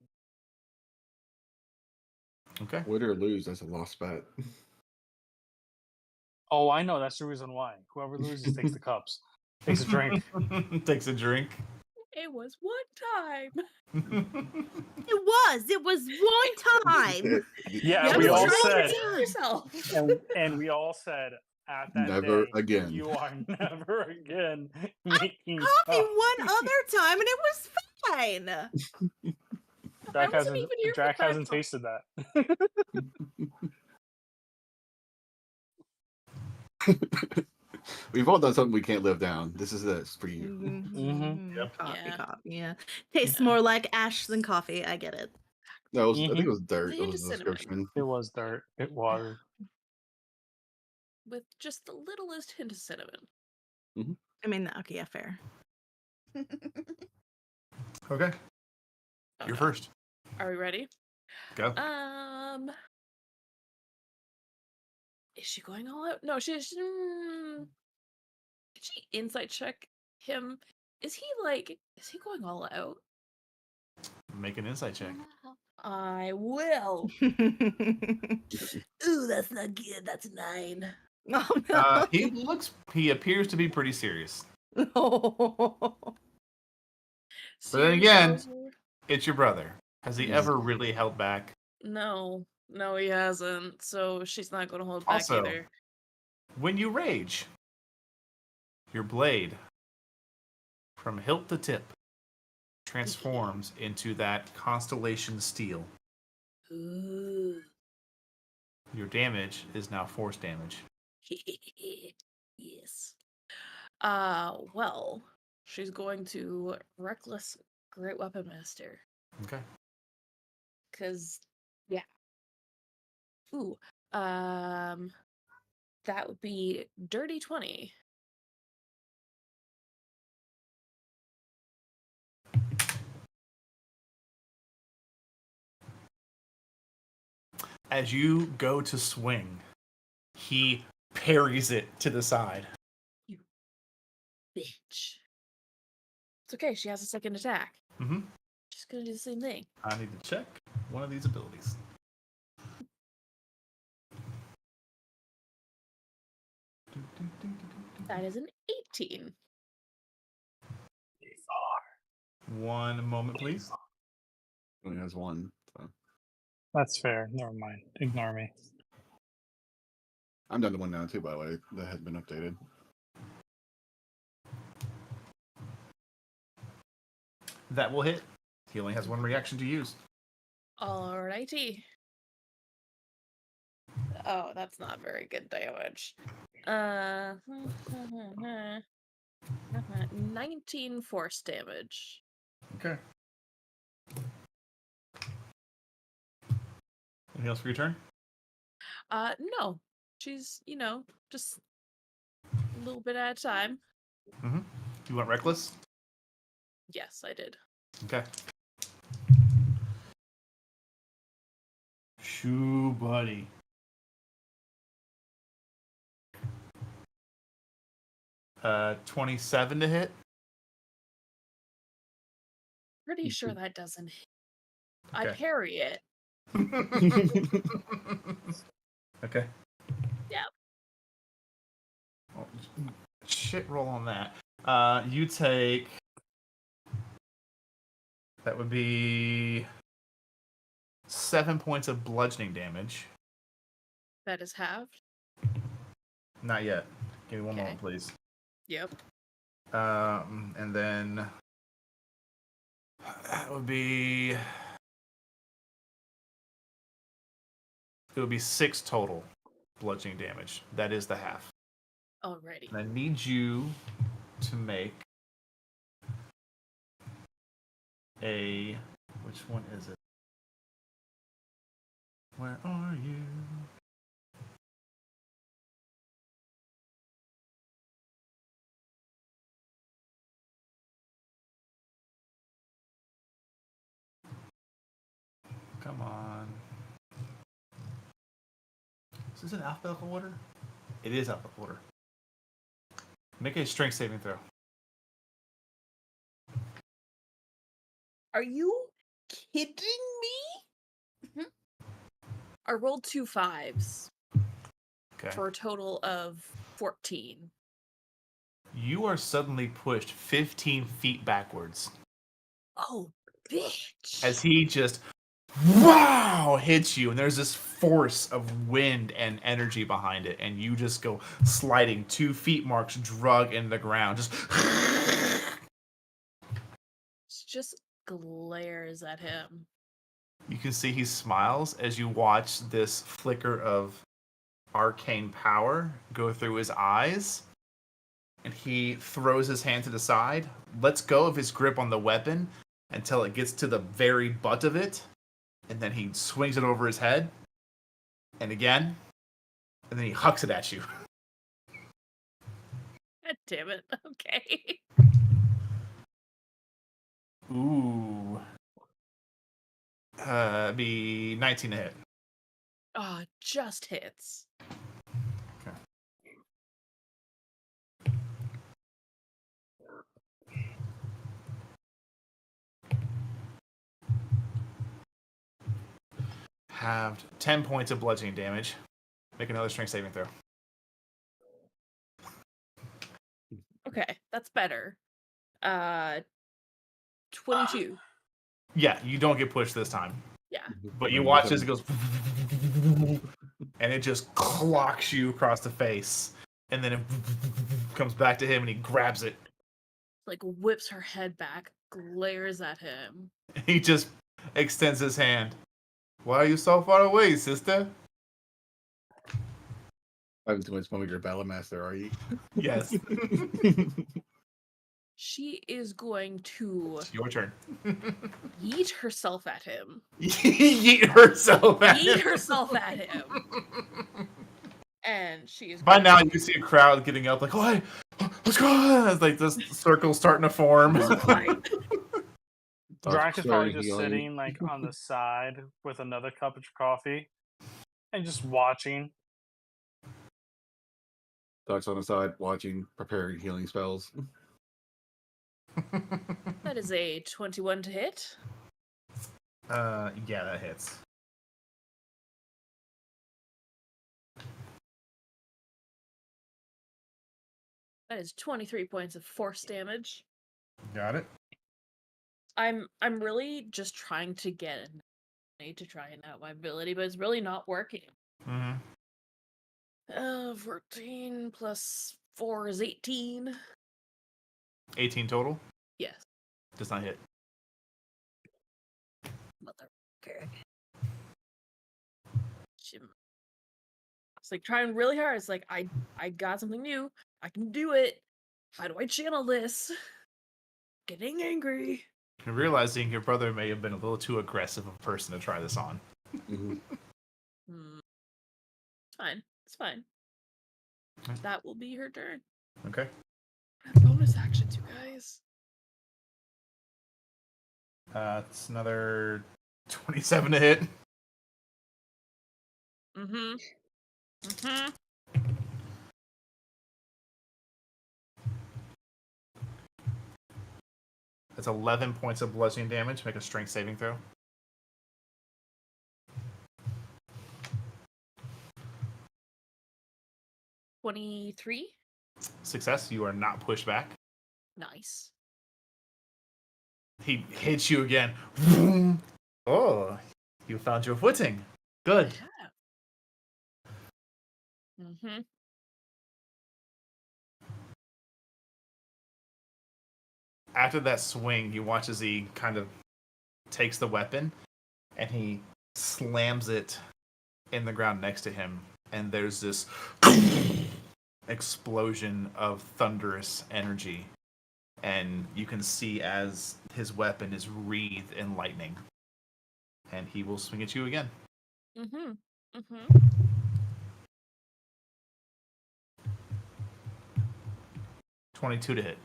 Okay. Win or lose, that's a lost bet. Oh, I know. That's the reason why. Whoever loses takes the cups. Takes a drink. Takes a drink. It was one time. It was one time. Yeah, Yeah, we but all try said, to yourself. and we all said at that Never day, again. you are never again making coffee cups. one other time, and it was fine. Drac I wasn't even here for Drac that hasn't part. tasted that. We've all done something we can't live down. This is this for you. Yep. Coffee, Yeah. coffee. Yeah, tastes Yeah. more like ash than coffee. I get it. No, I think it was dirt. The It hint was of the cinnamon. description. It was dirt. It was. With just the littlest hint of cinnamon. I mean, okay, yeah, fair. Okay. Oh, You're no. first. Are we ready? Go. Is she going all out? No, she's. Did she insight check him? Is he going all out? Make an insight check. I will. Ooh, that's not good. That's 9. Oh no. He appears to be pretty serious. Oh. But then again, Serious? it's your brother. Has he He's- ever really held back? No, he hasn't. So she's not going to hold back Also, either. when you rage, your blade, from hilt to tip, transforms into that constellation steel. Ooh. Your damage is now force damage. Yes. Well, she's going to reckless great weapon master. Okay. Cause yeah. Ooh. That would be dirty 20. As you go to swing, he parries it to the side. You bitch. It's okay, she has a second attack. Mm-hmm. She's gonna do the same thing. I need to check one of these abilities. That is an 18. One moment, please. Only has one. So. That's fair. Never mind. Ignore me. I'm down to one now too, by the way. That had been updated. That will hit. He only has one reaction to use. Alrighty. Oh, that's not very good damage. 19 force damage. Okay. Anything else for your turn? No. She's, just little bit at a time. You want reckless? Yes, I did. Okay. Shoo, buddy. Uh, 27 to hit. Pretty sure that doesn't hit. I Okay. parry it. Okay. Yep. Well, shit roll on that. You take... That would be 7 points of bludgeoning damage. That is halved. Not yet. Give me one Okay. moment, please. Yep. And then that would be... It would be 6 total bludgeoning damage. That is the half. Alrighty. And I need you to make a... Which one is it? Where are you? Come on. Is this in alphabetical order? It is alphabetical order. Make a strength saving throw. Are you kidding me? I rolled 2 5s Okay. for a total of 14. You are suddenly pushed 15 feet backwards Oh, bitch. as he just wow hits you, and there's this force of wind and energy behind it, and you just go sliding 2 feet marks drug into the ground. Just glares at him. You can see he smiles as you watch this flicker of arcane power go through his eyes, and he throws his hand to the side, lets go of his grip on the weapon until it gets to the very butt of it, and then he swings it over his head, and again, and then he hucks it at you. God damn it. Okay. Ooh. Be 19 to hit. Oh, just hits. Okay. Halved 10 points of bludgeoning damage. Make another strength saving throw. Okay, that's better. 22. Yeah, you don't get pushed this time. Yeah. But you watch as it goes, and it just clocks you across the face, and then it comes back to him, and he grabs it. Like whips her head back, glares at him. He just extends his hand. Why are you so far away, sister? I haven't too much fun with your battle master, are you? Yes, She is going to it's your turn. yeet herself at him. Yeet herself at Yeet him. herself at him. And she is By going now, to- you can see a crowd getting up, like, "Oh, hey, what's going on?" It's like this circle starting to form. Right. Drac is probably Sorry, just healing. sitting like on the side with another cup of coffee and just watching. Doc's on the side, watching, preparing healing spells. That is a 21 to hit. Yeah, that hits. That is 23 points of force damage. Got it. I'm really just trying to get to try and out my ability, but it's really not working. Mm-hmm. 14 plus 4 is 18. 18 total. Yes. Does not hit. Motherfucker. It's like trying really hard. It's like I got something new. I can do it. How do I channel this? Getting angry. And realizing your brother may have been a little too aggressive of a person to try this on. Mhm. It's fine. It's fine. Okay. That will be her turn. Okay. Bonus actions, you guys. It's another 27 to hit. Mm-hmm. Mm-hmm. That's 11 points of bludgeoning damage. Make a strength saving throw. $23. Success. You are not pushed back. Nice. He hits you again. Vroom. Oh, you found your footing. Good. Yeah. Mm-hmm. After that swing, he watches he kind of takes the weapon and he slams it in the ground next to him. And there's this explosion of thunderous energy. And you can see as his weapon is wreathed in lightning. And he will swing at you again. Mm-hmm. Mm-hmm. 22 to hit.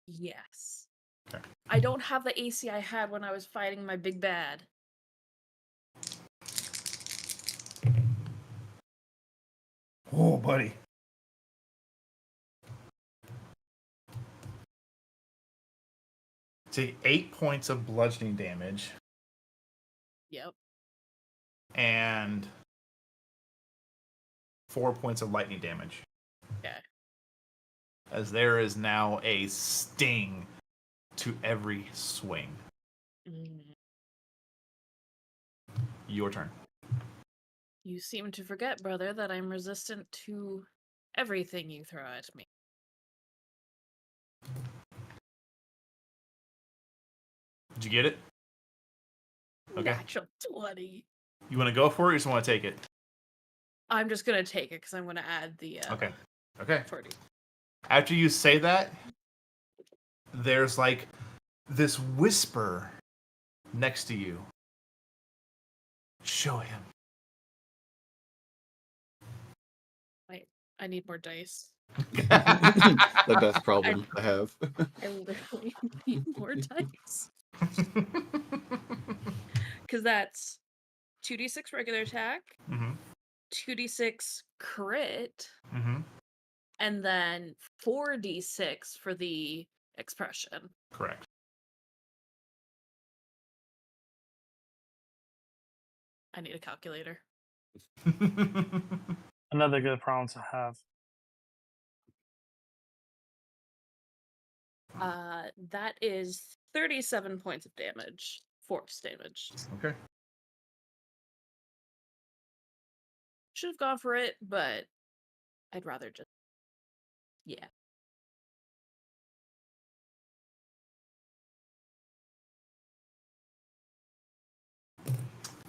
Yes. Okay. I don't have the AC I had when I was fighting my big bad. Oh, buddy. Take 8 points of bludgeoning damage Yep. and 4 points of lightning damage. Okay. As there is now a sting to every swing. Mm. Your turn. You seem to forget, brother, that I'm resistant to everything you throw at me. Did you get it? Okay. Natural 20. You want to go for it or you just want to take it? I'm just gonna take it because I'm gonna add the Okay. 40. After you say that, there's like this whisper next to you. Show him. Wait, I need more dice. The best problem I have. I literally need more dice. Because that's 2d6 regular attack, Mm-hmm. 2d6 crit, Mm-hmm. and then 4d6 for the expression. Correct. I need a calculator. Another good problem to have. That is 37 points of damage. Force damage. Okay. Should have gone for it, but I'd rather just... Yeah.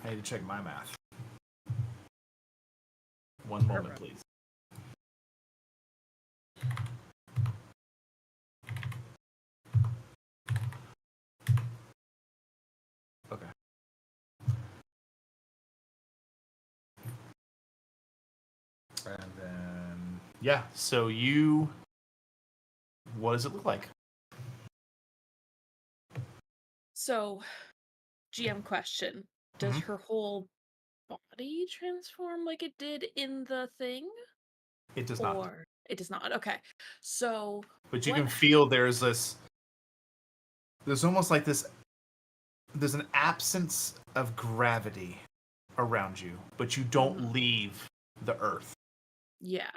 I need to check my math. One moment, Perfect. please. Okay. And then, yeah, so you... What does it look like? So, GM question. Does Mhm. her whole body transform like it did in the thing? It does not. Or it does not. Okay. So But you what can feel there's this... There's almost like this... There's an absence of gravity around you, but you don't Mhm. leave the earth. Yeah.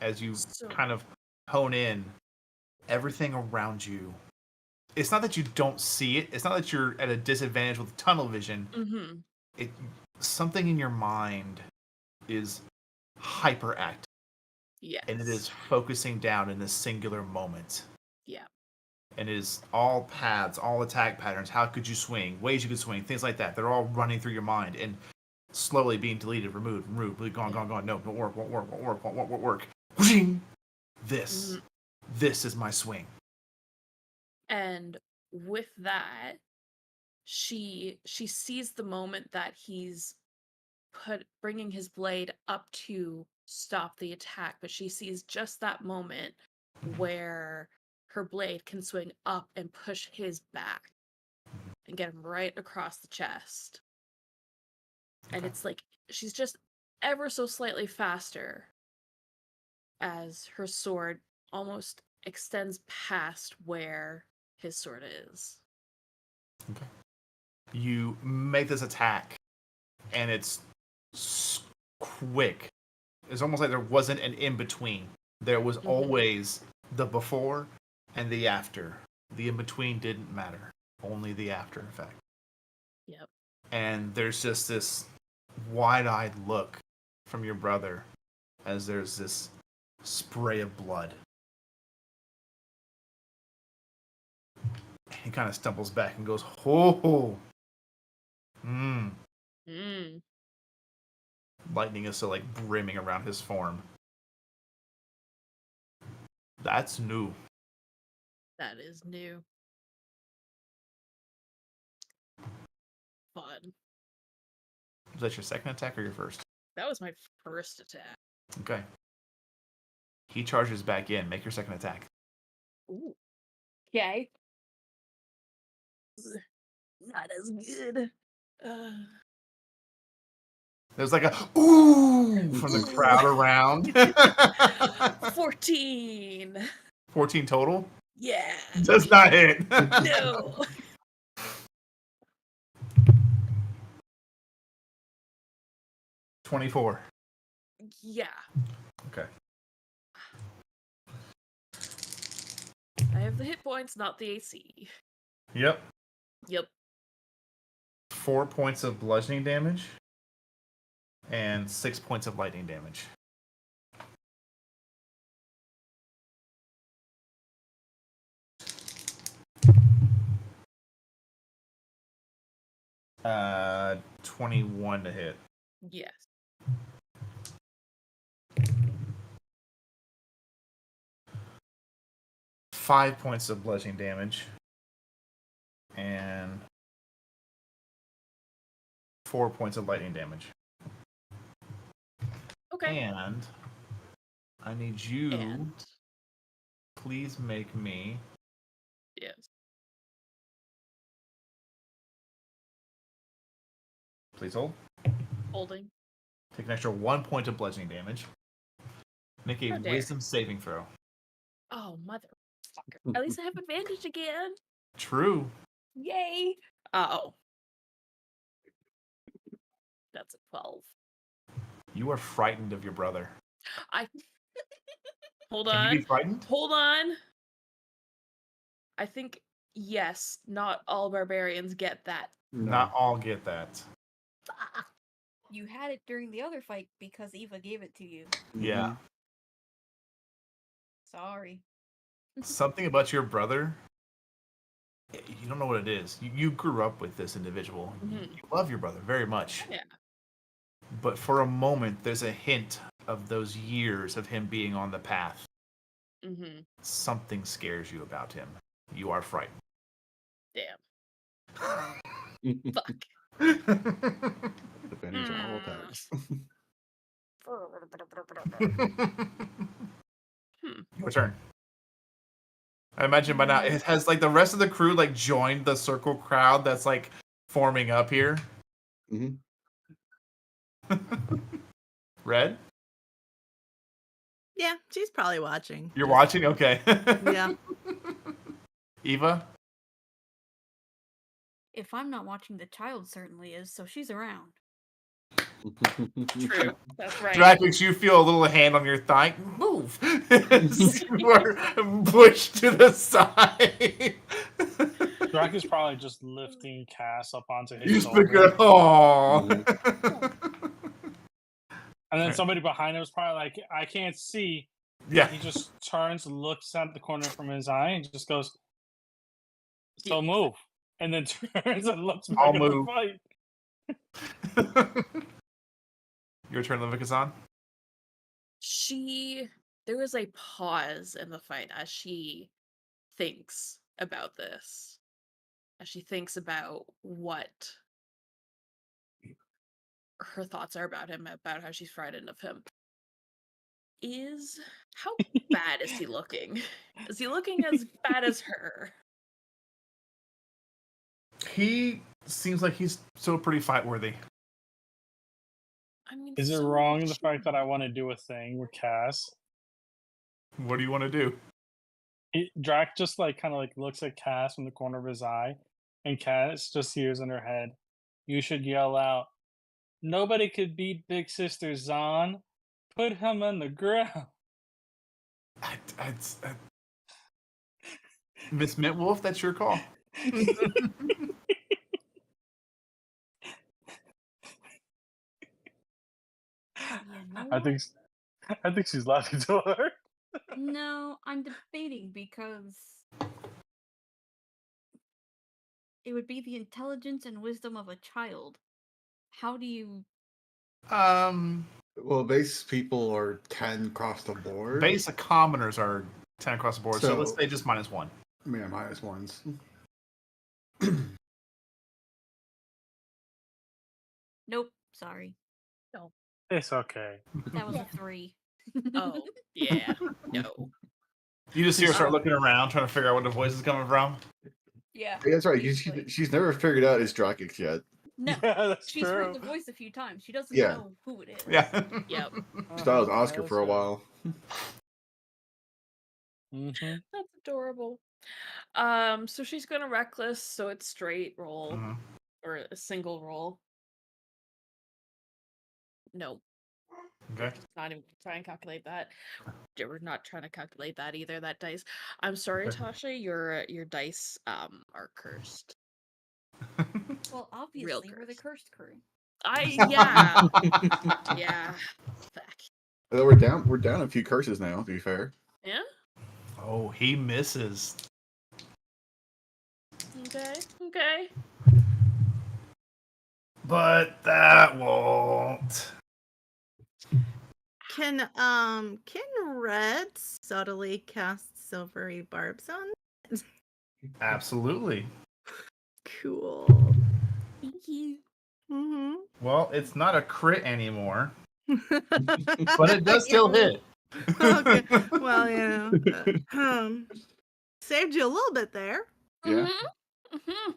As you So kind of hone in, everything around you... It's not that you don't see it. It's not that you're at a disadvantage with tunnel vision. mhm. It something in your mind is hyperactive, Yes. and it is focusing down in a singular moment. Yeah. And it is all paths, all attack patterns. How could you swing? Ways you could swing, things like that. They're all running through your mind and slowly being deleted, removed, gone. No, won't work. Won't work. Whooshing! This is my swing. And with that, she sees the moment that he's bringing his blade up to stop the attack, but she sees just that moment where her blade can swing up and push his back and get him right across the chest. And Okay. it's like she's just ever so slightly faster as her sword almost extends past where his sword is. Okay. You make this attack, and it's quick. It's almost like there wasn't an in-between. There was always the before and the after. The in-between didn't matter. Only the after effect. Yep. And there's just this wide-eyed look from your brother as there's this spray of blood. He kind of stumbles back and goes, "Ho! Mmm." Mm. Lightning is still like brimming around his form. That's new. That is new. Fun. Was that your second attack or your first? That was my first attack. Okay. He charges back in. Make your second attack. Ooh. Okay. Not as good. There's like a ooh from the crowd around. 14. 14 total? Yeah. Does not hit. No. 24. Yeah. Okay. I have the hit points, not the AC. Yep. Yep. 4 points of bludgeoning damage and 6 points of lightning damage. Uh, 21 to hit. Yes. Five points of bludgeoning damage and 4 points of lightning damage. Okay. And I need you, And please make me yes. please hold. Holding. Take an extra 1 point of bludgeoning damage. Make a How dare. wisdom saving throw. Oh, motherfucker. At least I have advantage again. True. Yay. Oh. That's a 12. You are frightened of your brother. Hold Can on. you be frightened? Hold on. I think, yes, not all barbarians get that. Not all get that. You had it during the other fight because Eva gave it to you. Yeah. Sorry. Something about your brother, you don't know what it is. You grew up with this individual. You love your brother very much. Yeah. But for a moment, there's a hint of those years of him being on the path. Mm-hmm. Something scares you about him. You are frightened. Damn. Fuck. Advantage on all attacks. Your turn. I imagine by now it has like the rest of the crew like joined the circle crowd that's like forming up here. Mhm. Red? Yeah, she's probably watching. You're watching? Okay. Yeah. Eva? If I'm not watching, the child certainly is, so she's around. True. That's right. Dracox, you feel a little hand on your thigh. Move! You are pushed to the side. Drac is probably just lifting Cass up onto his You shoulder. speak it. Aww. And then somebody behind him is probably like, I can't see. Yeah. He just turns, looks at the corner from his eye, and just goes, "So move." And then turns and looks back I'll at move. the fight. Your turn, Levikazan. There was a pause in the fight as she thinks about this. As she thinks about what her thoughts are about him, about how she's frightened of him. is how bad is he looking? Is he looking as bad as her? He seems like he's still pretty fight worthy. I mean, Is it so wrong the she- fact that I want to do a thing with Cass? What do you want to do? Drac just like kind of like looks at Cass from the corner of his eye, and Cass just hears in her head, "You should yell out, nobody could beat Big Sister Zahn. Put him on the ground." Miss Mintwolf, that's your call. You know I what? think she's laughing too hard. No, I'm debating because it would be the intelligence and wisdom of a child. How do you? Well, base people are 10 across the board. Base commoners are 10 across the board, so let's So- say just -1. Yeah, -1s. Nope. Sorry, It's okay. that was Yeah. a 3. Oh, yeah. No. You just see her start looking around, trying to figure out where the voice is coming from. Yeah. Yeah, that's right. basically. She's never figured out it's Drakic yet. No, Yeah, that's she's true. heard the voice a few times. She doesn't Yeah. know who it is. Yeah. Yep. She thought it was Oscar for a while. Mm-hmm. That's adorable. So she's gonna reckless, so it's straight roll Mhm. or a single roll. No, Okay. not even try and calculate that. We're not trying to calculate that either. That dice. I'm sorry, Okay. Tasha. Your dice are cursed. Well, obviously, we're the cursed. cursed crew. Yeah. Yeah. Fuck. Although we're down a few curses now, to be fair. Yeah. Oh, he misses. Okay. But that won't. Can Red subtly cast silvery barbs on it? Absolutely. Cool. Thank you. Mm-hmm. Well, it's not a crit anymore, but it does still hit. Okay. Well, saved you a little bit there. Yeah. Mm-hmm.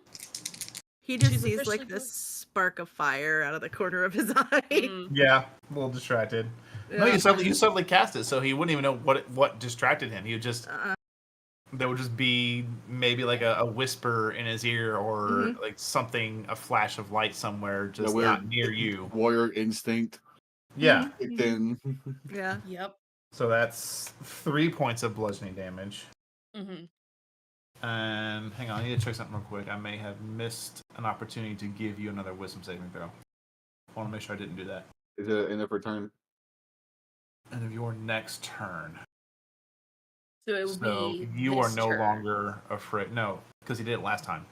He just She's sees officially like this spark of fire out of the corner of his eye. Yeah, a little distracted. No, Yeah. you suddenly cast it, so he wouldn't even know what distracted him. He would just there would just be maybe like a whisper in his ear or like something, a flash of light somewhere, just not near you. Warrior instinct Yeah. kicked in. Yeah. Yep. So that's 3 points of bludgeoning damage. Mm-hmm. And hang on, I need to check something real quick. I may have missed an opportunity to give you another wisdom saving throw. I want to make sure I didn't do that. Is it end of her turn? End of your next turn. So it would So be. you are this no turn. longer afraid. No, because he did it last time.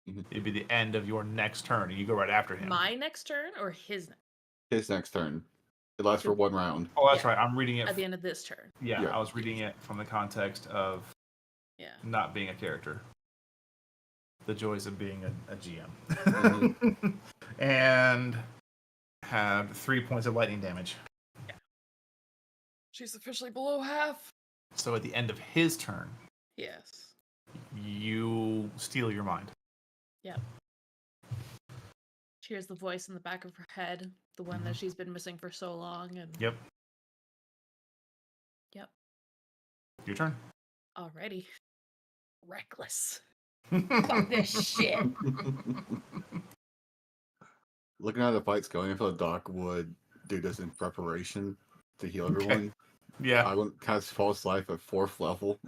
Mhm. It'd be the end of your next turn, and you go right after him. My next turn or his next? His next turn. It lasts for 1 round. Oh, that's Yeah. right. I'm reading it. At the end of this turn. Yeah, Yeah. I was reading it from the context of Yeah. not being a character. The joys of being a GM. And have 3 points of lightning damage. She's officially below half. So at the end of his turn, Yes. you steal your mind. Yep. She hears the voice in the back of her head, the one that she's been missing for so long, and Yep. Yep. Your turn. Alrighty. Reckless. Fuck this shit. Looking at how the fight's going, I feel like Doc would do this in preparation to heal everyone. Yeah. I wouldn't cast False Life at 4th level.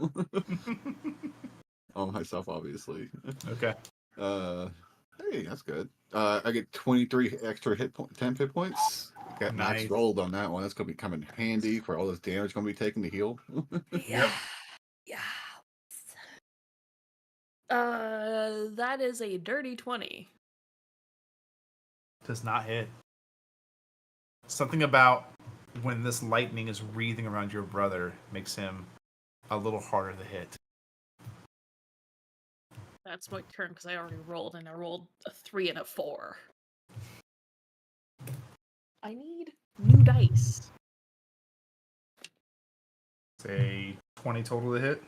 On myself, obviously. Okay. Hey, that's good. I get 23 extra 10 hit points. Got max Nice. rolled on that one. That's gonna be coming handy for all this damage gonna be taken to heal. Yeah. Yeah. That is a dirty 20. Does not hit. Something about when this lightning is wreathing around your brother makes him a little harder to hit. That's my turn because I already rolled, and I rolled a 3 and a 4. I need new dice. Say 20 total to hit.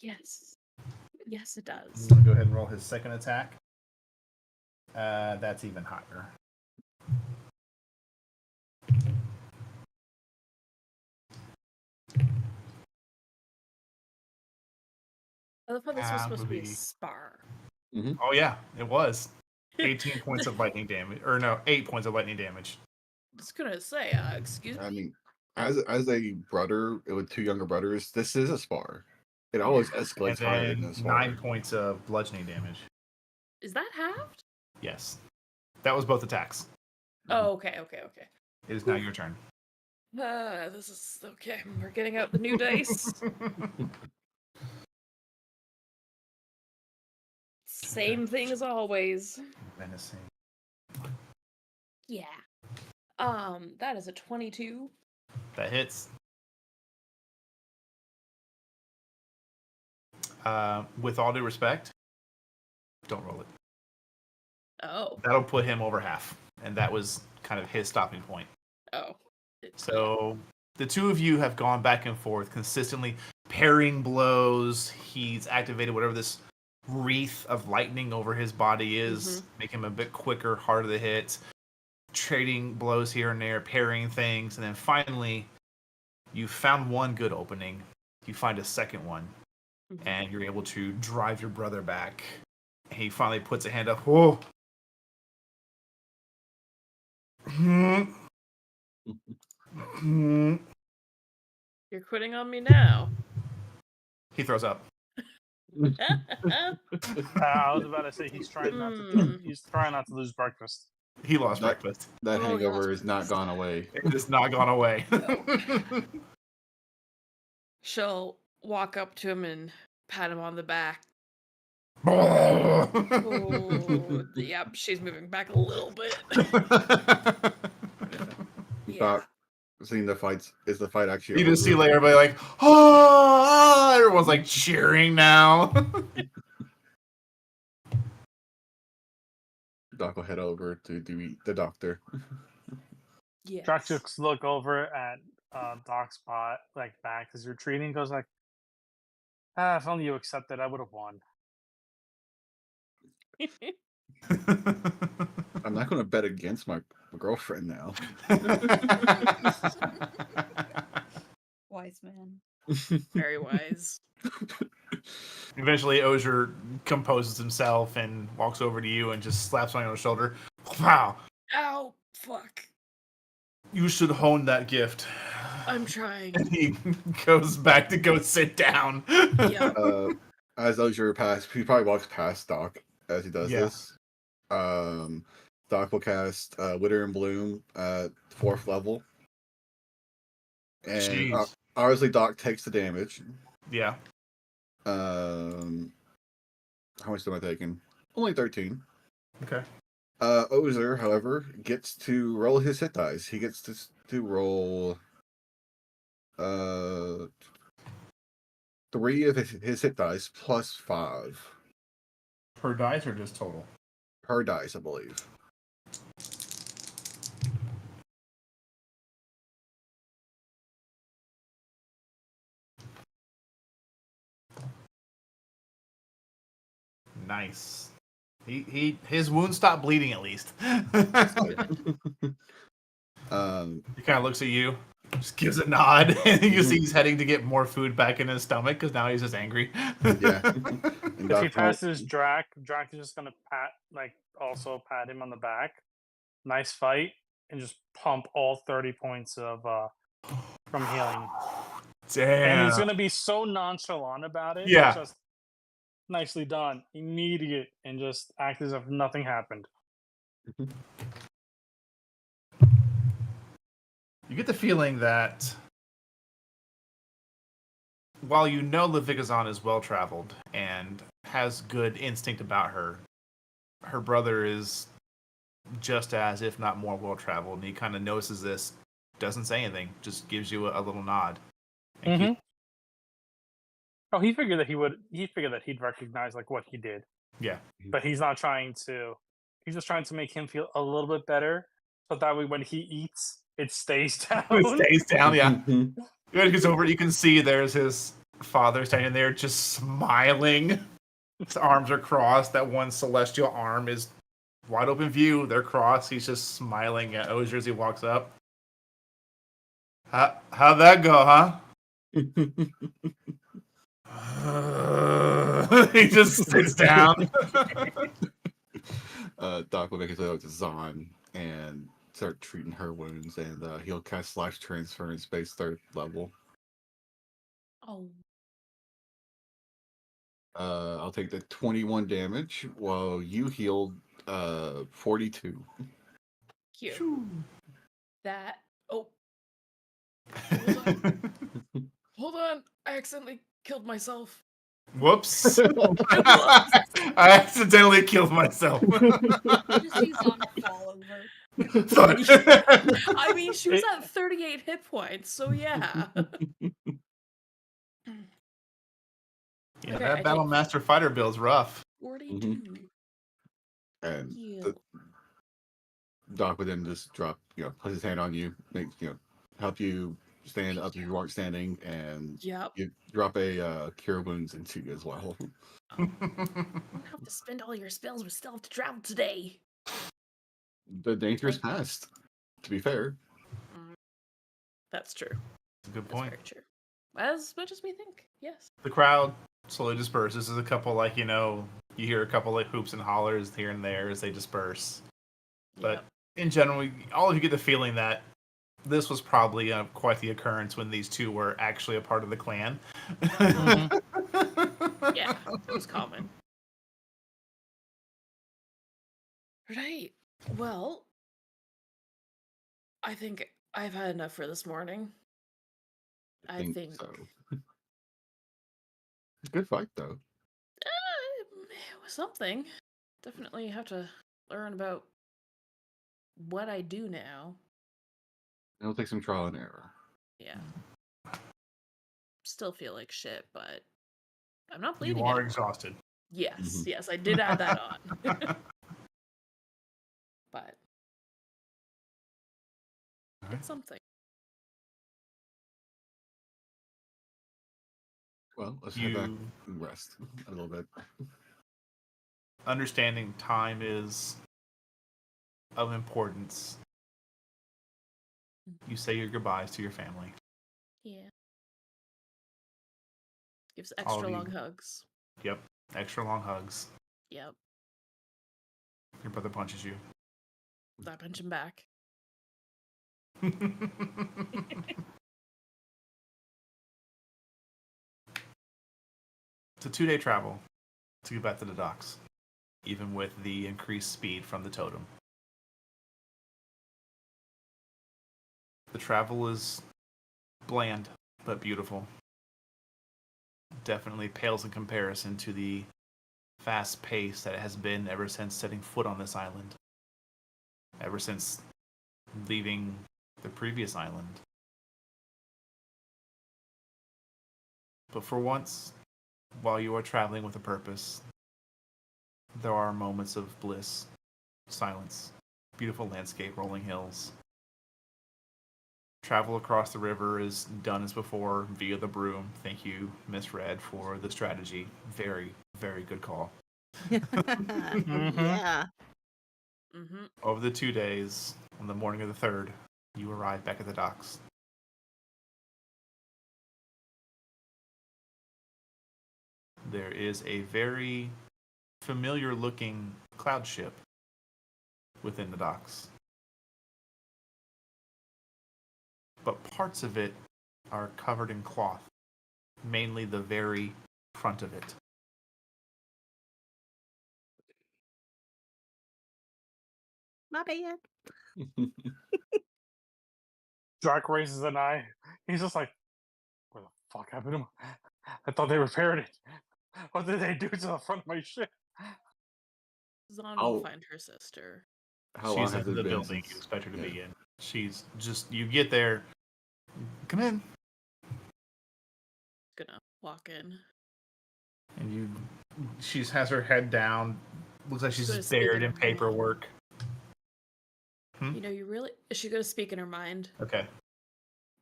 Yes. Yes, it I'm does. going to go ahead and roll his second attack. That's even higher. I love how this was supposed to be a Probably- spar. Oh, yeah, it was. 18 points of lightning damage. Or no, 8 points of lightning damage. I was gonna say, excuse I me. mean, as a brother with two younger brothers, this is a spar. It always And escalates higher than then a spar. 9 points of bludgeoning damage. Is that halved? Yes. That was both attacks. Oh, okay. It is now your turn. This is okay. We're getting out the new dice. Same thing as always. Menacing. Yeah. That is a 22. That hits. With all due respect, don't roll it. Oh. That'll put him over half. And that was kind of his stopping point. Oh. So the two of you have gone back and forth, consistently parrying blows. He's activated whatever this wreath of lightning over his body is, make him a bit quicker, harder to hit, trading blows here and there, parrying things, and then finally you found one good opening. You find a second one, and you're able to drive your brother back. He finally puts a hand up. Whoa. You're quitting on me now. He throws up. I was about to say he's trying not to lose breakfast. He lost That- breakfast. That Oh, he hangover lost is not gone away. It has not gone away. She'll walk up to him and pat him on the back. Oh. Oh, yep, she's moving back a little bit. Yeah. Doc, seeing the fights, is the fight actually You just see over? like everybody like, oh, everyone's like cheering now. Doc will head over to the doctor. Yes. Drac just look over at Doc's spot, like back as retreating, goes like, if only you accepted, I would have won. I'm not going to bet against my girlfriend now. Wise man. Very wise. Eventually, Ozier composes himself and walks over to you and just slaps on your shoulder. Wow, Ow, fuck. you should hone that gift. I'm trying. And he goes back to go sit down. Yeah. As Ozier he probably walks past Doc as he does Yeah. this. Doc will cast Wither and Bloom at 4th level. And Jeez. obviously Doc takes the damage. Yeah. How much am I taking? Only 13. Okay. Ozier, however, gets to roll his hit dice. He gets to roll 3 of his hit dice plus 5 Per dice or just total? per dice, I believe. Nice. His wound stopped bleeding at least. He kind of looks at you, just gives a nod, and you see he's heading to get more food back in his stomach because now he's just angry. Yeah. If And he Doc passes Drac is just gonna also pat him on the back. Nice fight, and just pump all 30 points of from healing. Damn. And he's gonna be so nonchalant about it. Yeah. Just nicely done, immediate, and just act as if nothing happened. You get the feeling that while you know Levikazan is well traveled and has good instinct about her, her brother is just as, if not more, well traveled, and he kind of notices this, doesn't say anything, just gives you a little nod. And keeps- Oh, he figured that he'd recognize like what he did, yeah. but he's not trying to. He's just trying to make him feel a little bit better, so that way when he eats, it stays down. It stays down, yeah. When he gets over, you can see there's his father standing there, just smiling. His arms are crossed. That one celestial arm is wide open view. They're crossed. He's just smiling at Osier as he walks up. How'd that go, huh? He just sits down. Doc will make his way up to Zahn and start treating her wounds, and he'll cast Slash Transfer in space 3rd level. Oh, I'll take the 21 damage while you healed 42. cute. That. Oh, hold on. I accidentally killed myself. Whoops. I accidentally killed myself. You see Zon fall over. Sorry. I mean, she was at 38 hit points, so yeah. Yeah, Okay, that I Battle take Master Fighter build's rough. 42. And Heal. Doc would then just drop, put his hand on you, help you stand up if you aren't standing, and Yep. you drop a Cure Wounds into you as well. You don't have to spend all your spells, but still have to travel today. The danger is past, to be fair. That's true. That's a good That's point. very true. As much as we think, yes. The crowd slowly disperses. There's a couple, you hear a couple hoops and hollers here and there as they disperse. But Yep. in general, all of you get the feeling that this was probably quite the occurrence when these two were actually a part of the clan. Yeah, it was common. Right. Well, I think I've had enough for this morning. I think so. Good fight, though. it was something. Definitely have to learn about what I do now. It'll take some trial and error. Yeah. Still feel like shit, but I'm not You bleeding are anymore. exhausted. Yes, Mhm. yes, I did add that on. But Alright. it's something. Well, let's head back You and rest a little bit. understanding time is of importance. You say your goodbyes to your family. Yeah. Gives All extra of long you. hugs. Yep. Extra long hugs. Yep. Your brother punches you. I punch him back. It's a 2-day travel to get back to the docks, even with the increased speed from the totem. The travel is bland but beautiful. Definitely pales in comparison to the fast pace that it has been ever since setting foot on this island. Ever since leaving the previous island. But for once, while you are traveling with a purpose, there are moments of bliss, silence, beautiful landscape, rolling hills. Travel across the river is done as before via the broom. Thank you, Miss Red, for the strategy. Very, very good call. Yeah. Mm-hmm. Over the 2 days, on the morning of the 3rd, you arrive back at the docks. There is a very familiar looking cloud ship within the docks. But parts of it are covered in cloth, mainly the very front of it. My bad. Doc raises an eye. He's just like, where the fuck happened to him? I thought they repaired it. What did they do to the front of my ship? Zon Oh. will find her sister. How long She's has in it the been building since? you expect her to yeah. be in. She's just, you get there. Come in. Gonna walk in. And she has her head down. Looks like she's Gonna just speak buried in in her mind. paperwork. You know, is she gonna speak in her mind? Okay.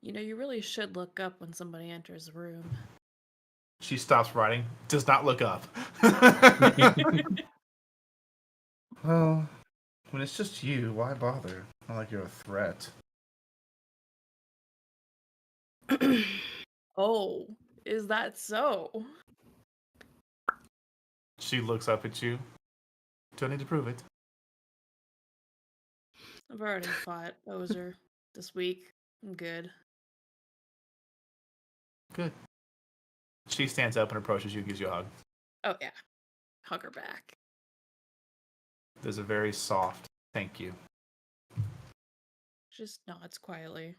You know, you really should look up when somebody enters the room. She stops writing, does not look up. Well, when it's just you, why bother? Not like you're a threat. Oh, is that so? She looks up at you. Don't need to prove it. I've already fought Ozer this week. I'm good. Good. She stands up and approaches you, gives you a hug. Oh, yeah. Hug her back. There's a very soft thank you. Just nods quietly.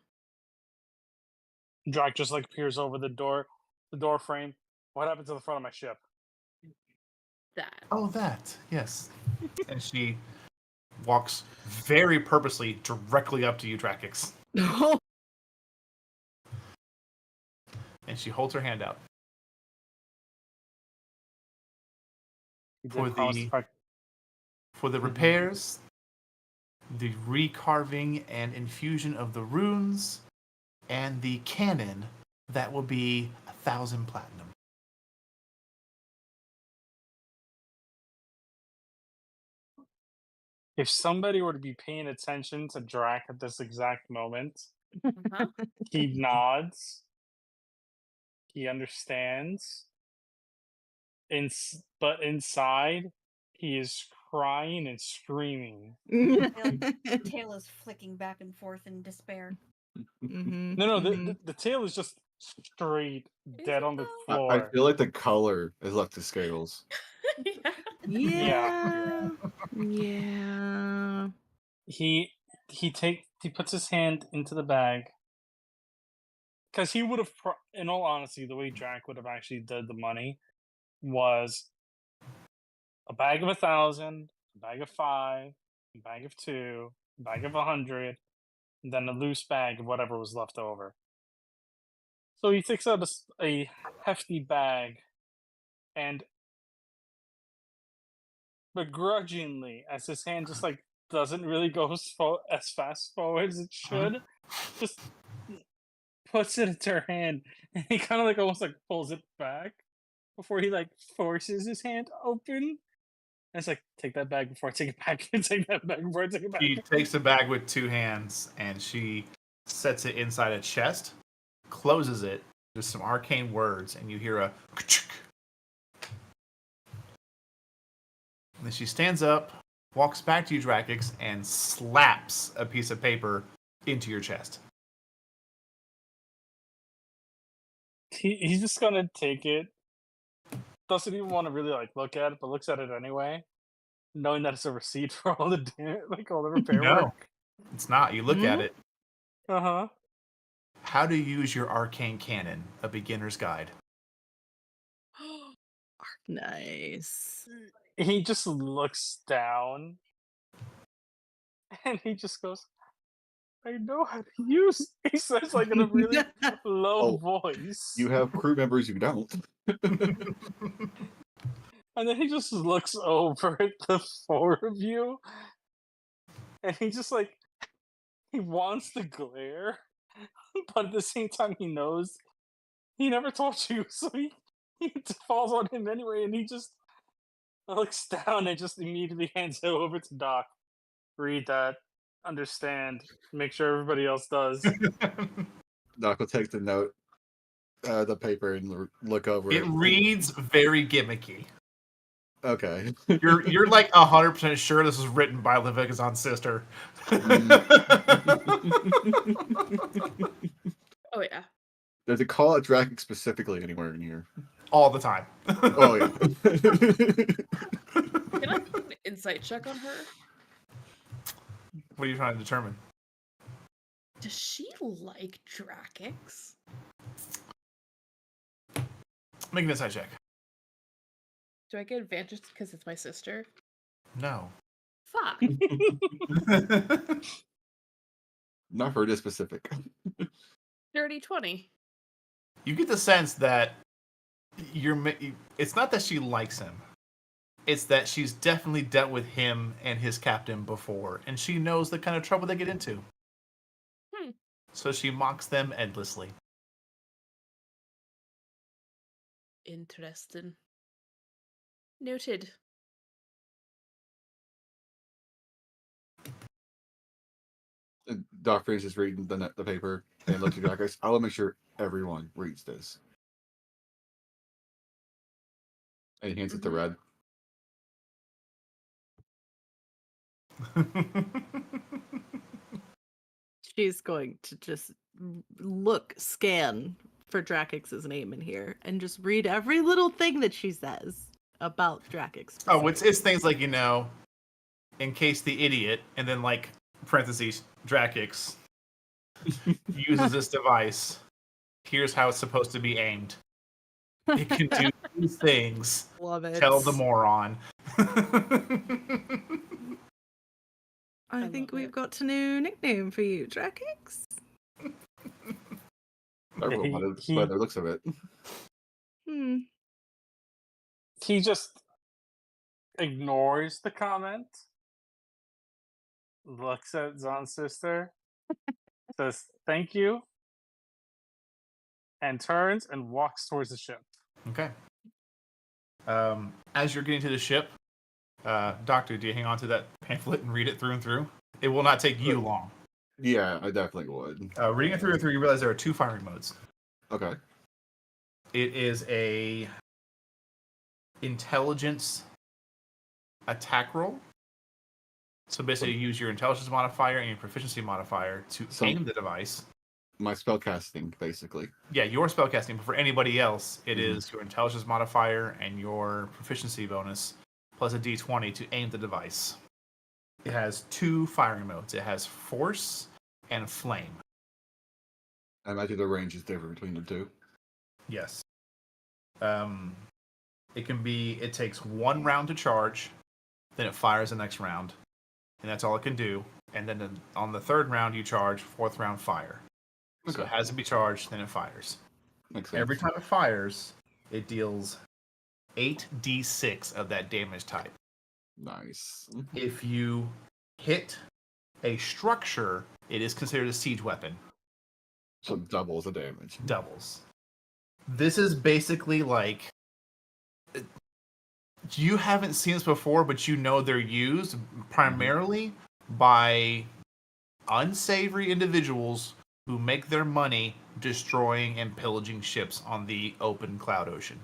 Drac just like peers over the door frame. What happened to the front of my ship? That. Oh, that. Yes. And she walks very purposely directly up to you, Drakix. No. And she holds her hand out. He did For promise the to fight- For the repairs, the recarving and infusion of the runes, and the cannon, that will be 1,000 platinum. If somebody were to be paying attention to Drac at this exact moment, Uh-huh. he nods. He understands. But inside, he is crying and screaming. The tail is flicking back and forth in despair. No, the tail is just straight dead it on the though? I floor. feel like the color has left the scales. Yeah. Yeah. He puts his hand into the bag because he would have, in all honesty, the way Drac would have actually did the money was a bag of 1,000, a bag of 5, a bag of 2, a bag of 100, and then a loose bag of whatever was left over. So he takes out a hefty bag and begrudgingly, as his hand just like doesn't really go as fast forward as it should, just puts it into her hand, and he kind of like almost like pulls it back before he like forces his hand open. And it's like, take that bag before I take it back. Take that bag before I take it back. She takes the bag with 2 hands, and she sets it inside a chest, closes it, there's some arcane words, and you hear a ka-chick. And then she stands up, walks back to you, Drakix, and slaps a piece of paper into your chest. He's just gonna take it. Doesn't even want to really like look at it, but looks at it anyway, knowing that it's a receipt for all the all the repair No. work. It's not. You look at it. Uh-huh. How to use your arcane cannon, a beginner's guide. Nice. He just looks down and he just goes, I know how to use. He says like in a really low voice. You have crew members you don't. And then he just looks over at the 4 of you. And he just like he wants to glare, but at the same time he knows he never told you, so he falls on him anyway, and he just looks down and just immediately hands it over to Doc. Read that, understand, make sure everybody else does. Doc will take the note, the paper, and look over It it. reads very gimmicky. Okay. You're like 100% sure this was written by Leviathan's sister. Oh, yeah. There's a call out Drakic specifically anywhere in here. All the time. Oh yeah. Can I do an insight check on her? What are you trying to determine? Does she like Drakix? Make an insight check. Do I get advantage because it's my sister? No. Fuck. Not for this specific. Dirty 20. You get the sense that it's not that she likes him. It's that she's definitely dealt with him and his captain before, and she knows the kind of trouble they get into. so she mocks them endlessly. Interesting. Noted. Doc Freeze is reading the paper and looks at Drakus. I will make sure everyone reads this. And he hands it to Red. She's going to just scan for Drakix's name in here and just read every little thing that she says about Drakix. Oh, it's things like, in case the idiot, and then like parentheses, Drakix uses this device. Here's how it's supposed to be aimed. It can do two things. Love it. Tell the moron. I think we've got a new nickname for you, Drakix. Everyone by the looks of it. He just ignores the comment, looks at Zon's sister, says thank you, and turns and walks towards the ship. Okay. As you're getting to the ship, Doctor, do you hang on to that pamphlet and read it through and through? It will not take you long. Yeah, I definitely would. Reading it through and through, you realize there are two firing modes. Okay. It is a intelligence attack roll. So basically, you use your intelligence modifier and your proficiency modifier to aim the device. My spellcasting, basically. Yeah, your spellcasting. But for anybody else, it is your intelligence modifier and your proficiency bonus plus a d20 to aim the device. It has two firing modes. It has force and flame. I imagine the range is different between the two. Yes. It takes 1 round to charge, then it fires the next round, and that's all it can do. And then on the 3rd round, you charge, 4th round, fire. Okay. So it has to be charged, then it fires. Makes sense. Every time it fires, it deals 8d6 of that damage type. Nice. If you hit a structure, it is considered a siege weapon. So doubles the damage. Doubles. This is basically like... You haven't seen this before, but you know they're used primarily by unsavory individuals who make their money destroying and pillaging ships on the open cloud ocean.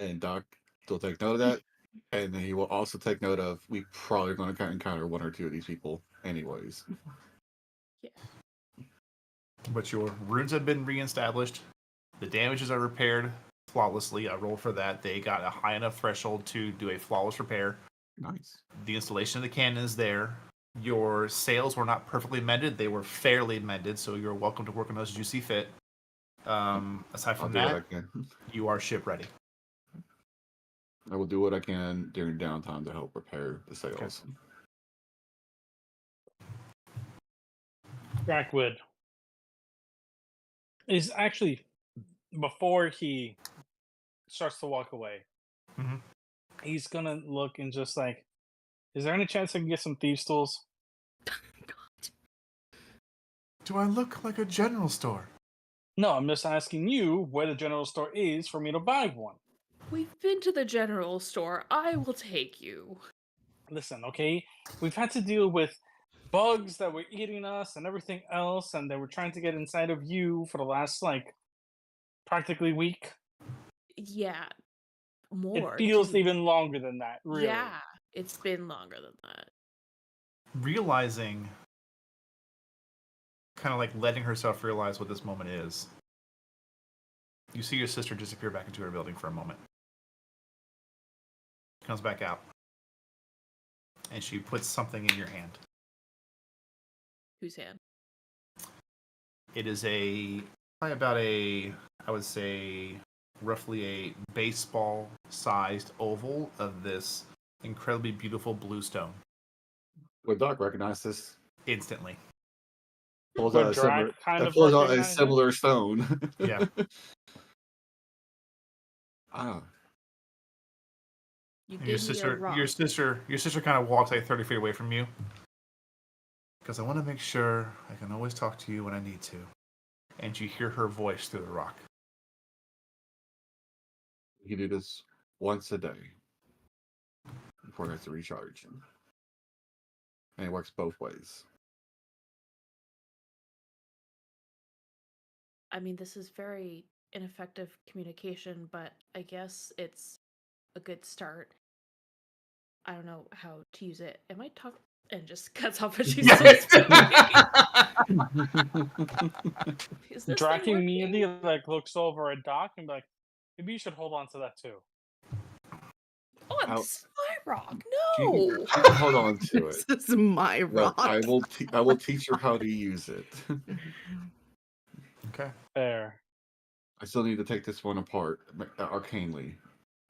And Doc will take note of that. And then he will also take note of, we probably going to encounter 1 or 2 of these people anyways. Yeah. But your runes have been reestablished. The damages are repaired flawlessly. I rolled for that. They got a high enough threshold to do a flawless repair. Nice. The installation of the cannon is there. Your sails were not perfectly mended. They were fairly mended, so you're welcome to work on those as you see fit. Aside from that, you are ship ready. I will do what I can during downtime to help repair the sails. Okay. Brackwood is actually, before he starts to walk away, he's gonna look and just like, is there any chance I can get some thieves' tools? Do I look like a general store? No, I'm just asking you where the general store is for me to buy one. We've been to the general store. I will take you. Listen, okay? We've had to deal with bugs that were eating us and everything else, and they were trying to get inside of you for the last, practically week. Yeah. More. It feels too. even longer than that, really. Yeah, it's been longer than that. Realizing, kind of like letting herself realize what this moment is, you see your sister disappear back into her building for a moment. She comes back out. And she puts something in your hand. Whose hand? It is I would say, roughly a baseball-sized oval of this incredibly beautiful blue stone. Would Doc recognize this? Instantly. Pulls out a similar stone. Yeah. Your sister kind of walks like 30 feet away from you. Because I want to make sure I can always talk to you when I need to. and you hear her voice through the rock. You do this once a day before it has to recharge. And it works both ways. I mean, this is very ineffective communication, but I guess it's a good start. I don't know how to use it. Am I talk and just cuts off what she's still speaking? Is this Drac thing immediately working? like looks over at Doc and be like, maybe you should hold on to that too. Oh, How- this is my rock. She No. can hold on to it. This is my But rock. I will teach her how to use it. Okay. There. I still need to take this one apart arcanely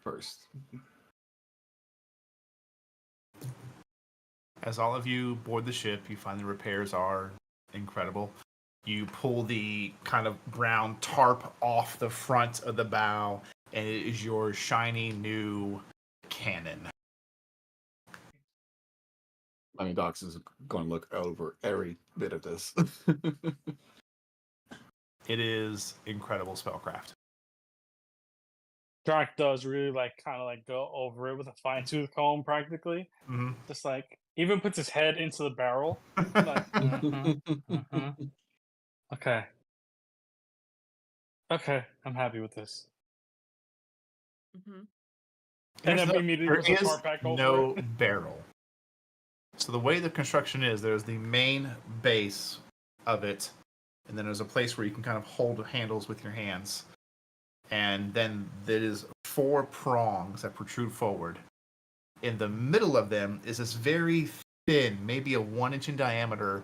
first. As all of you board the ship, you find the repairs are incredible. You pull the kind of brown tarp off the front of the bow, and it is your shiny new cannon. I mean, Docs is going to look over every bit of this. It is incredible spellcraft. Drac does really like kind of like go over it with a fine tooth comb practically. Mm-hmm. Just like even puts his head into the barrel. Like, okay. Okay, I'm happy with this. Mm-hmm. And then There immediately puts a is tarp back over no it. barrel. So the way the construction is, there's the main base of it, and then there's a place where you can kind of hold handles with your hands. And then there is 4 prongs that protrude forward. In the middle of them is this very thin, maybe a 1 inch in diameter,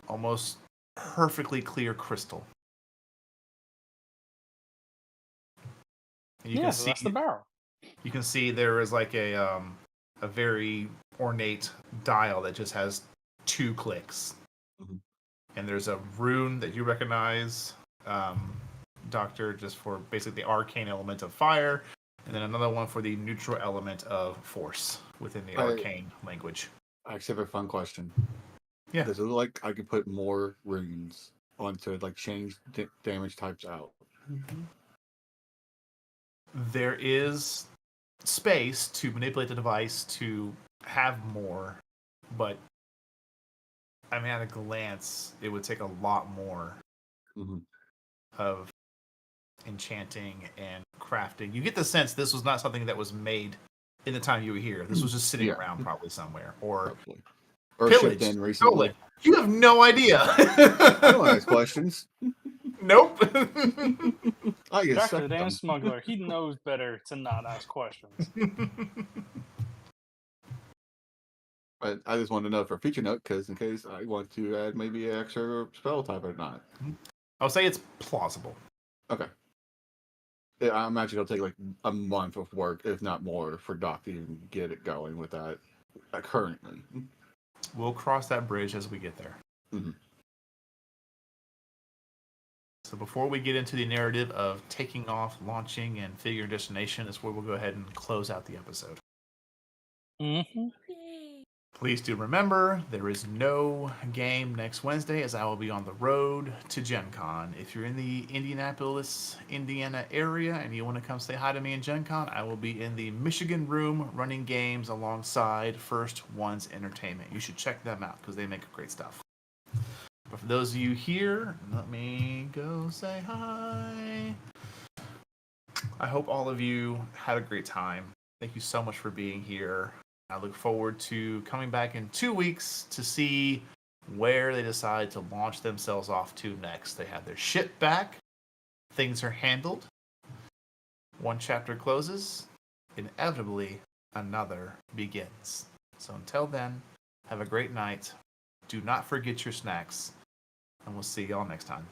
almost perfectly clear crystal. And Yeah, so that's the barrel. you can see there is like a very ornate dial that just has 2 clicks. Mhm. And there's a rune that you recognize, Doctor, just for basically the arcane element of fire, and then another one for the neutral element of force within the arcane language. I actually have a fun question. Yeah. Does it look like I could put more runes onto it, like change damage types out? There is space to manipulate the device to have more, but I mean, at a glance, it would take a lot more Mm-hmm. of enchanting and crafting. You get the sense this was not something that was made in the time you were here. This was just sitting Yeah. around probably somewhere, or Probably. Or shipped pillaged, in recently. stolen. You have no idea. I don't ask questions. Nope. I Drac is a accept damn them. smuggler. He knows better to not ask questions. But I just want to know for feature note, because in case I want to add maybe an extra spell type or not. I'll say it's plausible. Okay. Yeah, I imagine it'll take like a month of work, if not more, for Doc to even get it going with that currently. We'll cross that bridge as we get there. Mm-hmm. So before we get into the narrative of taking off, launching, and figure destination, is where we'll go ahead and close out the episode. Mm-hmm. Yay. Please do remember, there is no game next Wednesday as I will be on the road to Gen Con. If you're in the Indianapolis, Indiana area and you want to come say hi to me in Gen Con, I will be in the Michigan room running games alongside First Ones Entertainment. You should check them out because they make great stuff. But for those of you here, let me go say hi. I hope all of you had a great time. Thank you so much for being here. I look forward to coming back in 2 weeks to see where they decide to launch themselves off to next. They have their ship back. Things are handled. One chapter closes. Inevitably, another begins. So until then, have a great night. Do not forget your snacks. And we'll see y'all next time.